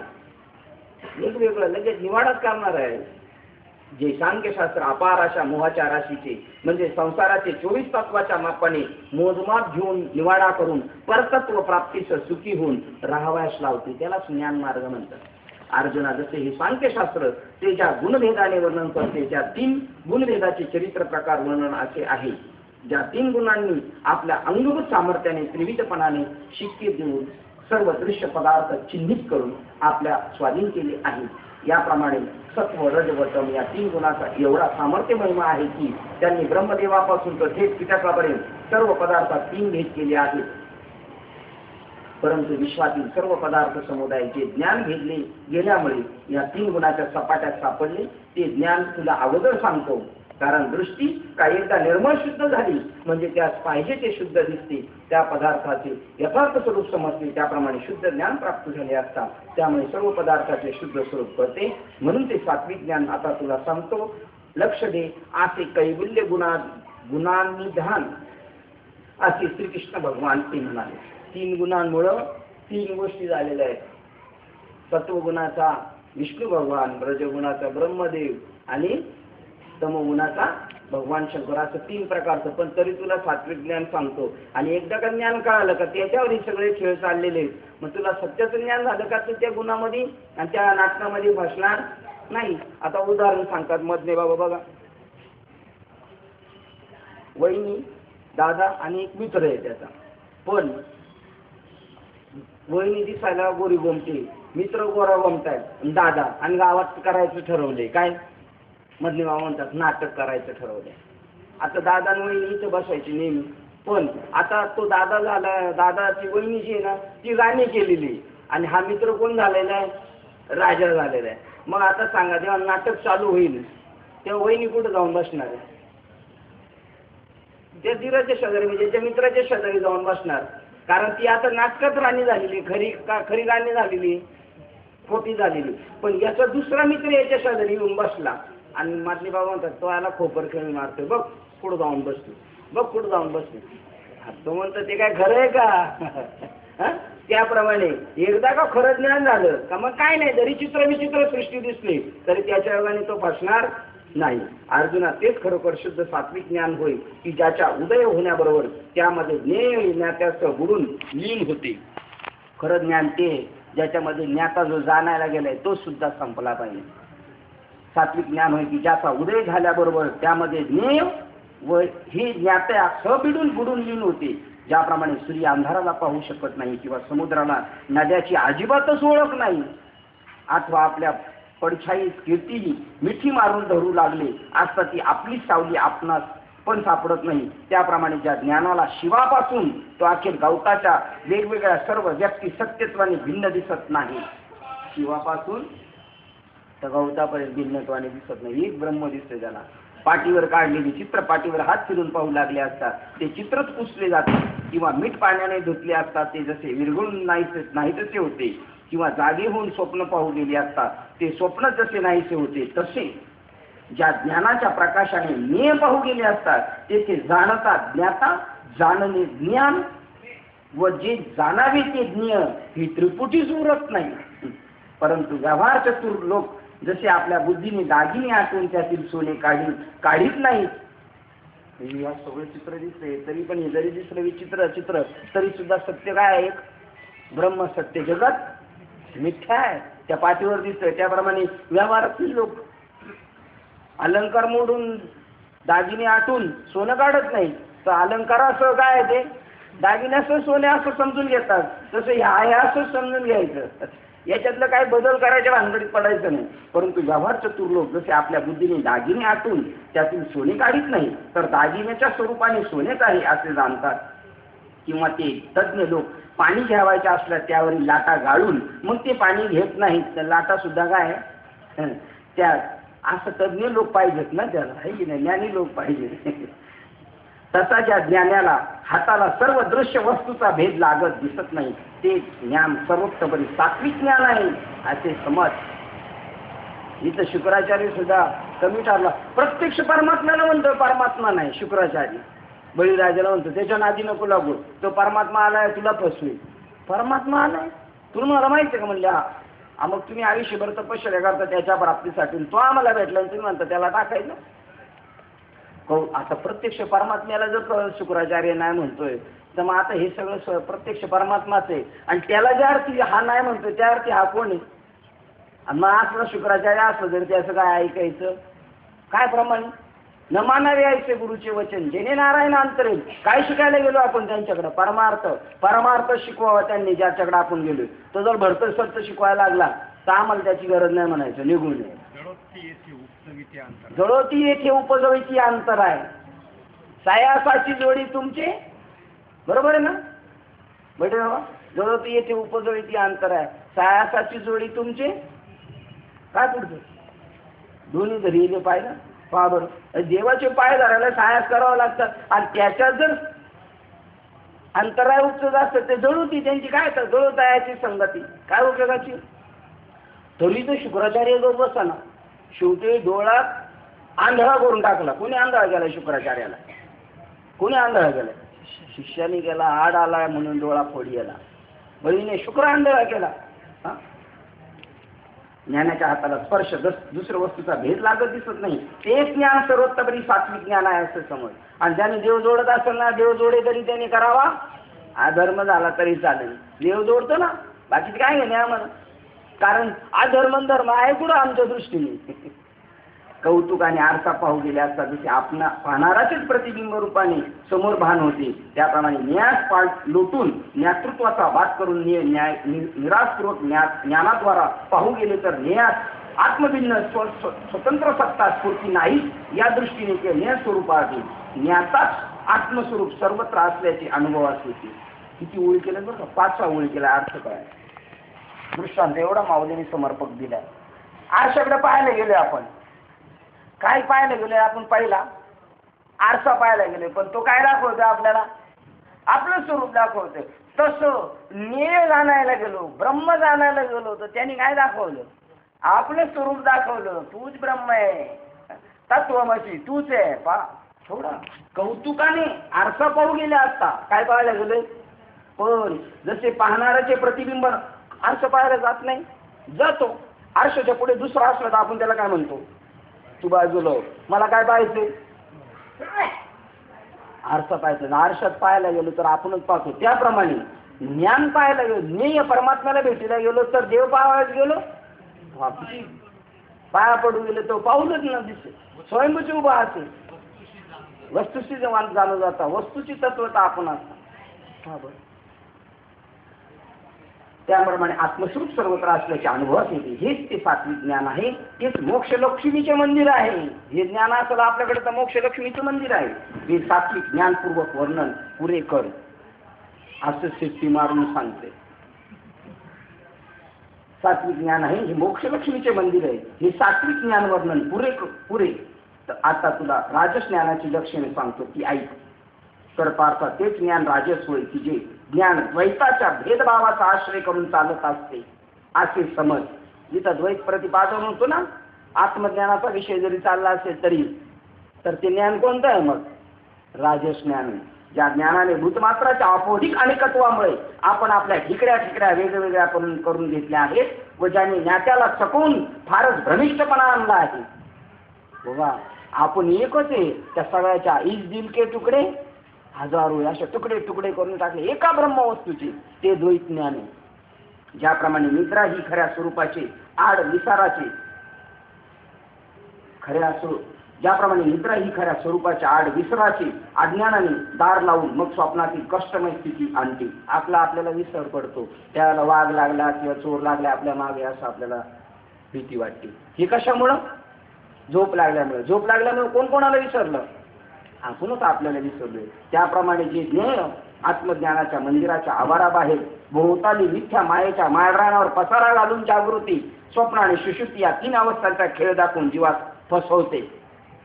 वेगवेगळं लगेच निवाडाच करणार आहे. जे सांख्यशास्त्र अपार अशा मोहाच्या राशीचे म्हणजे संसाराचे 24 तत्वाच्या मापाने मोजमाप घेऊन निवाडा करून परतत्व प्राप्तीस सुखी होऊन राहावयास लावते त्याला ज्ञान मार्ग म्हणतात. अर्जुना जसे हे सांख्यशास्त्र ते ज्या गुणभेदाने वर्णन करते त्या 3 गुणभेदाचे चरित्र प्रकार वर्णन असे आहे. ज्या 3 गुणांनी आपल्या अंगभूत सामर्थ्याने त्रिविधपणाने शिक्के देऊन सर्व दृश्य पदार्थ चिन्हित करून आपल्या स्वाधीन केले आहे. याप्रमाणे सत्व रज व तम या 3 गुणाचा एवढा सामर्थ्य महिमा आहे की त्यांनी ब्रह्मदेवापासून तर थेट कीटकापर्यंत सर्व पदार्थात 3 भेद केले आहेत. परंतु विश्वातील सर्व पदार्थ समुदायाचे ज्ञान भेदले गेल्यामुळे या 3 गुणाच्या सपाट्यात सापडले. ते ज्ञान तुला अगोदर सांगतो. कारण दृष्टी काय एकदा निर्मळ शुद्ध झाली म्हणजे त्यास पाहिजे ते शुद्ध दिसते. त्या पदार्थाचे यथार्थ स्वरूप समजते त्याप्रमाणे शुद्ध ज्ञान प्राप्त झाले असतात. त्यामुळे सर्व पदार्थाचे शुद्ध स्वरूप कळते. म्हणून ते सात्विक ज्ञान आता तुला सांगतो. लक्ष दे. असे कैवल्य गुणानिधान असे श्रीकृष्ण भगवान ते म्हणाले. 3 गुणांमुळं 3 गोष्टी झालेल्या आहेत. सत्वगुणाचा विष्णू भगवान, रजगुणाचा ब्रह्मदेव आणि तमोगुणाचा भगवान शंकर असं 3 प्रकारचं. पण तरी तुला सात्विक ज्ञान सांगतो. आणि एकदा का ज्ञान कळालं का त्याच्यावर हे सगळे खेळ चाललेले आहेत. मग तुला सत्याचं ज्ञान झालं का तू त्या गुणामध्ये आणि त्या नाटकामध्ये भासणार नाही. आता उदाहरण सांगतात मधले बाबा बघा, वहिनी, दादा आणि एक मित्र आहे त्याचा. पण वहिनी दिसायला गोरी गोमटी, मित्र गोरा गोमटायत, दादा आणि गावात करायचं ठरवले काय मधले बाबा म्हणतात नाटक करायचं ठरवलंय. आता दादा आणि वहिनी इथं बसायची नेहमी. पण आता तो दादा झाला, दादाची वहिनी जी आहे ना ती राणी केलेली आणि हा मित्र कोण झालेला आहे, राजा झालेला आहे. मग आता सांगा जेव्हा नाटक चालू होईल तेव्हा वहिनी कुठं जाऊन बसणार आहे, त्या धीराच्या शेजारी म्हणजे त्या मित्राच्या शेजारी जाऊन बसणार. कारण ती आता नाटकात राणी झालेली, खरी राणी झालेली, खोटी झालेली. पण याचा दुसरा मित्र याच्या शेजारी येऊन बसला आणि माझे बाबा म्हणतात तो याला खोपर खेळून मारतोय, बघ पुढं जाऊन बसतो, बघ पुढं जाऊन बसतो. तो म्हणतो ते काय खरं आहे का. त्याप्रमाणे एकदा का खरं ज्ञान झालं का मग काय नाही, जरी चित्रविचित्र सृष्टी दिसली तरी त्याच्या योगाने तो फसणार नाही. अर्जुना तेच खरोखर शुद्ध सात्विक ज्ञान होय की ज्याच्या उदय होण्याबरोबर त्यामध्ये ज्ञेय ज्ञात्यासह बुडून लीन होते. खरं ज्ञान ते ज्याच्यामध्ये ज्ञाता जो जाणायला गेलाय तो सुद्धा संपला पाहिजे. सात्विक ज्ञान होय की ज्याचा उदय झाल्याबरोबर त्यामध्ये ज्ञेय व हे ज्ञात्या बुडून लीन होते. ज्याप्रमाणे सूर्य अंधाराला पाहू शकत नाही किंवा समुद्राला नद्याची अजिबातच ओळख नाही अथवा आपल्या पडछाई कीर्ती मिठी मारून धरू लागले असता ती आपली सावली आपणास पण सापडत नाही. त्याप्रमाणे ज्या ज्ञानाला शिवापासून तो अखेर गवताच्या वेगवेगळ्या सर्व व्यक्ती सत्यत्वाने भिन्न दिसत नाही. शिवापासून तर गवतापर्यंत भिन्नत्वाने दिसत नाही. एक ब्रह्म दिसते ज्याला. पाठीवर काढलेली चित्र पाठीवर हात फिरून पाहू लागले असतात ते चित्रच पुसले जाते किंवा मीठ पाण्याने धुतले असतात ते जसे विरघळून नाही तसे होते किंवा जागे होऊन स्वप्न पाहू गेले असतात ते स्वप्न जसे नाहीसे होते तसे ज्या ज्ञानाच्या प्रकाशाने ज्ञेय पाहू गेले असतात तेथे जाणता ज्ञाता, जाणणे ज्ञान व जे जाणावे ते ज्ञेय ही त्रिपुटीच उरत नाही. परंतु व्यवहार चतुर लोक जसे आपल्या बुद्धीने दागिने आटून त्यातील सोने काढीत नाहीत. या सगळं चित्र दिसते तरी पण हे जरी दिसलं विचित्र चित्र तरी सुद्धा सत्य काय आहे, ब्रह्म सत्य, जगत मिथ्या आहे. त्या पाठीवर दिसतंय त्याप्रमाणे व्यवहारातील लोक अलंकार मोडून दागिने आटून सोनं काढत नाही. तर अलंकारासह काय आहे ते दागिन्यासह सोने असं समजून घेतात. तसं हे आहे असं समजून घ्यायचं. याच्यातलं काय बदल करायच्या भानगडीत पडायचं नाही. परंतु व्यवहार चतुर लोक जसे आपल्या बुद्धीने दागिने आटून त्यातून सोने काढीत नाही तर दागिन्याच्या स्वरूपाने सोनेच आहे असे जाणतात. किंवा ते तज्ञ लोक पाणी घ्यावायचे असल्या त्यावरील लाटा गाळून मग ते पाणी घेत नाहीत. तर लाटा सुद्धा काय त्या असं तज्ञ लोक पाहिजेत ना त्याला, आहे की नाही, ज्ञानी लोक पाहिजे. तसा ज्या ज्ञानाला हाताला सर्व दृश्य वस्तूचा भेद लागत दिसत नाही ते ज्ञान सर्वोत्तपरी सात्विक ज्ञान आहे असे समज. इथं शुक्राचार्य सुद्धा कमी ठरला. प्रत्यक्ष परमात्म्याला म्हणतो परमात्मा नाही शुक्राचार्य. बळीराजाला म्हणतो त्याच्या नादी नको लागू, तो परमात्मा आलाय तुला फसवी. परमात्मा आलाय तुला मला माहिती आहे का म्हणले. हा मग तुम्ही आयुष्यभर तपश्चर्या करता त्याच्या प्राप्तीसाठी, तो आम्हाला भेटला तुम्ही म्हणता त्याला टाकायचं. आता प्रत्यक्ष परमात्म्याला जर शुक्राचार्य नाही म्हणतोय तर मग आता हे सगळं प्रत्यक्ष परमात्माच आहे. आणि त्याला ज्या अर्थी हा नाही म्हणतोय त्या अर्थी हा कोण आहे. आणि मग असला शुक्राचार्य असलं तरी त्याचं काय ऐकायचं, काय प्रमाणे न मानावे ऐसे गुरुचे वचन जेणे नारायण अंतरेल. काय शिकायला गेलो आपण त्यांच्याकडे, परमार्थ. परमार्थ शिकवावा त्यांनी ज्याच्याकडे आपण गेलो. तो जर भरत सत्य शिकवायला लागला तर आम्हाला त्याची गरज नाही म्हणायचं, निघून नये. जळोती येथे उपजवीची अंतर आहे. सायासाची जोडी तुमचे, बरोबर आहे ना बेटे बाबा. जळोती येथे उपजवीची अंतर आहे, सायासाची जोडी तुमचे. काय पुढचं दोन्ही धरी पाय ना पहा बरं. देवाचे पाय धरायला सायास करावं लागतात आणि त्याच्यात जर अंतराय उपजत असतं ते जळोती त्यांची काय तर जळोतायाची संगती काय उपयोगाची. तरी तो शुक्राचार्य जो बसा ना शेवटी डोळ्यात आंधळा करून टाकला. कोणी आंधळा केला शुक्राचार्याला, कोणी आंधळा केला. शिष्याने केला. आड आलाय म्हणून डोळा फोडी गेला. बळीने शुक्र आंधळा केला. ज्ञानाच्या हाताला स्पर्श दुसऱ्या वस्तूचा भेद लागत दिसत नाही ते ज्ञान सर्वोत्तपरी सात्विक ज्ञान आहे असं समज. आणि ज्याने देव जोडत असेल ना, देव जोडे तरी त्याने करावा. अधर्म झाला तरी चालेल, देव जोडतो ना, बाकीचे काय घेणे आम्हाला. कारण अधर्म धर्म आहे कुठं आमच्या दृष्टीने. कौतुक आणि आरसा पाहू गेले असता जसे आपण पाहणाराचेच प्रतिबिंब रूपाने समोर भान होते त्याप्रमाणे न्यास पाठ लोटून नेतृत्वाचा वाद करून निराशपूर्वक ज्ञानाद्वारा पाहू गेले तर न्यास आत्मभिन्न स्वतंत्र सत्ता स्फूर्ती नाही या दृष्टीने ते न्याय स्वरूपातील न्यासाच आत्मस्वरूप सर्वत्र असल्याचे अनुभवास होते. किती ओळी केलं बरं का, 5 ओळी केला. अर्थ काय दृष्टांत एवढा माऊलीने समर्पक दिलाय. आरशाकडे पाहायला गेले आपण, काय पाहायला गेले आपण, पहिला आरसा पाहायला गेले पण तो काय दाखवतो आपल्याला, आपलं स्वरूप दाखवतो. तसं ज्ञेय जाणायला गेलो, ब्रह्म जाणायला गेलो तर त्यांनी काय दाखवलं, आपलं स्वरूप दाखवलं. तूच ब्रह्म आहे, तत्वमसी तूच आहे. पा थोडा कौतुकाने आरसा पाहू गेले असता काय पाहायला गेले. पण जसे पाहणाऱ्याचे प्रतिबिंब आरसा पाहायला जात नाही, जातो. आरशाच्या पुढे दुसरा असला तर आपण त्याला काय म्हणतो, तू बाजूला मला काय पाहायचंय, आरसा पाहायचं. आरशात पाहायला गेलो तर आपणच पाहतो. त्याप्रमाणे ज्ञान पाहायला गेलो, ज्ञेय परमात्म्याला भेटीला गेलो तर देव पाहायला गेलो, पाया पडू गेले तो पाहूनच ना दिसे. स्वयंभूची उभा असेल, वस्तूची जाणू जाता, वस्तूची तत्वता आपण असता. त्याप्रमाणे आत्मस्वरूप सर्वत्र असल्याचे अनुभवास येते. हेच ते सात्विक ज्ञान आहे. हेच मोक्षलक्ष्मीचे मंदिर आहे. हे ज्ञान असलं आपल्याकडे तर मोक्षलक्ष्मीचं मंदिर आहे. हे सात्विक ज्ञानपूर्वक वर्णन पुरे कर असं सिट्टी मारून सांगते. सात्विक ज्ञान आहे हे मोक्षलक्ष्मीचे मंदिर आहे. हे सात्विक ज्ञान वर्णन पुरे. तर आता तुला राजस ज्ञानाची लक्षणे सांगतो ती ऐक. तर पार्था तेच ज्ञान राजस होय की जे ज्ञान द्वैताच्या भेदभावाचा आश्रय करून चालत असते असे समज. जिथं द्वैत प्रतिपादन होतो ना, आत्मज्ञानाचा विषय जरी चालला असेल तरी, तर ते ज्ञान कोणतं आहे मग, राजस ज्ञान. ज्या ज्ञानाने भूतमात्राच्या अपोधिक अनेकत्वामुळे आपण आपल्या ठिकऱ्या वेगवेगळ्या करून घेतल्या आहेत व ज्याने ज्ञात्याला चकवून फारच भ्रमिष्टपणा आणला आहे. बघा आपण एकच आहे, त्या सगळ्याच्या ईज दिल के तुकडे हजारो अशा तुकडे तुकडे करून टाकले एका ब्रह्मवस्तूचे. ते द्वैत ज्ञान आहे. ज्याप्रमाणे निद्रा ही खऱ्या स्वरूपाचे आड विसाराचे ज्याप्रमाणे निद्रा ही खऱ्या स्वरूपाच्या आड विसराची अज्ञानाने दार लावून मग स्वप्नातील कष्टमय स्थिती आणते. आपल्याला विसर पडतो, त्याला वाघ लागला किंवा चोर लागला आपल्या मागे असं आपल्याला भीती वाटते. हे कशामुळं, झोप लागल्यामुळे कोण कोणाला विसरलं, आपणच आपल्याला विसरलोय. त्याप्रमाणे जे ज्ञेय आत्मज्ञानाच्या मंदिराच्या आवाराबाहेर भोवताली मिथ्या मायेच्या माळरानावर पसारा घालून जागृती, स्वप्न आणि सुषुप्ती या 3 अवस्थांचा खेळ दाखवून जीवात फसवते.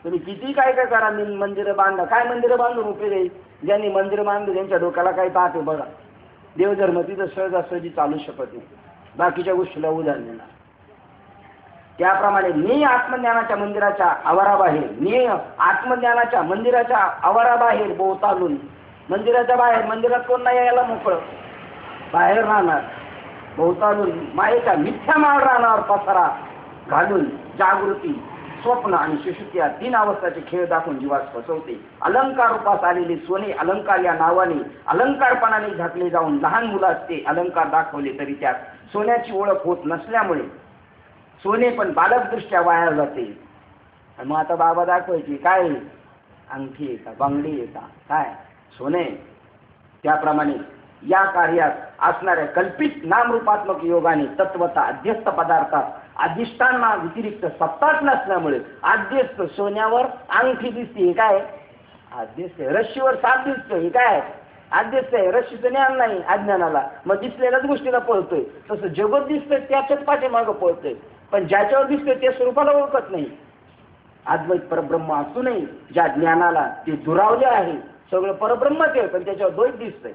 तुम्ही किती काय काय करा, मंदिरं बांधा, काय मंदिरं बांधून उपयोग आहे? ज्यांनी मंदिरं बांधली त्यांच्या डोक्याला काही ताप आहे बघा. देवधर्म तिथं सहजासहजी चालू शकत नाही, बाकीच्या गोष्टीला उदाहरण देणार. त्याप्रमाणे मी आत्मज्ञानाच्या मंदिराच्या आवाराबाहेर, मी आत्मज्ञानाच्या मंदिराच्या आवाराबाहेर बोवतालून, मंदिराच्या बाहेर, मंदिरात कोण नाही यायला मोकळं, बाहेर राहणार बोवतालून मायेच्या मिथ्या माळ राहणार पसारा घालून जागृती, स्वप्न आणि सुषुप्ती या 3 अवस्थाचे खेळ दाखवून जीवास फसवते. अलंकार रूपास आलेले सोने अलंकार या नावाने अलंकारपणाने झाकले जाऊन लहान मुलास ते अलंकार दाखवले तरी त्यात सोन्याची ओळख होत नसल्यामुळे सोने पण बालकदृष्ट्या वाया जाते. आणि मग आता बाबा दाखवायची काय, अंगठी आहे का, बांगडी आहे का, काय सोने. त्याप्रमाणे या कार्यात असणाऱ्या कल्पित नामरूपात्मक योगाने तत्वता अध्यस्त पदार्थात अधिष्ठाना व्यतिरिक्त सत्ताच नसल्यामुळे अध्यस्त सोन्यावर अंगठी दिसते, हे काय अध्यस्त आहे. रश्शीवर साप दिसतो, हे काय अध्यस्त आहे. रश्शीचं ज्ञान नाही अज्ञानाला, मग दिसलेल्याच गोष्टीला पळतोय. तसं जगत दिसतंय त्याच्याच पाठीमागं पळतोय, पण ज्याच्यावर दिसतंय त्या स्वरूपाला ओळखत नाही. अद्वैत परब्रह्म असूनही ज्या ज्ञानाला ते दुरावले आहे, सगळं परब्रह्मच आहे पण त्याच्यावर द्वैत दिसतंय.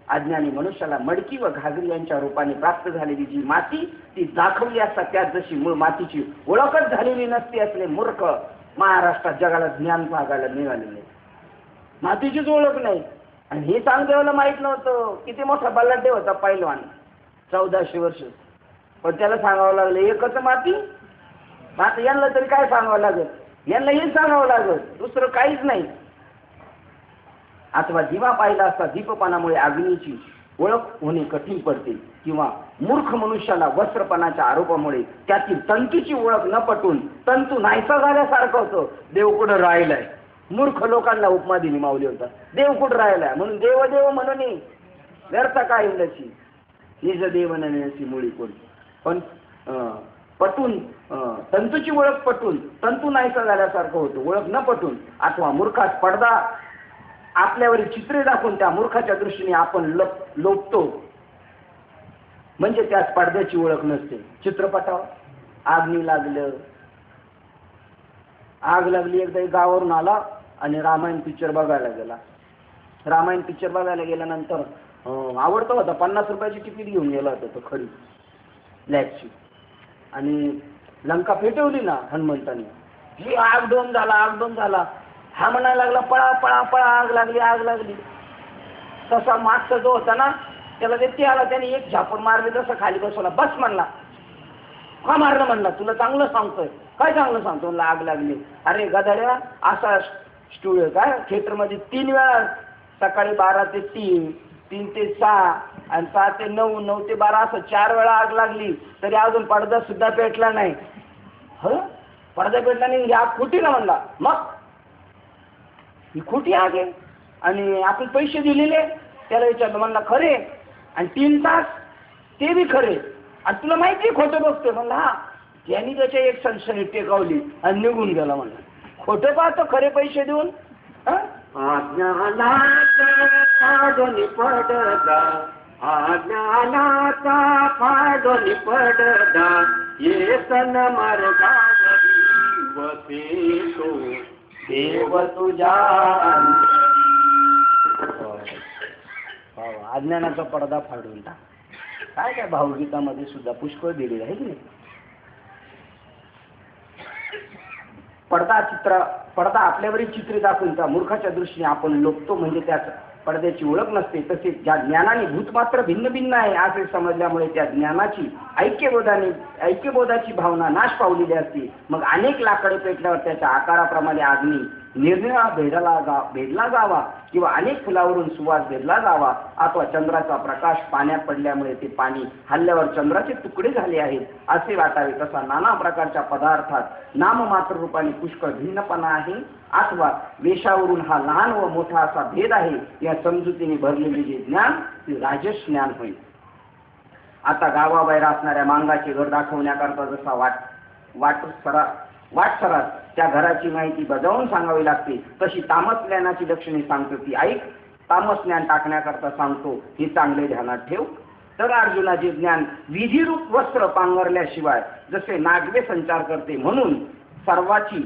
अज्ञानी मनुष्याला मडकी व घागरी यांच्या रूपाने प्राप्त झालेली जी माती ती दाखवली असता त्यात जशी मूळ मातीची ओळखच झालेली नसते असले मूर्ख महाराष्ट्रात जगाला ज्ञान भागायला मिळालेले. मातीचीच ओळख नाही. आणि हे सांगदेवाला माहित नव्हतं. किती मोठा बल्लाढ्य होता पैलवान, 1400 वर्ष, पण त्याला सांगावं लागलं एकच माती. आता यांना तरी काय सांगावं लागत, यांना हे सांगावं लागत, दुसरं काहीच नाही. अथवा दिवा पाहिला असता दीपपानामुळे अग्नीची ओळख होणे कठीण पडते, किंवा मूर्ख मनुष्याला वस्त्रपणाच्या आरोपामुळे त्यातील तंतूची ओळख न पटून तंतू नाहीसा झाल्यासारखं होतं. देव कुठं राहिलाय, मूर्ख लोकांना उपमा दिली माऊली होता, देव कुठं राहिलाय म्हणून देव देव म्हणून व्यर्थ काय इंद्रची निज देव नशी मुळी कोण. पण पटून तंतूची ओळख पटून तंतू नाहीसा झाल्यासारखं होतं, ओळख न पटून. अथवा मूर्खास पडदा आपल्यावरील चित्रे दाखवून त्या मूर्खाच्या दृष्टीने आपण लोटतो, म्हणजे त्यात पडद्याची ओळख नसते. चित्रपटावर आगनी लागलं, आग लागली. एकदा गावावरून आला आणि रामायण पिक्चर बघायला गेला. रामायण पिक्चर बघायला गेल्यानंतर आवडतं होता, 50 रुपयाची तिकीट घेऊन गेला होता तो खरी ब्लॅकची. आणि लंका पेटवली ना हनुमंताने, ही आग डोम झाला, आग डोम झाला. हा म्हणायला लागला पळा पळा पळा, आग लागली आग लागली. तसा मागचा जो होता ना त्याला ते आला, त्याने एक झापड मारली, तसं खाली बसवला. बस म्हणला. का मारलं म्हणला, तुला चांगलं सांगतोय. काय चांगलं सांगतो म्हणला, आग लागली. अरे गधाड्या, असा स्टुडिओ काय थिएटरमध्ये 3 वेळा, सकाळी 12 ते 3, 3 ते 6 आणि 6 ते 9, 9 ते 12 असं 4 वेळा आग लागली, तरी अजून पडदा सुद्धा पेटला नाही. ह पडदा पेटला नाही, ही आग खोटी ना म्हणला. मग ही खोटी आग आहे आणि आपण पैसे दिलेले. त्याला विचारलं, म्हणला खरे, आणि 3 तास ते बी खरे, आणि तुला माहिती आहे खोटं बघतोय. म्हणला हा. त्यांनी त्याच्या एक सनसनी टेकावली आणि निघून गेला. म्हणला खोटं पाहतो खरे पैसे देऊन. फाडोनी पडदा, अज्ञानाचा फाडोनी पडदा, येसन मार्गावरी वसेतो देव तुझ्या. अज्ञानाचा पडदा फाडून टाक. काय काय भावगीतामध्ये सुद्धा पुष्कळ दिलेलं आहे की नाही. पडदा आपल्यावरील चित्रे दाखवून त्या मूर्खाच्या दृष्टीने आपण लोकतो, म्हणजे त्यात पडद्याची ओळख नसते. तसेच ज्या ज्ञानाने भूतमात्र भिन्न भिन्न आहे असे समजल्यामुळे त्या ज्ञानाची ऐक्यबोधाची भावना नाश पावलेली असते. मग अनेक लाकडे पेटल्यावर त्याच्या आकाराप्रमाणे अग्नी निरनिळा भेदला जावा, किंवा अनेक फुलावरून सुवास भेदला जावा, अथवा चंद्राचा प्रकाश पाण्यात पडल्यामुळे ते पाणी हल्ल्यावर चंद्राचे तुकडे झाले आहेत असे वाटावे. तसा नाना प्रकारच्या पदार्थात नाममात्र रूपाने पुष्कळ भिन्नपणा आहे, अथवा वेशावरून हा लहान व मोठा असा भेद आहे. या समजुतीने भरलेले जे ज्ञान ते राजस ज्ञान होईल. आता गावाबाहेर असणाऱ्या मांगाचे घर दाखवण्याकरता जसा वाटसरात त्या घराची माहिती बजावून सांगावी लागते, तशी तामस ज्ञानाची लक्षणे सांगतो ती ऐक. तामस ज्ञान टाकण्याकरता सांगतो हे चांगले ध्यानात ठेव. तर अर्जुनाचे ज्ञान विधिरूप वस्त्र पांघरल्याशिवाय जसे नागवे संचार करते, म्हणून सर्वाची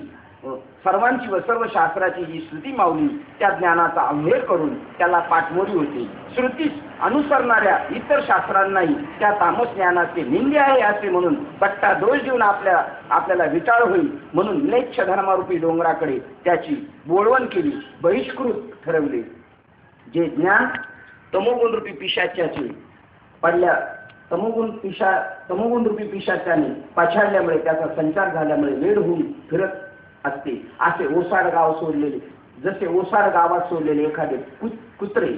सर्वांची व सर्व शास्त्राची जी श्रुती माऊली त्या ज्ञानाचा अवहेर करून त्याला पाठमोडी होते. श्रुतीस अनुसरणाऱ्या इतर शास्त्रांनाही त्या तामस ज्ञानाचे निंदे आहे असे म्हणून कट्टा दोष देऊन आपल्याला विटाळ होईल म्हणून म्लेच्छ धर्मारूपी डोंगराकडे त्याची बोळवण केली, बहिष्कृत ठरवले. जे ज्ञान तमोगुण रूपी पिशाच्याचे पडल्या तमोगुण रूपी पिशाच्याने पछाडल्यामुळे त्याचा संचार झाल्यामुळे वेळ होऊन फिरत असते. असे ओसाड गाव सोडलेले, जसे ओसाड गावात सोडलेले एखादे कुत्रे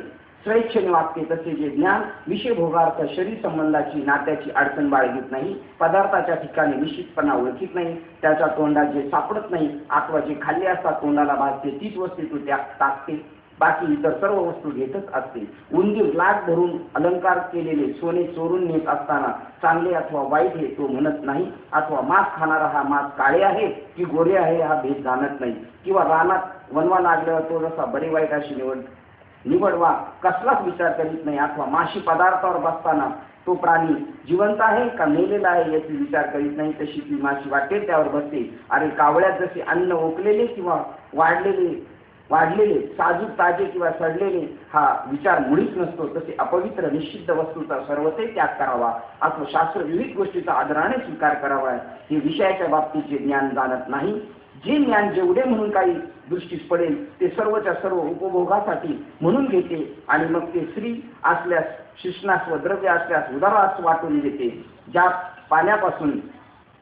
स्वेच्छेने वागते, तसे जे ज्ञान विषय भोगार्थ शरीर संबंधाची नात्याची अडचण बाळगीत नाही, पदार्थाच्या ठिकाणी निश्चितपणा ओळखीत नाही, त्याच्या तोंडात जे सापडत नाही अथवा जे खाल्ले असतात तोंडाला भाजते तीच वस्तू त्या टाकते, बाकी इतर सर्व वस्तू घेतच असते. उंदीर लाट भरून अलंकार केलेले सोने चोरून नेत असताना चांगले अथवा वाईट हे तो म्हणत नाही, अथवा मांस खाणारा हा मांस काळे आहे की गोरे आहे हा भेद जाणत नाही, किंवा रानात वनवा लागल्यावर तो जसा बरे वाईट अशी निवडवा कसलाच विचार करीत नाही, अथवा माशी पदार्थावर बसताना तो प्राणी जिवंत आहे का मेलेला आहे याची विचार करीत नाही, तशी ती माशी वाटेल त्यावर बसते. अरे कावळ्यात जसे अन्न ओकलेले किंवा वाढलेले साजूक ताजे किंवा सडलेले हा विचार मुळीच नसतो, तसे अपवित्र निषिद्ध वस्तूचा सर्वते त्याग करावा, अथवा शास्त्र विविध गोष्टीचा आदराने स्वीकार करावा. हे विषयाच्या बाबतीचे ज्ञान जाणत नाही. जे ज्ञान जेवढे म्हणून काही दृष्टीस पडेल ते सर्वच्या सर्व उपभोगासाठी म्हणून घेते आणि मग ते स्त्री असल्यास शिष्णास व द्रव्य असल्यास उदारास वाटून देते. ज्या पाण्यापासून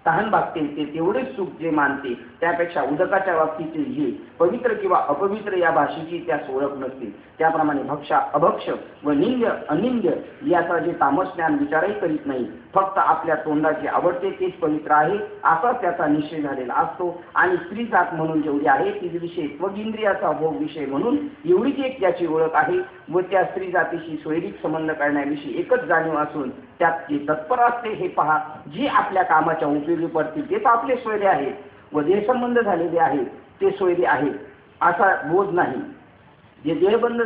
तहान भागते ते तेवढेच सुख जे मानते त्यापेक्षा उदकाच्या बाबतीचे हे पवित्र किंवा अपवित्र या भाषेची त्यास ओळख नसते. त्याप्रमाणे भक्षा अभक्ष व निंद्य अनिंद्य याचा जे तामस ज्ञान विचारही करीत नाही, फक्त आपल्या तोंडाचे आवडते तेच पवित्र आहे असा त्याचा निश्चय झालेला असतो. आणि स्त्री जात म्हणून जेवढी आहे ती विषय त्वगिंद्रियाचा भोग विषय म्हणून एवढीच एक त्याची ओळख आहे व त्या स्त्री जातीशी स्वैरिक संबंध करण्याविषयी एकच जाणीव असून त्यात जे तत्पर असते हे पहा, जे आपल्या कामाच्या उपयोगी पडतील तेच आपले स्वैरे आहेत व देहसंबंध झालेले आहेत ते स्वैरे आहेत असा बोध नाही. जे देहसंबंध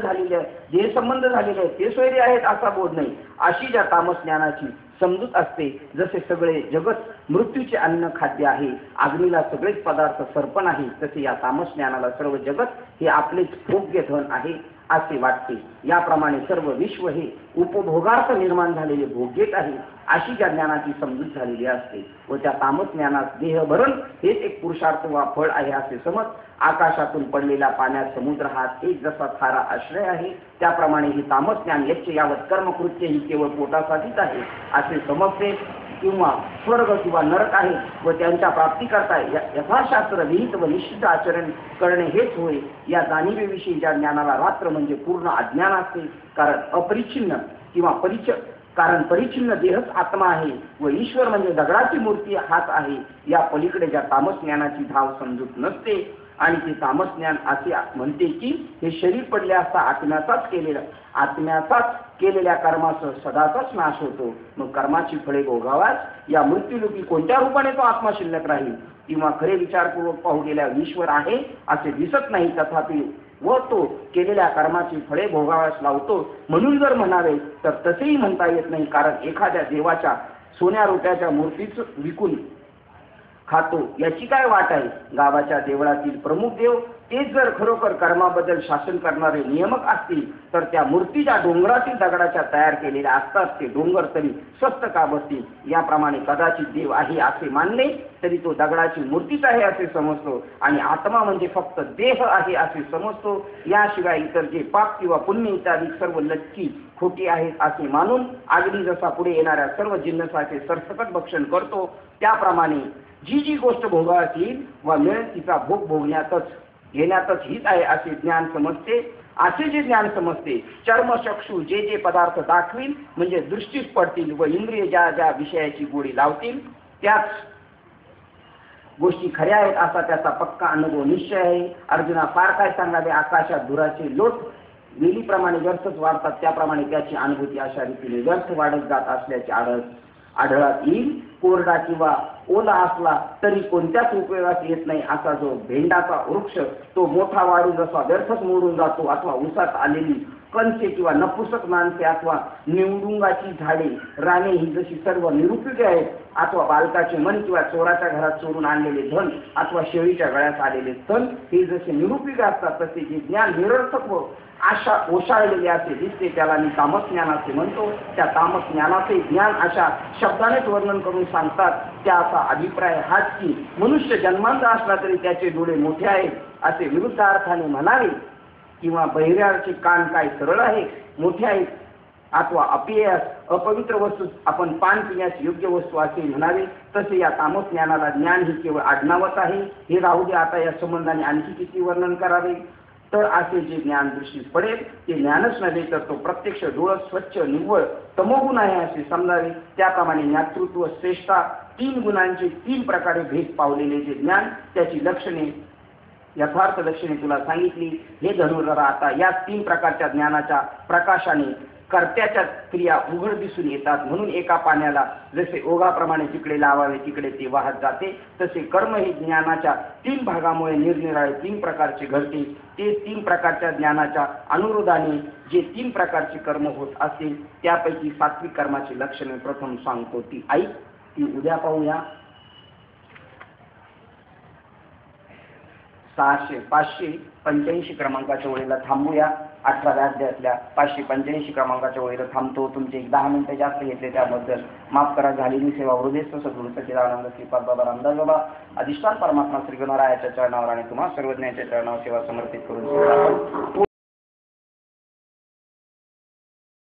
झालेले आहेत ते स्वैरे आहेत असा बोध नाही. अशी ज्या तामस ज्ञानाची समजूत असते, जसे सगळे जगत मृत्यूचे अन्न खाद्य आहे, अग्नीला सगळेच पदार्थ सर्पण आहे, तसे या तामस ज्ञानाला सर्व जगत हे आपलेच भोग्य धन आहे असे वाटते. याप्रमाणे सर्व विश्व हे उपभोगार्थ निर्माण झालेले भोग्यच आहे अशी ज्या ज्ञानाची समजूत झालेली असते व त्या तामस ज्ञानास देहभरण हेच एक पुरुषार्थ वा फळ आहे असे समज. आकाशातून पडलेल्या पाण्यात समुद्र हा एक जसा थारा आश्रय आहे, त्याप्रमाणे ही तामस ज्ञान यच्च यावत कर्मकृत्य ही केवळ पोटासाठीच आहे असे समजते, किंवा स्वर्ग किंवा नरक आहे व त्यांच्या प्राप्तीकरता यथाशास्त्र विहित व निश्चित आचरण करणे हेच होय. या जाणीवेविषयी ज्या ज्ञानाला रात्र म्हणजे पूर्ण अज्ञान असते, कारण परिच्छिन्न देहच आत्मा आहे व ईश्वर म्हणजे दगडाची मूर्ती हाच आहे. या पलीकडे ज्या तामस ज्ञानाची धाव समजूत नसते आणि ते तामस ज्ञान असे म्हणते की हे शरीर पडले असता आत्म्याचाच केलेल्या कर्माचा सदाचाच नाश होतो, मग कर्माची फळे भोगावाच या मृत्यूरूपी कोणत्या रूपाने तो आत्मा शिल्लक राहील, किंवा खरे विचारपूर्वक पाहू गेल्या ईश्वर आहे असे दिसत नाही, तथापि व तो केलेल्या कर्माची फळे भोगाव्यास लावतो म्हणून जर म्हणावे तर तसेही म्हणता येत नाही. कारण एखाद्या देवाच्या सोन्या रुपयाच्या मूर्तीच विकून खातो याची काय वाट आहे. गावाच्या देवळातील प्रमुख देव तेच जर खरोखर कर्माबद्दल शासन करणारे नियमक असतील तर त्या मूर्ती ज्या डोंगरातील दगडाच्या तयार केलेल्या असतात ते डोंगर तरी स्वस्त का बसतील. याप्रमाणे कदाचित देव आहे असे मानले तरी तो दगडाची मूर्तीच आहे असे समजतो आणि आत्मा म्हणजे फक्त देह आहे असे समजतो. याशिवाय इतर जे पाप किंवा पुण्य इत्यादी सर्व लटकी खोटी आहेत असे मानून अग्नी जसा पुढे येणाऱ्या सर्व जिन्नसाचे सरसकट भक्षण करतो, त्याप्रमाणे जी गोष्ट भोगावास येईल वा मिळेल तिचा भोग घेण्यातच हीच आहे असे ज्ञान समजते. असे जे ज्ञान समजते चर्मचक्षु जे पदार्थ दाखवील म्हणजे दृष्टीस पडतील व इंद्रिय ज्या विषयाची गोडी लावतील त्याच गोष्टी खऱ्या आहेत असा त्याचा पक्का अनुभव निश्चय आहे. अर्जुना फार काय सांगावे, आकाशात धुराचे लोट वेलीप्रमाणे व्यर्थच वाढतात त्याप्रमाणे त्याची अनुभूती अशा रीतीने व्यर्थ वाढत जात असल्याचे आढळत येईल. कोरडा किंवा ओला असला तरी कोणत्याच उपयोगात येत नाही असा जो भेंडाचा वृक्ष तो मोठा वाढून जसा व्यर्थच मोडून जातो, अथवा उसात आलेली कंसे किंवा नपुसक माणसे अथवा निवडुंगाची झाडे राणे ही जशी सर्व निरुपयोगी आहेत, अथवा बालकाचे मन किंवा चोराच्या घरात चोरून आणलेले धन अथवा शेळीच्या गळ्यात आलेले धन हे जसे निरुपयोगी असतात, तसे जे ज्ञान निरर्थक व आशा ओशाळलेले असे दिसते त्याला मी तामसज्ञान असे म्हणतो. त्या तामसज्ञानाचे ज्ञान अशा शब्दानेच वर्णन करून सांगतात. त्याचा अभिप्राय हाच की मनुष्य जन्मांचा असला तरी त्याचे डोळे मोठे आहेत असे विरुद्ध अर्थाने म्हणावे, किंवा बहिऱ्याचे कान काय सरळ आहे, मोठे आहेत, अथवा अपेयास अपवित्र वस्तू आपण पान पिण्यास योग्य वस्तू असे म्हणावे. तसे या तामसज्ञानाला ज्ञान ही केवळ आडनावच आहे. हे राहू दे. आता या संबंधाने आणखी किती वर्णन करावे. तर असे जे ज्ञान दृष्टीस पडेल ते ज्ञानच नव्हे तर तो प्रत्यक्ष डोळस स्वच्छ निव्वळ तमोगुण आहे असे समजावे. त्याप्रमाणे ज्ञातृत्व श्रेष्ठा 3 गुणांचे 3 प्रकारे भेद पावलेले जे ज्ञान, त्याची लक्षणे यथार्थ लक्षणे तुला सांगितली. हे धनुर्धरा, आता या 3 प्रकारच्या ज्ञानाच्या प्रकाशाने कर्त्याच्या क्रिया उघड दिसून येतात. म्हणून एका पाण्याला जसे ओघाप्रमाणे जिकडे लावावे तिकडे ते वाहत जाते, तसे कर्म हे ज्ञानाच्या 3 भागामुळे निरनिराळे 3 प्रकारचे घडते. ते 3 प्रकारच्या ज्ञानाच्या अनुरोधाने जे 3 प्रकारचे कर्म होत असतील त्यापैकी सात्विक कर्माची लक्षणे प्रथम सांगतो, ती ऐक, ती उद्या पाहूया. 585 क्रमांकाच्या ओळीला थांबूया. 18व्या अध्यायातल्या 585 क्रमांकाच्या ओळीला थांबतो. तुमचे 10 मिनिटं जास्त घेतले त्याबद्दल माफ करा. झालेली सेवा हृदयस्थ सद्गुरू सच्चिदानंद श्रीपाद बाबा रामदास बाबा अधिष्ठान परमात्मा श्री गणरायाच्या चरणावर आणि तुम्हा सर्वज्ञाच्या चरणावर सेवा समर्पित करून